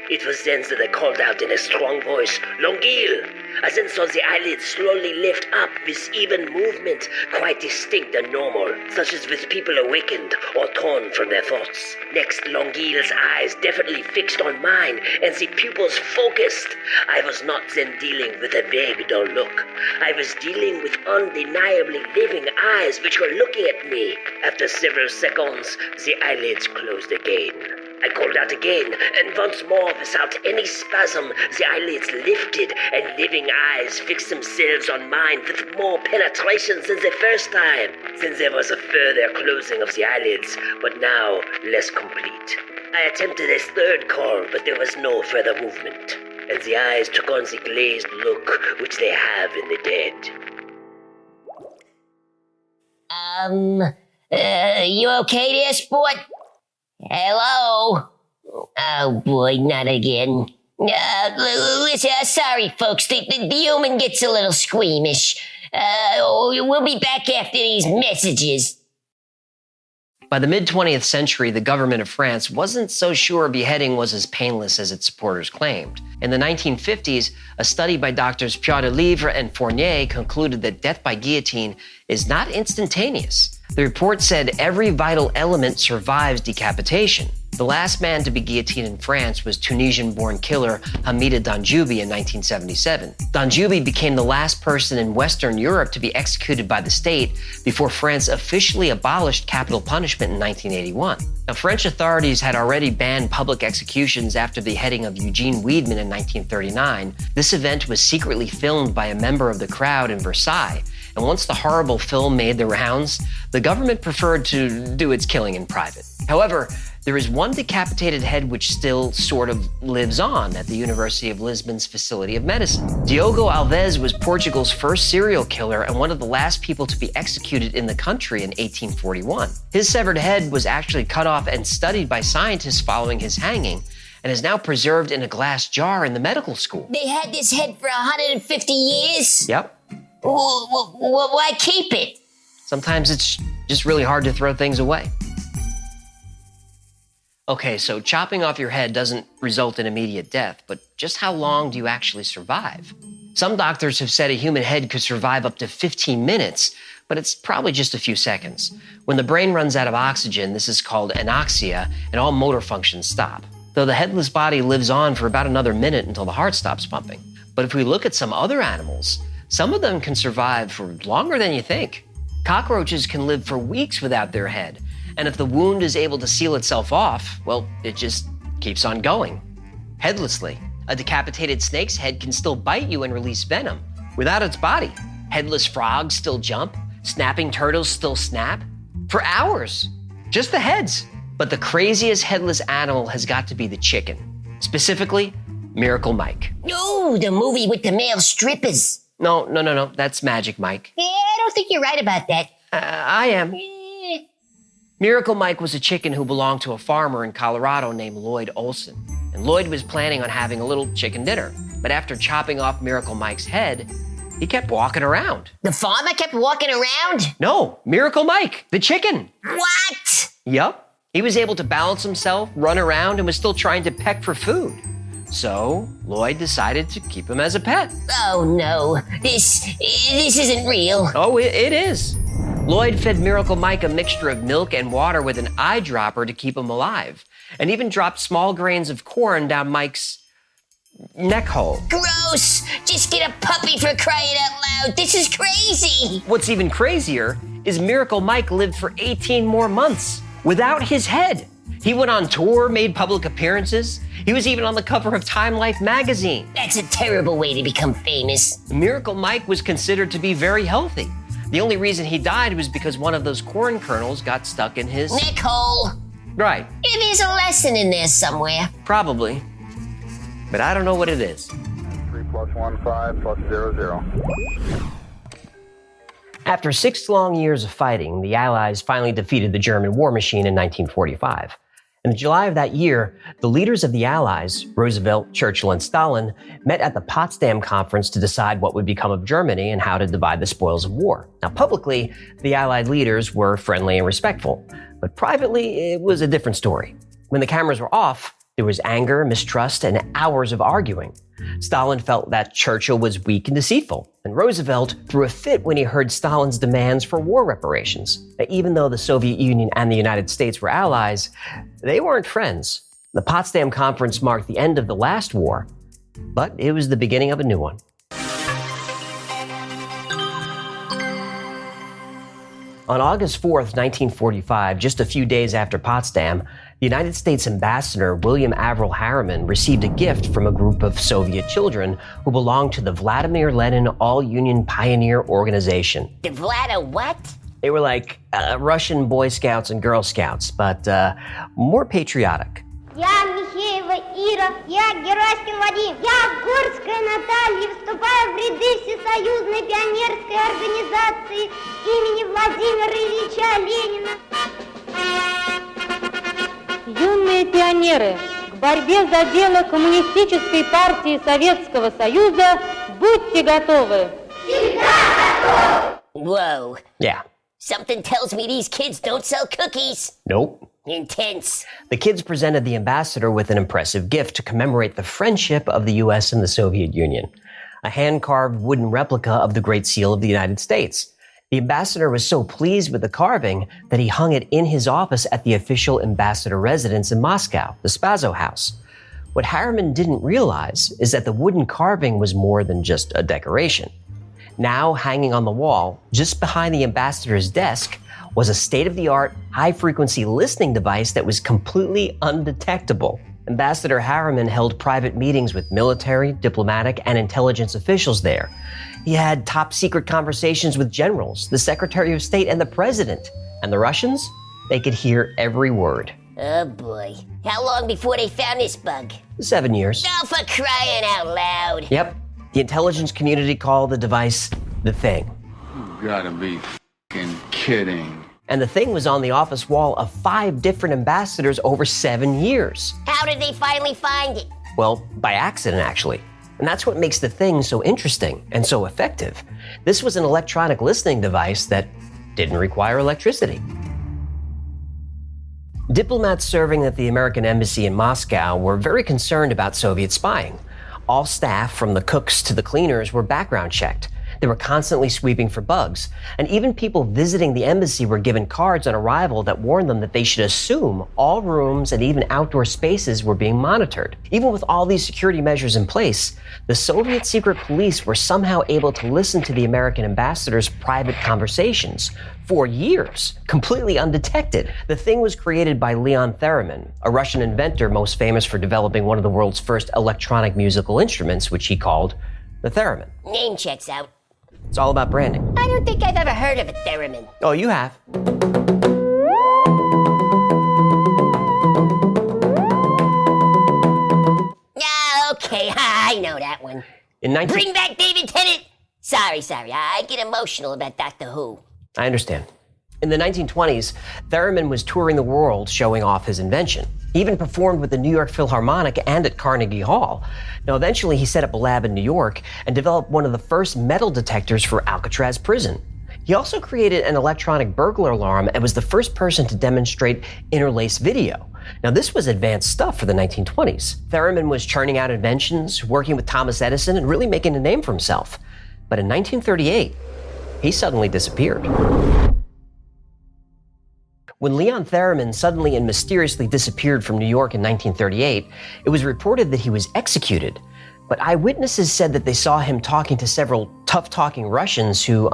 [SPEAKER 7] It was then that I called out in a strong voice, Longueuil! I then saw the eyelids slowly lift up with even movement, quite distinct and normal, such as with people awakened or torn from their thoughts. Next, Longueuil's eyes definitely fixed on mine, and the pupils focused. I was not then dealing with a vague, dull look. I was dealing with undeniably living eyes which were looking at me. After several seconds, the eyelids closed again. I called out again, and once more, without any spasm, the eyelids lifted, and living eyes fixed themselves on mine with more penetration than the first time. Then there was a further closing of the eyelids, but now less complete. I attempted a third call, but there was no further movement, and the eyes took on the glazed look which they have in the dead.
[SPEAKER 2] You okay there, sport? Hello? Oh boy, not again. Listen, sorry folks, the human gets a little squeamish. We'll be back after these messages.
[SPEAKER 4] By the mid-20th century, the government of France wasn't so sure beheading was as painless as its supporters claimed. In the 1950s, a study by doctors Pierre de Livre and Fournier concluded that death by guillotine is not instantaneous. The report said every vital element survives decapitation. The last man to be guillotined in France was Tunisian-born killer Hamida Danjoubi in 1977. Danjoubi became the last person in Western Europe to be executed by the state before France officially abolished capital punishment in 1981. Now, French authorities had already banned public executions after the beheading of Eugene Weidmann in 1939. This event was secretly filmed by a member of the crowd in Versailles. And once the horrible film made the rounds, the government preferred to do its killing in private. However, there is one decapitated head which still sort of lives on at the University of Lisbon's Facility of Medicine. Diogo Alves was Portugal's first serial killer and one of the last people to be executed in the country in 1841. His severed head was actually cut off and studied by scientists following his hanging, and is now preserved in a glass jar in the medical school.
[SPEAKER 2] They had this head for 150 years?
[SPEAKER 4] Yep.
[SPEAKER 2] Why keep it?
[SPEAKER 4] Sometimes it's just really hard to throw things away. Okay, so chopping off your head doesn't result in immediate death, but just how long do you actually survive? Some doctors have said a human head could survive up to 15 minutes, but it's probably just a few seconds. When the brain runs out of oxygen, this is called anoxia, and all motor functions stop. Though the headless body lives on for about another minute until the heart stops pumping. But if we look at some other animals, some of them can survive for longer than you think. Cockroaches can live for weeks without their head. And if the wound is able to seal itself off, well, it just keeps on going. Headlessly, a decapitated snake's head can still bite you and release venom without its body. Headless frogs still jump, snapping turtles still snap for hours, just the heads. But the craziest headless animal has got to be the chicken, specifically Miracle Mike.
[SPEAKER 2] No, the movie with the male strippers.
[SPEAKER 4] No, that's Magic Mike.
[SPEAKER 2] Yeah, I don't think you're right about that.
[SPEAKER 4] I am. Miracle Mike was a chicken who belonged to a farmer in Colorado named Lloyd Olson. And Lloyd was planning on having a little chicken dinner. But after chopping off Miracle Mike's head, he kept walking around.
[SPEAKER 2] The farmer kept walking around?
[SPEAKER 4] No, Miracle Mike, the chicken.
[SPEAKER 2] What?
[SPEAKER 4] Yup. He was able to balance himself, run around, and was still trying to peck for food. So Lloyd decided to keep him as a pet.
[SPEAKER 2] Oh no, this isn't real.
[SPEAKER 4] Oh, it is. Lloyd fed Miracle Mike a mixture of milk and water with an eyedropper to keep him alive, and even dropped small grains of corn down Mike's neck hole.
[SPEAKER 2] Gross! Just get a puppy for crying out loud. This is crazy.
[SPEAKER 4] What's even crazier is Miracle Mike lived for 18 more months without his head. He went on tour, made public appearances. He was even on the cover of Time Life magazine.
[SPEAKER 2] That's a terrible way to become famous.
[SPEAKER 4] Miracle Mike was considered to be very healthy. The only reason he died was because one of those corn kernels got stuck in his
[SPEAKER 2] neck hole.
[SPEAKER 4] Right.
[SPEAKER 2] Maybe there's a lesson in there somewhere.
[SPEAKER 4] Probably. But I don't know what it is.
[SPEAKER 3] 3+15+00.
[SPEAKER 1] After 6 long years of fighting, the Allies finally defeated the German war machine in 1945. In July of that year, the leaders of the Allies, Roosevelt, Churchill, and Stalin, met at the Potsdam Conference to decide what would become of Germany and how to divide the spoils of war. Now, publicly, the Allied leaders were friendly and respectful, but privately, it was a different story. When the cameras were off, there was anger, mistrust, and hours of arguing. Stalin felt that Churchill was weak and deceitful, and Roosevelt threw a fit when he heard Stalin's demands for war reparations. Even though the Soviet Union and the United States were allies, they weren't friends. The Potsdam Conference marked the end of the last war, but it was the beginning of a new one. On August 4th, 1945, just a few days after Potsdam, the United States ambassador William Averell Harriman received a gift from a group of Soviet children who belonged to the Vladimir Lenin All-Union Pioneer Organization.
[SPEAKER 2] The Vlada what?
[SPEAKER 1] They were like Russian Boy Scouts and Girl Scouts, but more patriotic.
[SPEAKER 9] Я Михеева Ира, я Гераськин Вадим, я Горская Наталья, вступаю в ряды Всесоюзной пионерской организации имени Владимира Ильича Ленина.
[SPEAKER 12] Юные пионеры, к борьбе за дело Коммунистической партии Советского Союза будьте готовы.
[SPEAKER 2] Всегда готов! Whoa.
[SPEAKER 1] Yeah.
[SPEAKER 2] Something tells me these kids don't sell cookies.
[SPEAKER 1] Nope.
[SPEAKER 2] Intense.
[SPEAKER 1] The kids presented the ambassador with an impressive gift to commemorate the friendship of the U.S. and the Soviet Union, a hand-carved wooden replica of the Great Seal of the United States. The ambassador was so pleased with the carving that he hung it in his office at the official ambassador residence in Moscow, the Spaso House. What Harriman didn't realize is that the wooden carving was more than just a decoration. Now hanging on the wall, just behind the ambassador's desk, was a state-of-the-art, high-frequency listening device that was completely undetectable. Ambassador Harriman held private meetings with military, diplomatic, and intelligence officials there. He had top-secret conversations with generals, the Secretary of State, and the President. And the Russians? They could hear every word.
[SPEAKER 2] Oh boy. How long before they found this bug?
[SPEAKER 1] 7 years.
[SPEAKER 2] Oh, for crying out loud.
[SPEAKER 1] Yep. The intelligence community called the device the Thing.
[SPEAKER 6] You gotta be f***ing kidding.
[SPEAKER 1] And the Thing was on the office wall of 5 different ambassadors over 7 years.
[SPEAKER 2] How did they finally find it?
[SPEAKER 1] Well, by accident, actually. And that's what makes the Thing so interesting and so effective. This was an electronic listening device that didn't require electricity. Diplomats serving at the American embassy in Moscow were very concerned about Soviet spying. All staff, from the cooks to the cleaners, were background checked. They were constantly sweeping for bugs. And even people visiting the embassy were given cards on arrival that warned them that they should assume all rooms and even outdoor spaces were being monitored. Even with all these security measures in place, the Soviet secret police were somehow able to listen to the American ambassador's private conversations for years, completely undetected. The Thing was created by Leon Theremin, a Russian inventor most famous for developing one of the world's first electronic musical instruments, which he called the theremin.
[SPEAKER 2] Name checks out.
[SPEAKER 1] It's all about branding.
[SPEAKER 2] I don't think I've ever heard of a theremin.
[SPEAKER 1] Oh, you have.
[SPEAKER 2] Yeah, okay, I know that one. Bring back David Tennant! Sorry, I get emotional about Doctor Who.
[SPEAKER 1] I understand. In the 1920s, Theremin was touring the world showing off his invention. He even performed with the New York Philharmonic and at Carnegie Hall. Now, eventually, he set up a lab in New York and developed one of the first metal detectors for Alcatraz prison. He also created an electronic burglar alarm and was the first person to demonstrate interlaced video. Now, this was advanced stuff for the 1920s. Theremin was churning out inventions, working with Thomas Edison, and really making a name for himself. But in 1938, he suddenly disappeared. When Leon Theremin suddenly and mysteriously disappeared from New York in 1938, it was reported that he was executed. But eyewitnesses said that they saw him talking to several tough-talking Russians who,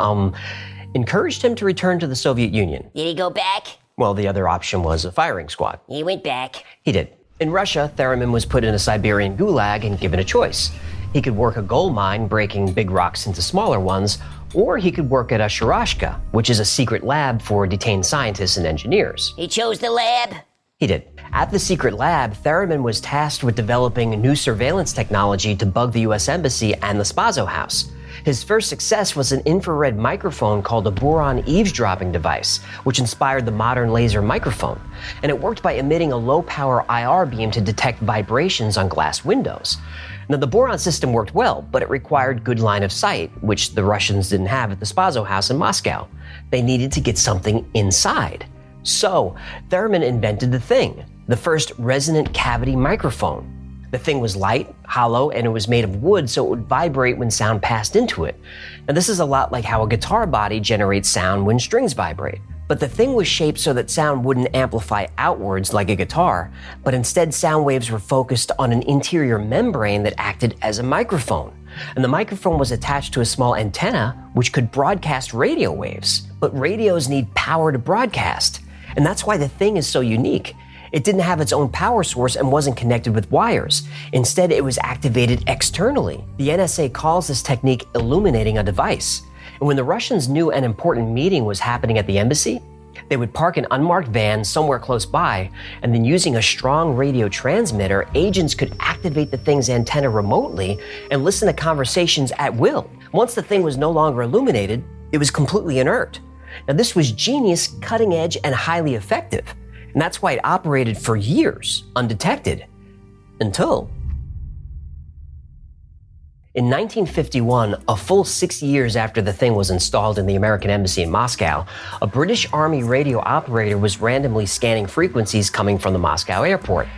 [SPEAKER 1] encouraged him to return to the Soviet Union.
[SPEAKER 2] Did he go back?
[SPEAKER 1] Well, the other option was a firing squad.
[SPEAKER 2] He went back.
[SPEAKER 1] He did. In Russia, Theremin was put in a Siberian gulag and given a choice. He could work a gold mine, breaking big rocks into smaller ones, or he could work at a Sharashka, which is a secret lab for detained scientists and engineers.
[SPEAKER 2] He chose the lab?
[SPEAKER 1] He did. At the secret lab, Theremin was tasked with developing new surveillance technology to bug the U.S. Embassy and the Spaso House. His first success was an infrared microphone called a boron eavesdropping device, which inspired the modern laser microphone. And it worked by emitting a low-power IR beam to detect vibrations on glass windows. Now, the boron system worked well, but it required good line of sight, which the Russians didn't have at the Spaso House in Moscow. They needed to get something inside. So, Theremin invented the Thing, the first resonant cavity microphone. The Thing was light, hollow, and it was made of wood, so it would vibrate when sound passed into it. Now, this is a lot like how a guitar body generates sound when strings vibrate. But the Thing was shaped so that sound wouldn't amplify outwards like a guitar, but instead sound waves were focused on an interior membrane that acted as a microphone. and the microphone was attached to a small antenna which could broadcast radio waves. But radios need power to broadcast, and that's why the thing is so unique. It didn't have its own power source and wasn't connected with wires. Instead, it was activated externally. The NSA calls this technique illuminating a device. And when the Russians knew an important meeting was happening at the embassy, they would park an unmarked van somewhere close by, and then using a strong radio transmitter, agents could activate the thing's antenna remotely and listen to conversations at will. Once the thing was no longer illuminated, it was completely inert. Now, this was genius, cutting edge, and highly effective. And that's why it operated for years, undetected, until... In 1951, a full 6 years after the thing was installed in the American Embassy in Moscow, a British Army radio operator was randomly scanning frequencies coming from the Moscow airport.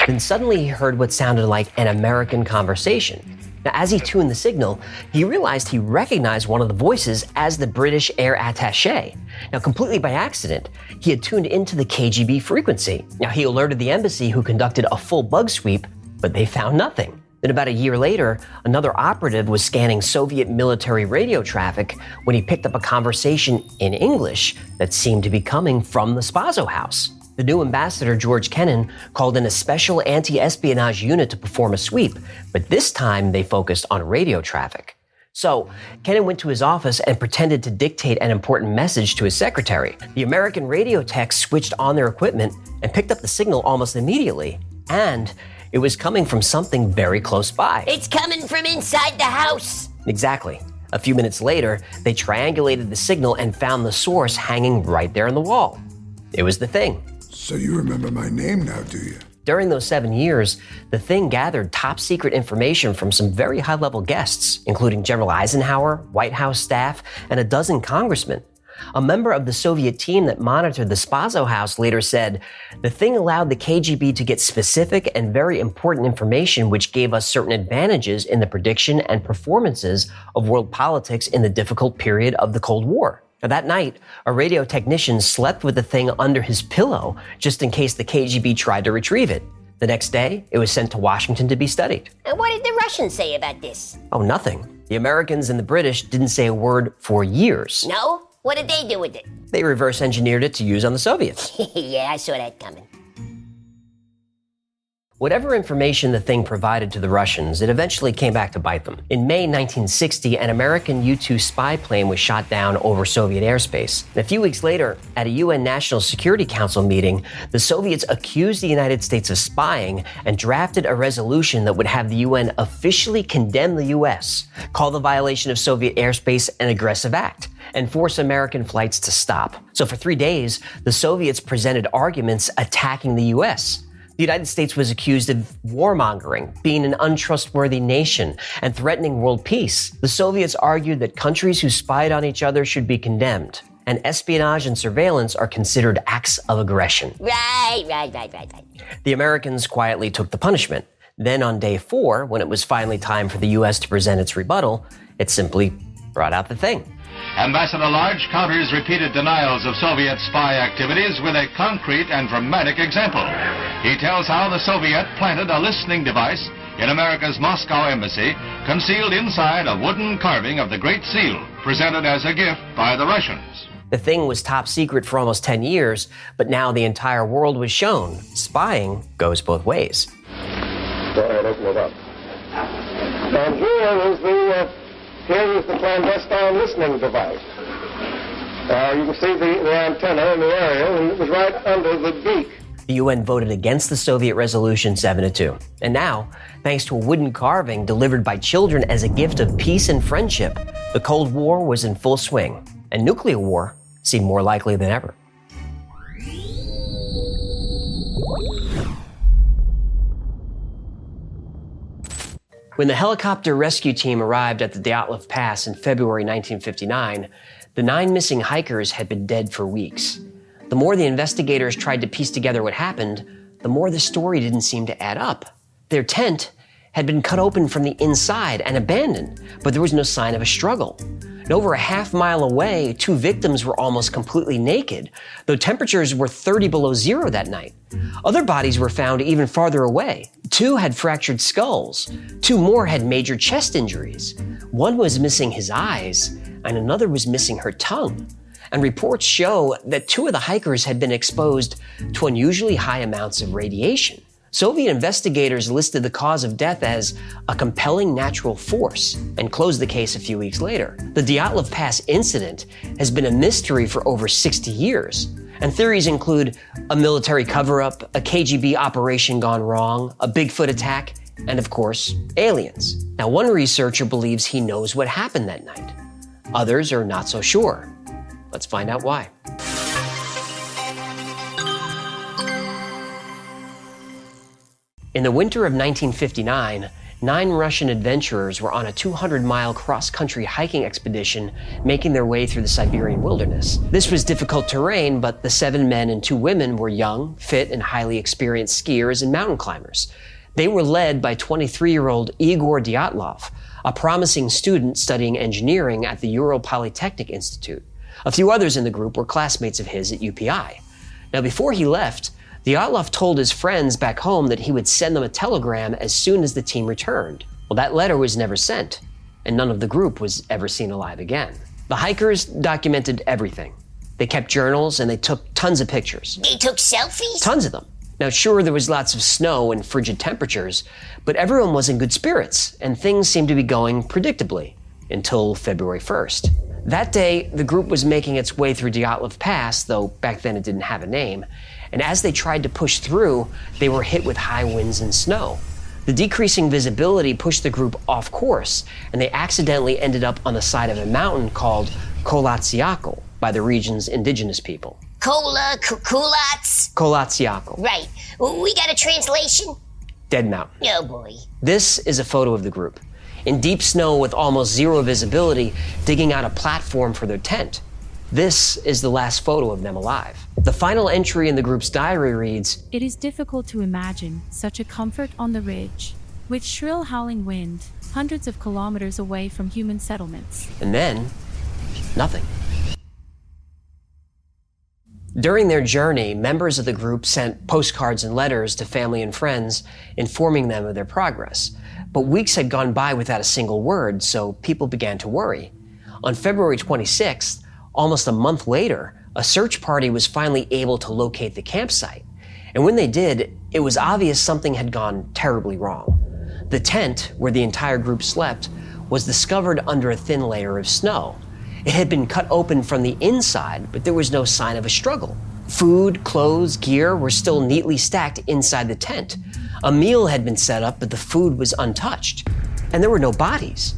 [SPEAKER 1] Then suddenly he heard what sounded like an American conversation. Now, as he tuned the signal, he realized he recognized one of the voices as the British air attaché. Now, completely by accident, he had tuned into the KGB frequency. Now, he alerted the embassy, who conducted a full bug sweep, but they found nothing. Then about a year later, another operative was scanning Soviet military radio traffic when he picked up a conversation in English that seemed to be coming from the Spaso house. The new ambassador, George Kennan, called in a special anti-espionage unit to perform a sweep, but this time they focused on radio traffic. So, Kennan went to his office and pretended to dictate an important message to his secretary. The American radio techs switched on their equipment and picked up the signal almost immediately. And it was coming from something very close by.
[SPEAKER 2] It's coming from inside the house.
[SPEAKER 1] Exactly. A few minutes later, they triangulated the signal and found the source hanging right there on the wall. It was the thing.
[SPEAKER 14] So you remember my name now, do you?
[SPEAKER 1] During those 7 years, the thing gathered top secret information from some very high-level guests, including General Eisenhower, White House staff, and a dozen congressmen. A member of the Soviet team that monitored the Spaso house later said, "The thing allowed the KGB to get specific and very important information which gave us certain advantages in the prediction and performances of world politics in the difficult period of the Cold War." Now, that night, a radio technician slept with the thing under his pillow just in case the KGB tried to retrieve it. The next day, it was sent to Washington to be studied.
[SPEAKER 2] And what did the Russians say about this?
[SPEAKER 1] Oh, nothing. The Americans and the British didn't say a word for years.
[SPEAKER 2] No? What did they do with it?
[SPEAKER 1] They reverse engineered it to use on the Soviets.
[SPEAKER 2] Yeah, I saw that coming.
[SPEAKER 1] Whatever information the thing provided to the Russians, it eventually came back to bite them. In May 1960, an American U-2 spy plane was shot down over Soviet airspace. And a few weeks later, at a UN National Security Council meeting, the Soviets accused the United States of spying and drafted a resolution that would have the UN officially condemn the US, call the violation of Soviet airspace an aggressive act, and force American flights to stop. So for 3 days, the Soviets presented arguments attacking the US. The United States was accused of warmongering, being an untrustworthy nation, and threatening world peace. The Soviets argued that countries who spied on each other should be condemned, and espionage and surveillance are considered acts of aggression.
[SPEAKER 2] Right.
[SPEAKER 1] The Americans quietly took the punishment. Then on day 4, when it was finally time for the U.S. to present its rebuttal, it simply brought out the thing.
[SPEAKER 15] Ambassador Large counters repeated denials of Soviet spy activities with a concrete and dramatic example. He tells how the Soviet planted a listening device in America's Moscow embassy, concealed inside a wooden carving of the Great Seal, presented as a gift by the Russians.
[SPEAKER 1] The thing was top secret for almost 10 years, but now the entire world was shown. Spying goes both ways.
[SPEAKER 23] Go ahead, open it up. And here is the clandestine listening device. You can see the antenna in the area, and it was right under the beak.
[SPEAKER 1] The UN voted against the Soviet resolution 7-2. And now, thanks to a wooden carving delivered by children as a gift of peace and friendship, the Cold War was in full swing, and nuclear war seemed more likely than ever. When the helicopter rescue team arrived at the Dyatlov Pass in February 1959, the 9 missing hikers had been dead for weeks. The more the investigators tried to piece together what happened, the more the story didn't seem to add up. Their tent had been cut open from the inside and abandoned, but there was no sign of a struggle. And over a half-mile away, 2 victims were almost completely naked, though temperatures were 30 below zero that night. Other bodies were found even farther away. 2 had fractured skulls. 2 more had major chest injuries. 1 was missing his eyes, and another was missing her tongue. And reports show that 2 of the hikers had been exposed to unusually high amounts of radiation. Soviet investigators listed the cause of death as a compelling natural force and closed the case a few weeks later. The Dyatlov Pass incident has been a mystery for over 60 years, and theories include a military cover-up, a KGB operation gone wrong, a Bigfoot attack, and of course, aliens. Now, one researcher believes he knows what happened that night. Others are not so sure. Let's find out why. In the winter of 1959, 9 Russian adventurers were on a 200-mile cross-country hiking expedition making their way through the Siberian wilderness. This was difficult terrain, but the 7 men and 2 women were young, fit, and highly experienced skiers and mountain climbers. They were led by 23-year-old Igor Dyatlov, a promising student studying engineering at the Ural Polytechnic Institute. A few others in the group were classmates of his at UPI. Now, before he left, Dyatlov told his friends back home that he would send them a telegram as soon as the team returned. Well, that letter was never sent, and none of the group was ever seen alive again. The hikers documented everything. They kept journals and they took tons of pictures.
[SPEAKER 2] They took selfies?
[SPEAKER 1] Tons of them. Now, sure, there was lots of snow and frigid temperatures, but everyone was in good spirits, and things seemed to be going predictably until February 1st. That day, the group was making its way through Dyatlov Pass, though back then it didn't have a name, and as they tried to push through, they were hit with high winds and snow. The decreasing visibility pushed the group off course, and they accidentally ended up on the side of a mountain called Kolatsiakl by the region's indigenous people.
[SPEAKER 2] Kulats?
[SPEAKER 1] Kolatsiakl.
[SPEAKER 2] Right. We got a translation?
[SPEAKER 1] Dead mountain.
[SPEAKER 2] Oh boy.
[SPEAKER 1] This is a photo of the group. In deep snow with almost zero visibility, digging out a platform for their tent. This is the last photo of them alive. The final entry in the group's diary reads,
[SPEAKER 10] "It is difficult to imagine such a comfort on the ridge, with shrill howling wind, hundreds of kilometers away from human settlements."
[SPEAKER 1] And then, nothing. During their journey, members of the group sent postcards and letters to family and friends, informing them of their progress. But weeks had gone by without a single word, so people began to worry. On February 26th, almost a month later, a search party was finally able to locate the campsite. And when they did, it was obvious something had gone terribly wrong. The tent, where the entire group slept, was discovered under a thin layer of snow. It had been cut open from the inside, but there was no sign of a struggle. Food, clothes, gear were still neatly stacked inside the tent. A meal had been set up, but the food was untouched. And there were no bodies.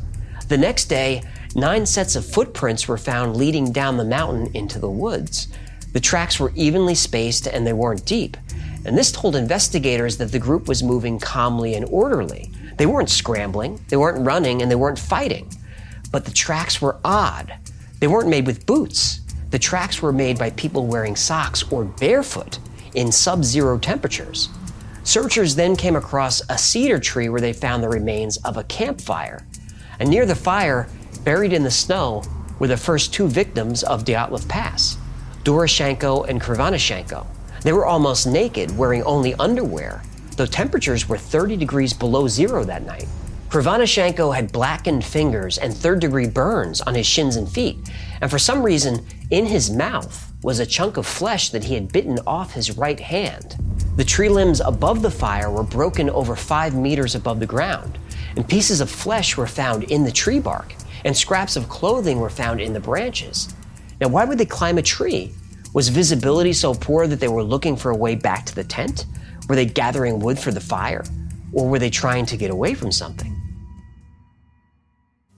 [SPEAKER 1] The next day, 9 sets of footprints were found leading down the mountain into the woods. The tracks were evenly spaced and they weren't deep. And this told investigators that the group was moving calmly and orderly. They weren't scrambling, they weren't running, and they weren't fighting. But the tracks were odd. They weren't made with boots. The tracks were made by people wearing socks or barefoot in sub-zero temperatures. Searchers then came across a cedar tree where they found the remains of a campfire. And near the fire, buried in the snow, were the first 2 victims of Dyatlov Pass, Doroshenko and Krivanashenko. They were almost naked, wearing only underwear, though temperatures were 30 degrees below zero that night. Krivanashenko had blackened fingers and 3rd-degree burns on his shins and feet, and for some reason, in his mouth was a chunk of flesh that he had bitten off his right hand. The tree limbs above the fire were broken over 5 meters above the ground, and pieces of flesh were found in the tree bark, and scraps of clothing were found in the branches. Now, why would they climb a tree? Was visibility so poor that they were looking for a way back to the tent? Were they gathering wood for the fire? Or were they trying to get away from something?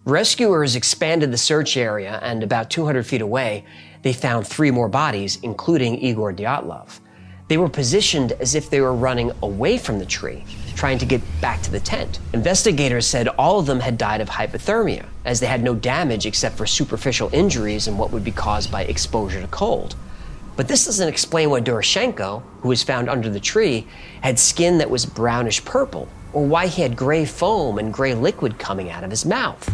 [SPEAKER 1] Rescuers expanded the search area, and about 200 feet away, they found 3 more bodies, including Igor Dyatlov. They were positioned as if they were running away from the tree, trying to get back to the tent. Investigators said all of them had died of hypothermia, as they had no damage except for superficial injuries and what would be caused by exposure to cold. But this doesn't explain why Doroshenko, who was found under the tree, had skin that was brownish purple, or why he had gray foam and gray liquid coming out of his mouth.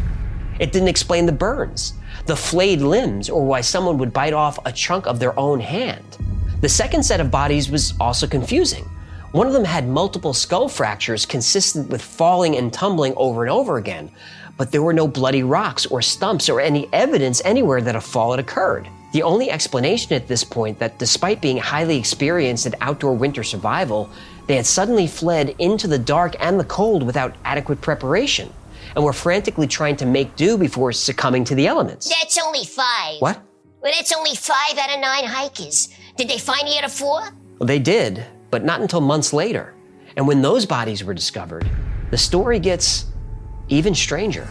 [SPEAKER 1] It didn't explain the burns, the flayed limbs, or why someone would bite off a chunk of their own hand. The second set of bodies was also confusing. One of them had multiple skull fractures consistent with falling and tumbling over and over again, but there were no bloody rocks or stumps or any evidence anywhere that a fall had occurred. The only explanation at this point that despite being highly experienced at outdoor winter survival, they had suddenly fled into the dark and the cold without adequate preparation, and were frantically trying to make do before succumbing to the elements.
[SPEAKER 2] That's only 5.
[SPEAKER 1] What?
[SPEAKER 2] Well, that's only 5 out of 9 hikers. Did they find the other 4?
[SPEAKER 1] Well, they did, but not until months later. And when those bodies were discovered, the story gets even stranger.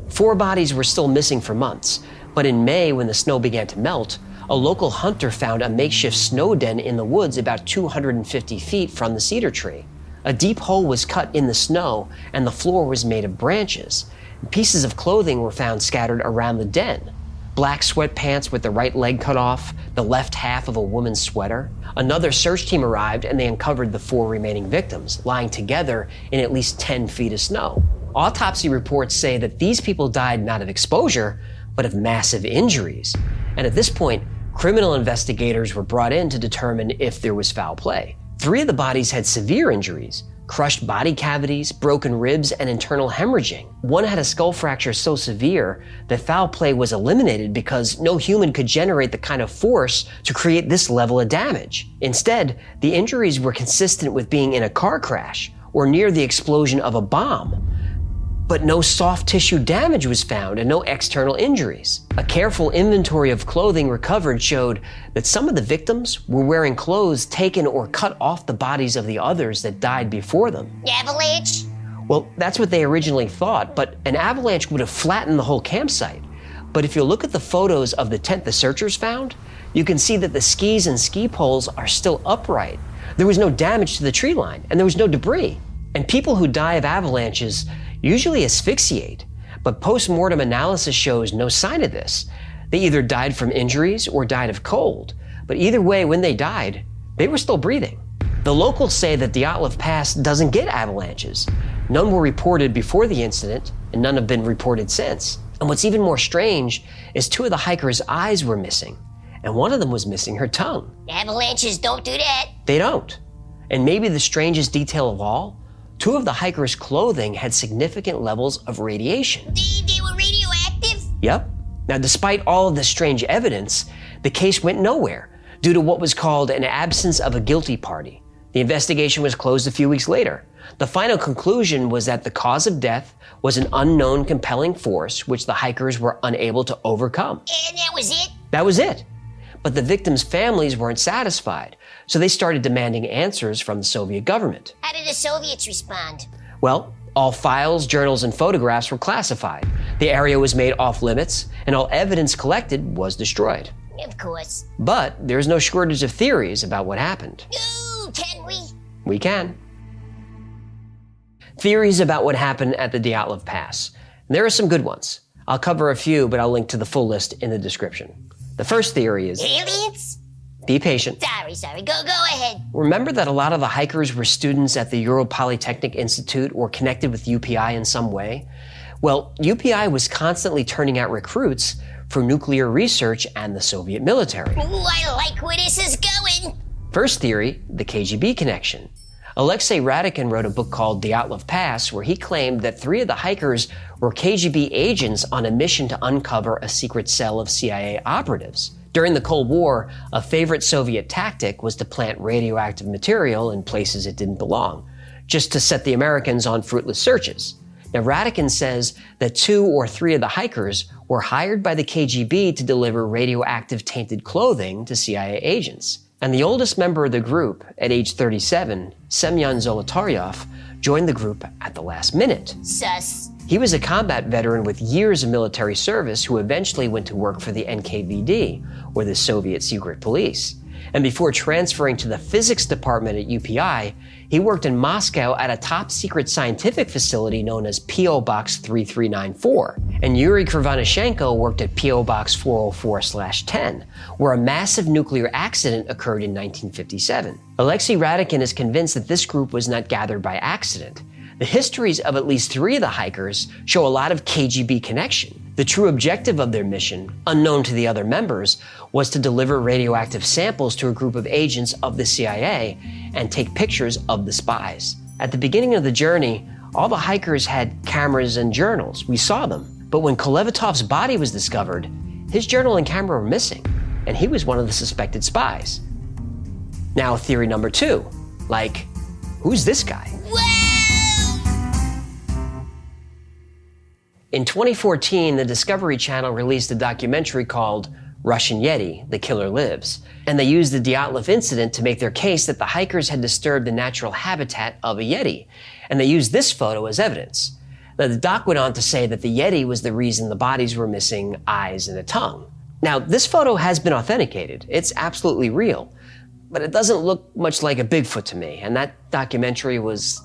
[SPEAKER 1] 4 bodies were still missing for months, but in May, when the snow began to melt, a local hunter found a makeshift snow den in the woods about 250 feet from the cedar tree. A deep hole was cut in the snow, and the floor was made of branches. Pieces of clothing were found scattered around the den. Black sweatpants with the right leg cut off, the left half of a woman's sweater. Another search team arrived and they uncovered the 4 remaining victims, lying together in at least 10 feet of snow. Autopsy reports say that these people died not of exposure, but of massive injuries. And at this point, criminal investigators were brought in to determine if there was foul play. 3 of the bodies had severe injuries: crushed body cavities, broken ribs, and internal hemorrhaging. One had a skull fracture so severe that foul play was eliminated because no human could generate the kind of force to create this level of damage. Instead, the injuries were consistent with being in a car crash or near the explosion of a bomb. But no soft tissue damage was found and no external injuries. A careful inventory of clothing recovered showed that some of the victims were wearing clothes taken or cut off the bodies of the others that died before them.
[SPEAKER 2] Avalanche?
[SPEAKER 1] Well, that's what they originally thought, but an avalanche would have flattened the whole campsite. But if you look at the photos of the tent the searchers found, you can see that the skis and ski poles are still upright. There was no damage to the tree line, and there was no debris. And people who die of avalanches usually asphyxiate, but post-mortem analysis shows no sign of this. They either died from injuries or died of cold, but either way, when they died, they were still breathing. The locals say that Dyatlov Pass doesn't get avalanches. None were reported before the incident, and none have been reported since. And what's even more strange is 2 of the hikers' eyes were missing, and one of them was missing her tongue.
[SPEAKER 2] Avalanches don't do that.
[SPEAKER 1] They don't. And maybe the strangest detail of all, 2 of the hikers' clothing had significant levels of radiation.
[SPEAKER 2] They were radioactive?
[SPEAKER 1] Yep. Now, despite all of this strange evidence, the case went nowhere due to what was called an absence of a guilty party. The investigation was closed a few weeks later. The final conclusion was that the cause of death was an unknown compelling force which the hikers were unable to overcome.
[SPEAKER 2] And that was it?
[SPEAKER 1] That was it. But the victims' families weren't satisfied, so they started demanding answers from the Soviet government.
[SPEAKER 2] How did the Soviets respond?
[SPEAKER 1] Well, all files, journals, and photographs were classified. The area was made off limits, and all evidence collected was destroyed.
[SPEAKER 2] Of course.
[SPEAKER 1] But there's no shortage of theories about what happened.
[SPEAKER 2] Ooh, can we?
[SPEAKER 1] We can. Theories about what happened at the Dyatlov Pass. There are some good ones. I'll cover a few, but I'll link to the full list in the description. The first theory is...
[SPEAKER 2] Aliens?
[SPEAKER 1] Be patient.
[SPEAKER 2] Sorry. Go ahead.
[SPEAKER 1] Remember that a lot of the hikers were students at the Ural Polytechnic Institute or connected with UPI in some way? Well, UPI was constantly turning out recruits for nuclear research and the Soviet military.
[SPEAKER 2] Ooh, I like where this is going.
[SPEAKER 1] First theory, the KGB connection. Alexei Radikin wrote a book called Dyatlov Pass, where he claimed that 3 of the hikers were KGB agents on a mission to uncover a secret cell of CIA operatives. During the Cold War, a favorite Soviet tactic was to plant radioactive material in places it didn't belong, just to set the Americans on fruitless searches. Now, Radikin says that 2 or 3 of the hikers were hired by the KGB to deliver radioactive tainted clothing to CIA agents. And the oldest member of the group, at age 37, Semyon Zolotaryov, joined the group at the last minute.
[SPEAKER 2] Sus.
[SPEAKER 1] He was a combat veteran with years of military service who eventually went to work for the NKVD, or the Soviet secret police. And before transferring to the physics department at UPI, he worked in Moscow at a top-secret scientific facility known as P.O. Box 3394. And Yuri Krivonischenko worked at P.O. Box 404/10, where a massive nuclear accident occurred in 1957. Alexei Radikin is convinced that this group was not gathered by accident. The histories of at least 3 of the hikers show a lot of KGB connection. The true objective of their mission, unknown to the other members, was to deliver radioactive samples to a group of agents of the CIA and take pictures of the spies. At the beginning of the journey, all the hikers had cameras and journals. We saw them. But when Kolevatov's body was discovered, his journal and camera were missing, and he was one of the suspected spies. Now, theory number 2. Like, who's this guy? In 2014, the Discovery Channel released a documentary called Russian Yeti, The Killer Lives, and they used the Dyatlov incident to make their case that the hikers had disturbed the natural habitat of a Yeti, and they used this photo as evidence. Now, the doc went on to say that the Yeti was the reason the bodies were missing eyes and a tongue. Now, this photo has been authenticated. It's absolutely real, but it doesn't look much like a Bigfoot to me, and that documentary was,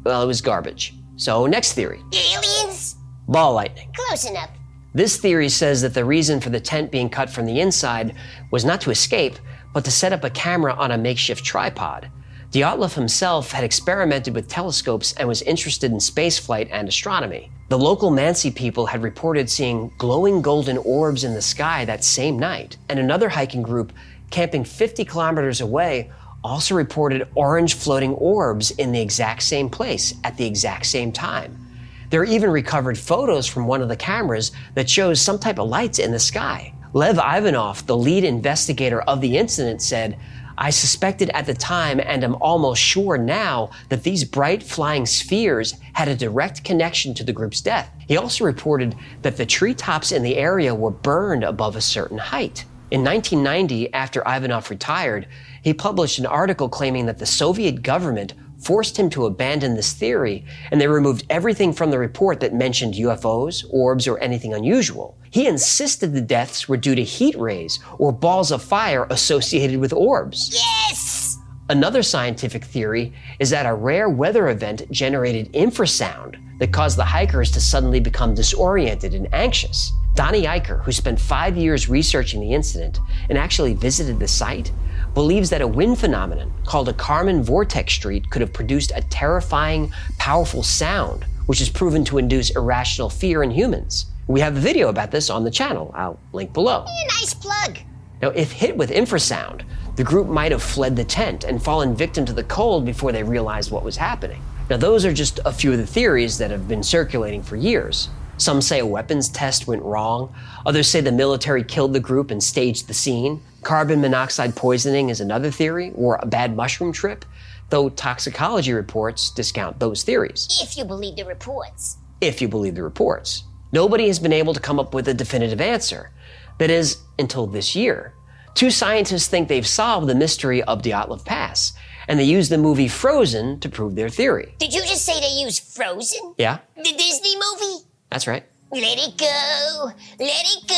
[SPEAKER 1] well, it was garbage. So, next theory.
[SPEAKER 2] Aliens?
[SPEAKER 1] Ball lightning.
[SPEAKER 2] Close enough.
[SPEAKER 1] This theory says that the reason for the tent being cut from the inside was not to escape, but to set up a camera on a makeshift tripod. Dyatlov himself had experimented with telescopes and was interested in spaceflight and astronomy. The local Mansi people had reported seeing glowing golden orbs in the sky that same night, and another hiking group camping 50 kilometers away also reported orange floating orbs in the exact same place at the exact same time. There are even recovered photos from one of the cameras that shows some type of lights in the sky. Lev Ivanov, the lead investigator of the incident, said, "I suspected at the time and am almost sure now that these bright flying spheres had a direct connection to the group's death." He also reported that the treetops in the area were burned above a certain height. In 1990, after Ivanov retired, he published an article claiming that the Soviet government forced him to abandon this theory, and they removed everything from the report that mentioned UFOs, orbs, or anything unusual. He insisted the deaths were due to heat rays or balls of fire associated with orbs.
[SPEAKER 2] Yes!
[SPEAKER 1] Another scientific theory is that a rare weather event generated infrasound that caused the hikers to suddenly become disoriented and anxious. Donnie Eicher, who spent 5 years researching the incident and actually visited the site, believes that a wind phenomenon called a Kármán vortex street could have produced a terrifying, powerful sound, which is proven to induce irrational fear in humans. We have a video about this on the channel. I'll link below.
[SPEAKER 2] Nice plug.
[SPEAKER 1] Now, if hit with infrasound, the group might have fled the tent and fallen victim to the cold before they realized what was happening. Now, those are just a few of the theories that have been circulating for years. Some say a weapons test went wrong. Others say the military killed the group and staged the scene. Carbon monoxide poisoning is another theory, or a bad mushroom trip, though toxicology reports discount those theories.
[SPEAKER 2] If you believe the reports.
[SPEAKER 1] If you believe the reports. Nobody has been able to come up with a definitive answer. That is, until this year. 2 scientists think they've solved the mystery of Dyatlov Pass, and they use the movie Frozen to prove their theory.
[SPEAKER 2] Did you just say they use Frozen?
[SPEAKER 1] Yeah,
[SPEAKER 2] The Disney movie?
[SPEAKER 1] that's right.
[SPEAKER 2] Let it go, let it go.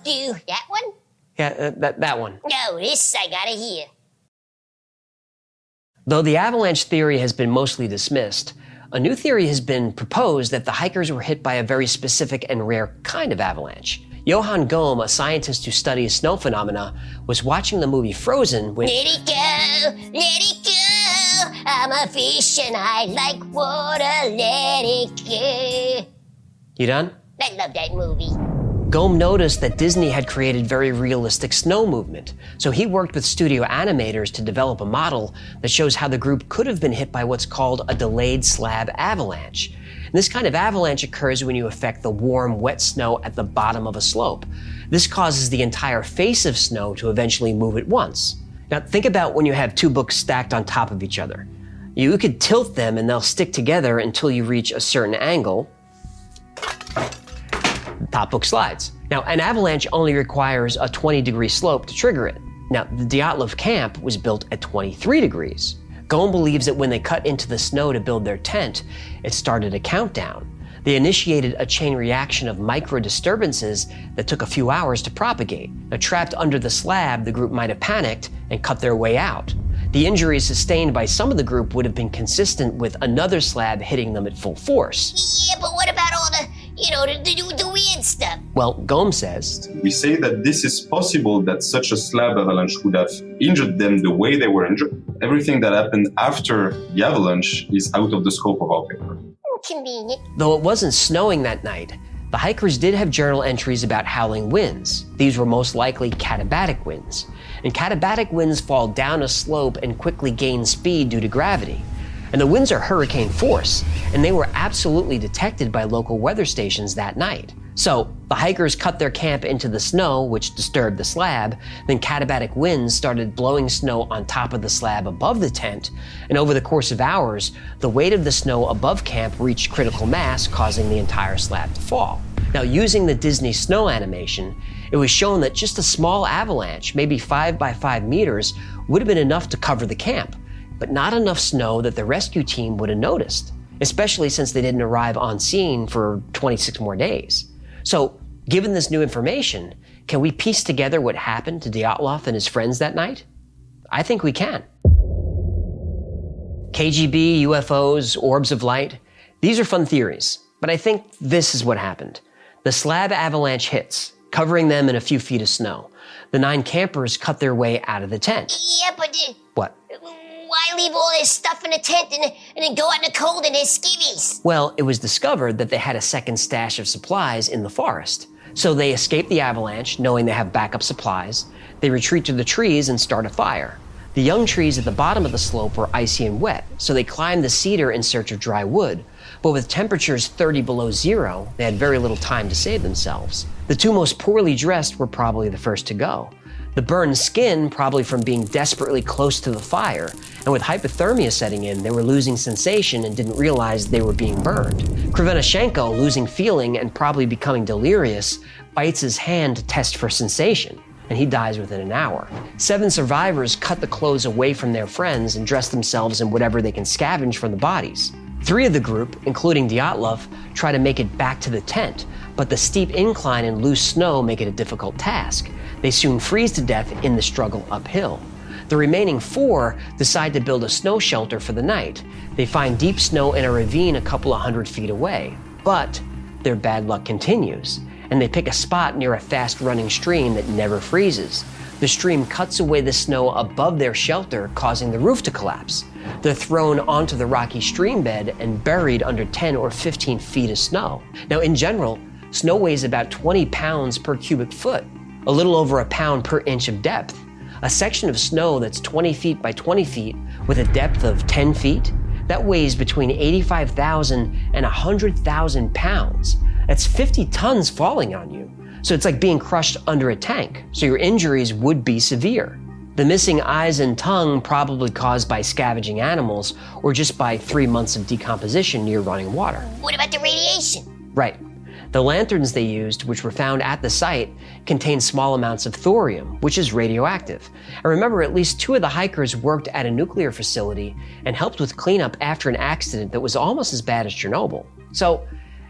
[SPEAKER 2] Do. That one?
[SPEAKER 1] Yeah, that one.
[SPEAKER 2] No, this I gotta hear.
[SPEAKER 1] Though the avalanche theory has been mostly dismissed, a new theory has been proposed that the hikers were hit by a very specific and rare kind of avalanche. Johann Gohm, a scientist who studies snow phenomena, was watching the movie Frozen when—
[SPEAKER 2] Let it go, let it go. I'm a fish and I like water, let it go.
[SPEAKER 1] You done?
[SPEAKER 2] I love that movie.
[SPEAKER 1] Gohm noticed that Disney had created very realistic snow movement, so he worked with studio animators to develop a model that shows how the group could have been hit by what's called a delayed slab avalanche. And this kind of avalanche occurs when you affect the warm, wet snow at the bottom of a slope. This causes the entire face of snow to eventually move at once. Now think about when you have 2 books stacked on top of each other. You could tilt them and they'll stick together until you reach a certain angle. The top book slides. Now, an avalanche only requires a 20-degree slope to trigger it. Now, the Dyatlov camp was built at 23 degrees. Gohm believes that when they cut into the snow to build their tent, it started a countdown. They initiated a chain reaction of micro disturbances that took a few hours to propagate. Now, trapped under the slab, the group might have panicked and cut their way out. The injuries sustained by some of the group would have been consistent with another slab hitting them at full force.
[SPEAKER 2] Yeah, but what about all the, the weird stuff?
[SPEAKER 1] Well, Gomes says,
[SPEAKER 11] we say that this is possible that such a slab avalanche would have injured them the way they were injured. Everything that happened after the avalanche is out of the scope of our paper.
[SPEAKER 2] Convenient.
[SPEAKER 1] Though it wasn't snowing that night, the hikers did have journal entries about howling winds. These were most likely katabatic winds. And katabatic winds fall down a slope and quickly gain speed due to gravity. And the winds are hurricane force, and they were absolutely detected by local weather stations that night. So the hikers cut their camp into the snow, which disturbed the slab. Then katabatic winds started blowing snow on top of the slab above the tent. And over the course of hours, the weight of the snow above camp reached critical mass, causing the entire slab to fall. Now, using the Disney snow animation, it was shown that just a small avalanche, maybe 5 by 5 meters, would have been enough to cover the camp, but not enough snow that the rescue team would have noticed, especially since they didn't arrive on scene for 26 more days. So, given this new information, can we piece together what happened to Dyatlov and his friends that night? I think we can. KGB, UFOs, orbs of light, these are fun theories, but I think this is what happened. The slab avalanche hits, covering them in a few feet of snow. The 9 campers cut their way out of the tent.
[SPEAKER 2] Yeah, but
[SPEAKER 1] What?
[SPEAKER 2] why leave all this stuff in the tent and then go out in the cold in their skivvies?
[SPEAKER 1] Well, it was discovered that they had a second stash of supplies in the forest. So they escape the avalanche, knowing they have backup supplies. They retreat to the trees and start a fire. The young trees at the bottom of the slope were icy and wet, so they climbed the cedar in search of dry wood. But with temperatures 30 below zero, they had very little time to save themselves. The 2 most poorly dressed were probably the first to go. The burned skin, probably from being desperately close to the fire, and with hypothermia setting in, they were losing sensation and didn't realize they were being burned. Krivenashenko, losing feeling and probably becoming delirious, bites his hand to test for sensation, and he dies within an hour. 7 survivors cut the clothes away from their friends and dress themselves in whatever they can scavenge from the bodies. 3 of the group, including Dyatlov, try to make it back to the tent, but the steep incline and loose snow make it a difficult task. They soon freeze to death in the struggle uphill. The remaining 4 decide to build a snow shelter for the night. They find deep snow in a ravine a couple of 100 feet away. But their bad luck continues, and they pick a spot near a fast-running stream that never freezes. The stream cuts away the snow above their shelter, causing the roof to collapse. They're thrown onto the rocky stream bed and buried under 10 or 15 feet of snow. Now, in general, snow weighs about 20 pounds per cubic foot, a little over a pound per inch of depth. A section of snow that's 20 feet by 20 feet with a depth of 10 feet, that weighs between 85,000 and 100,000 pounds. That's 50 tons falling on you. So it's like being crushed under a tank. So your injuries would be severe. The missing eyes and tongue probably caused by scavenging animals or just by 3 months of decomposition near running water.
[SPEAKER 2] What about the radiation?
[SPEAKER 1] Right. The lanterns they used, which were found at the site, contained small amounts of thorium, which is radioactive. And remember, at least 2 of the hikers worked at a nuclear facility and helped with cleanup after an accident that was almost as bad as Chernobyl. So,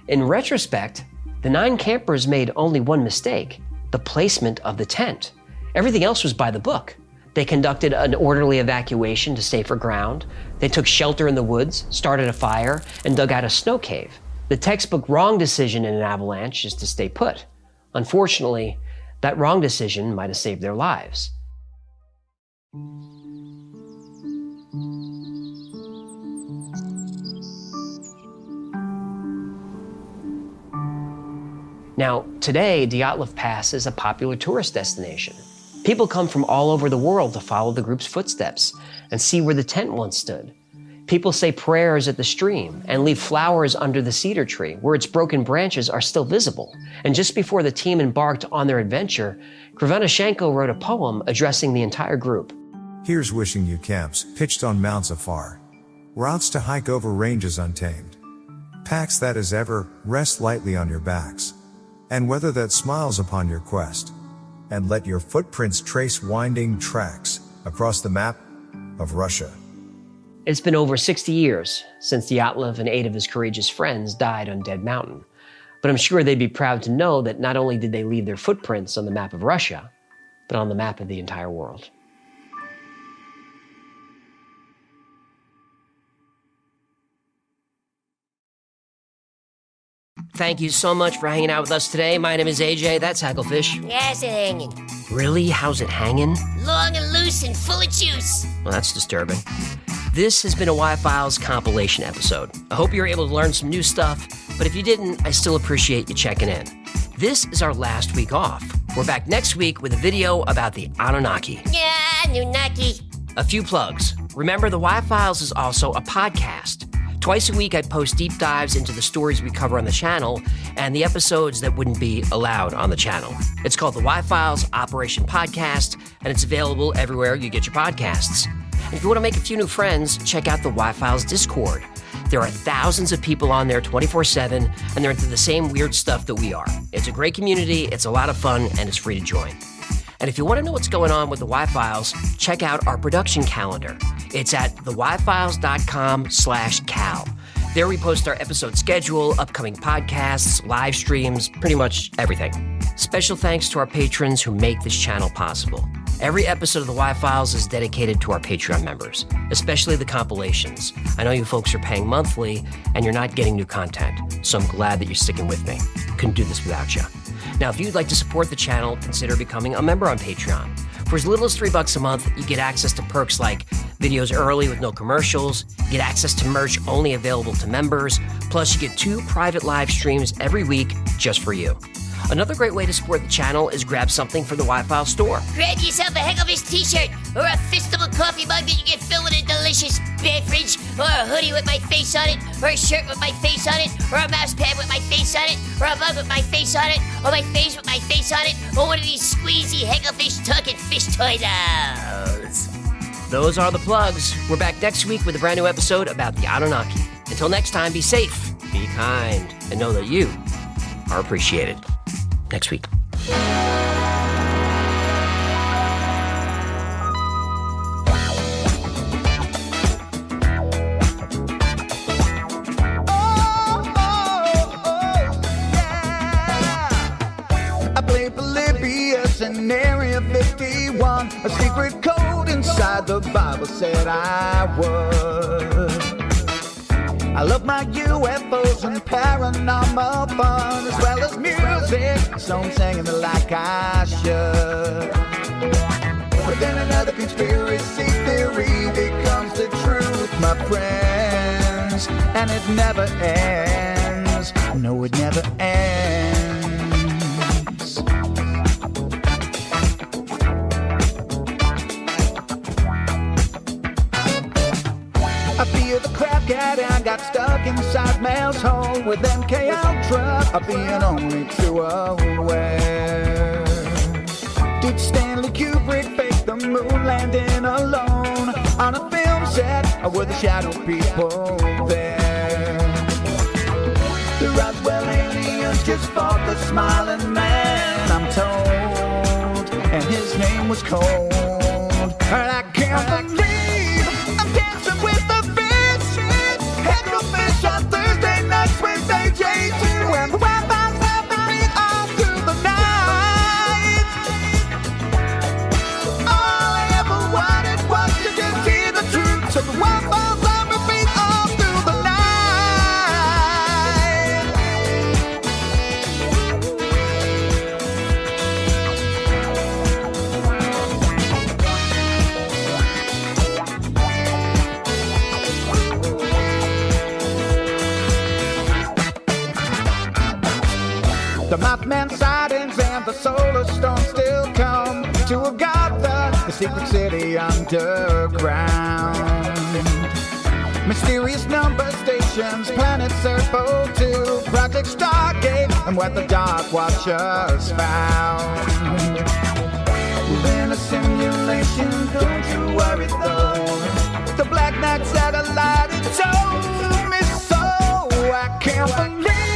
[SPEAKER 1] in retrospect, the 9 campers made only one mistake: the placement of the tent. Everything else was by the book. They conducted an orderly evacuation to safer ground. They took shelter in the woods, started a fire, and dug out a snow cave. The textbook wrong decision in an avalanche is to stay put. Unfortunately, that wrong decision might have saved their lives. Now, today, Dyatlov Pass is a popular tourist destination. People come from all over the world to follow the group's footsteps and see where the tent once stood. People say prayers at the stream and leave flowers under the cedar tree where its broken branches are still visible. And just before the team embarked on their adventure, Krivenashenko wrote a poem addressing the entire group.
[SPEAKER 17] Here's wishing you camps pitched on mounts afar, routes to hike over ranges untamed, packs that as ever rest lightly on your backs, and weather that smiles upon your quest, and let your footprints trace winding tracks across the map of Russia.
[SPEAKER 1] It's been over 60 years since Dyatlov and 8 of his courageous friends died on Dead Mountain. But I'm sure they'd be proud to know that not only did they leave their footprints on the map of Russia, but on the map of the entire world. Thank you so much for hanging out with us today. My name is AJ, that's Hacklefish.
[SPEAKER 2] How's it hanging?
[SPEAKER 1] Really? How's it hanging?
[SPEAKER 2] Long and loose and full of juice.
[SPEAKER 1] Well, that's disturbing. This has been a Y-Files compilation episode. I hope you were able to learn some new stuff, but if you didn't, I still appreciate you checking in. This is our last week off. We're back next week with a video about the Anunnaki.
[SPEAKER 2] Yeah, Anunnaki.
[SPEAKER 1] A few plugs. Remember, the Y-Files is also a podcast. Twice a week, I post deep dives into the stories we cover on the channel and the episodes that wouldn't be allowed on the channel. It's called the Y-Files Operation Podcast, and it's available everywhere you get your podcasts. And if you want to make a few new friends, check out the Y-Files Discord. There are thousands of people on there 24/7, and they're into the same weird stuff that we are. It's a great community, it's a lot of fun, and it's free to join. And if you want to know what's going on with the Y-Files, check out our production calendar. It's at theyfiles.com/cal. There we post our episode schedule, upcoming podcasts, live streams, pretty much everything. Special thanks to our patrons who make this channel possible. Every episode of the Y-Files is dedicated to our Patreon members, especially the compilations. I know you folks are paying monthly and you're not getting new content, so I'm glad that you're sticking with me. Couldn't do this without you. Now, if you'd like to support the channel, consider becoming a member on Patreon. For as little as $3 a month, you get access to perks like videos early with no commercials, you get access to merch only available to members, plus you get 2 private live streams every week just for you. Another great way to support the channel is grab something from the Y-File store.
[SPEAKER 2] Grab yourself a Hecklefish t-shirt or a fistable coffee mug that you can fill with a delicious beverage, or a hoodie with my face on it, or a shirt with my face on it, or a mouse pad with my face on it, or a mug with my face on it, or my face with my face on it, or one of these squeezy Hecklefish tucking fish toy dolls.
[SPEAKER 1] Those are the plugs. We're back next week with a brand new episode about the Anunnaki. Until next time, be safe, be kind, and know that you are appreciated. Next week.
[SPEAKER 16] I played Polybius in Area 51. A secret code inside the Bible said I would. I love my UFOs and paranormal fun, as well as music, so I'm singing it like I should. But then another conspiracy theory becomes the truth, my friends, and it never ends. No, it never ends. I feel the crap cat and got stuck inside Mel's hole with MK Ultra. I'm being only too aware. Did Stanley Kubrick fake the moon landing alone on a film set, or were the shadow people there? The Roswell aliens just fought the smiling man, I'm told, and his name was Cold. And I can't believe I'm dancing with the fish. Hecklefish on Thursday nights with AJ2, and the Wi-Fi's have me all through the night. All I ever wanted was to just hear the truth, so the Wi-Fi's have me all through the night. The Mothman sightings and the solar storm still come to Agatha, the secret city underground. Mysterious number stations, planet Earth 02, Project Stargate, and what the Dark Watchers found. We're in a simulation, don't you worry though. The Black Knight satellite, it told me so. I can't believe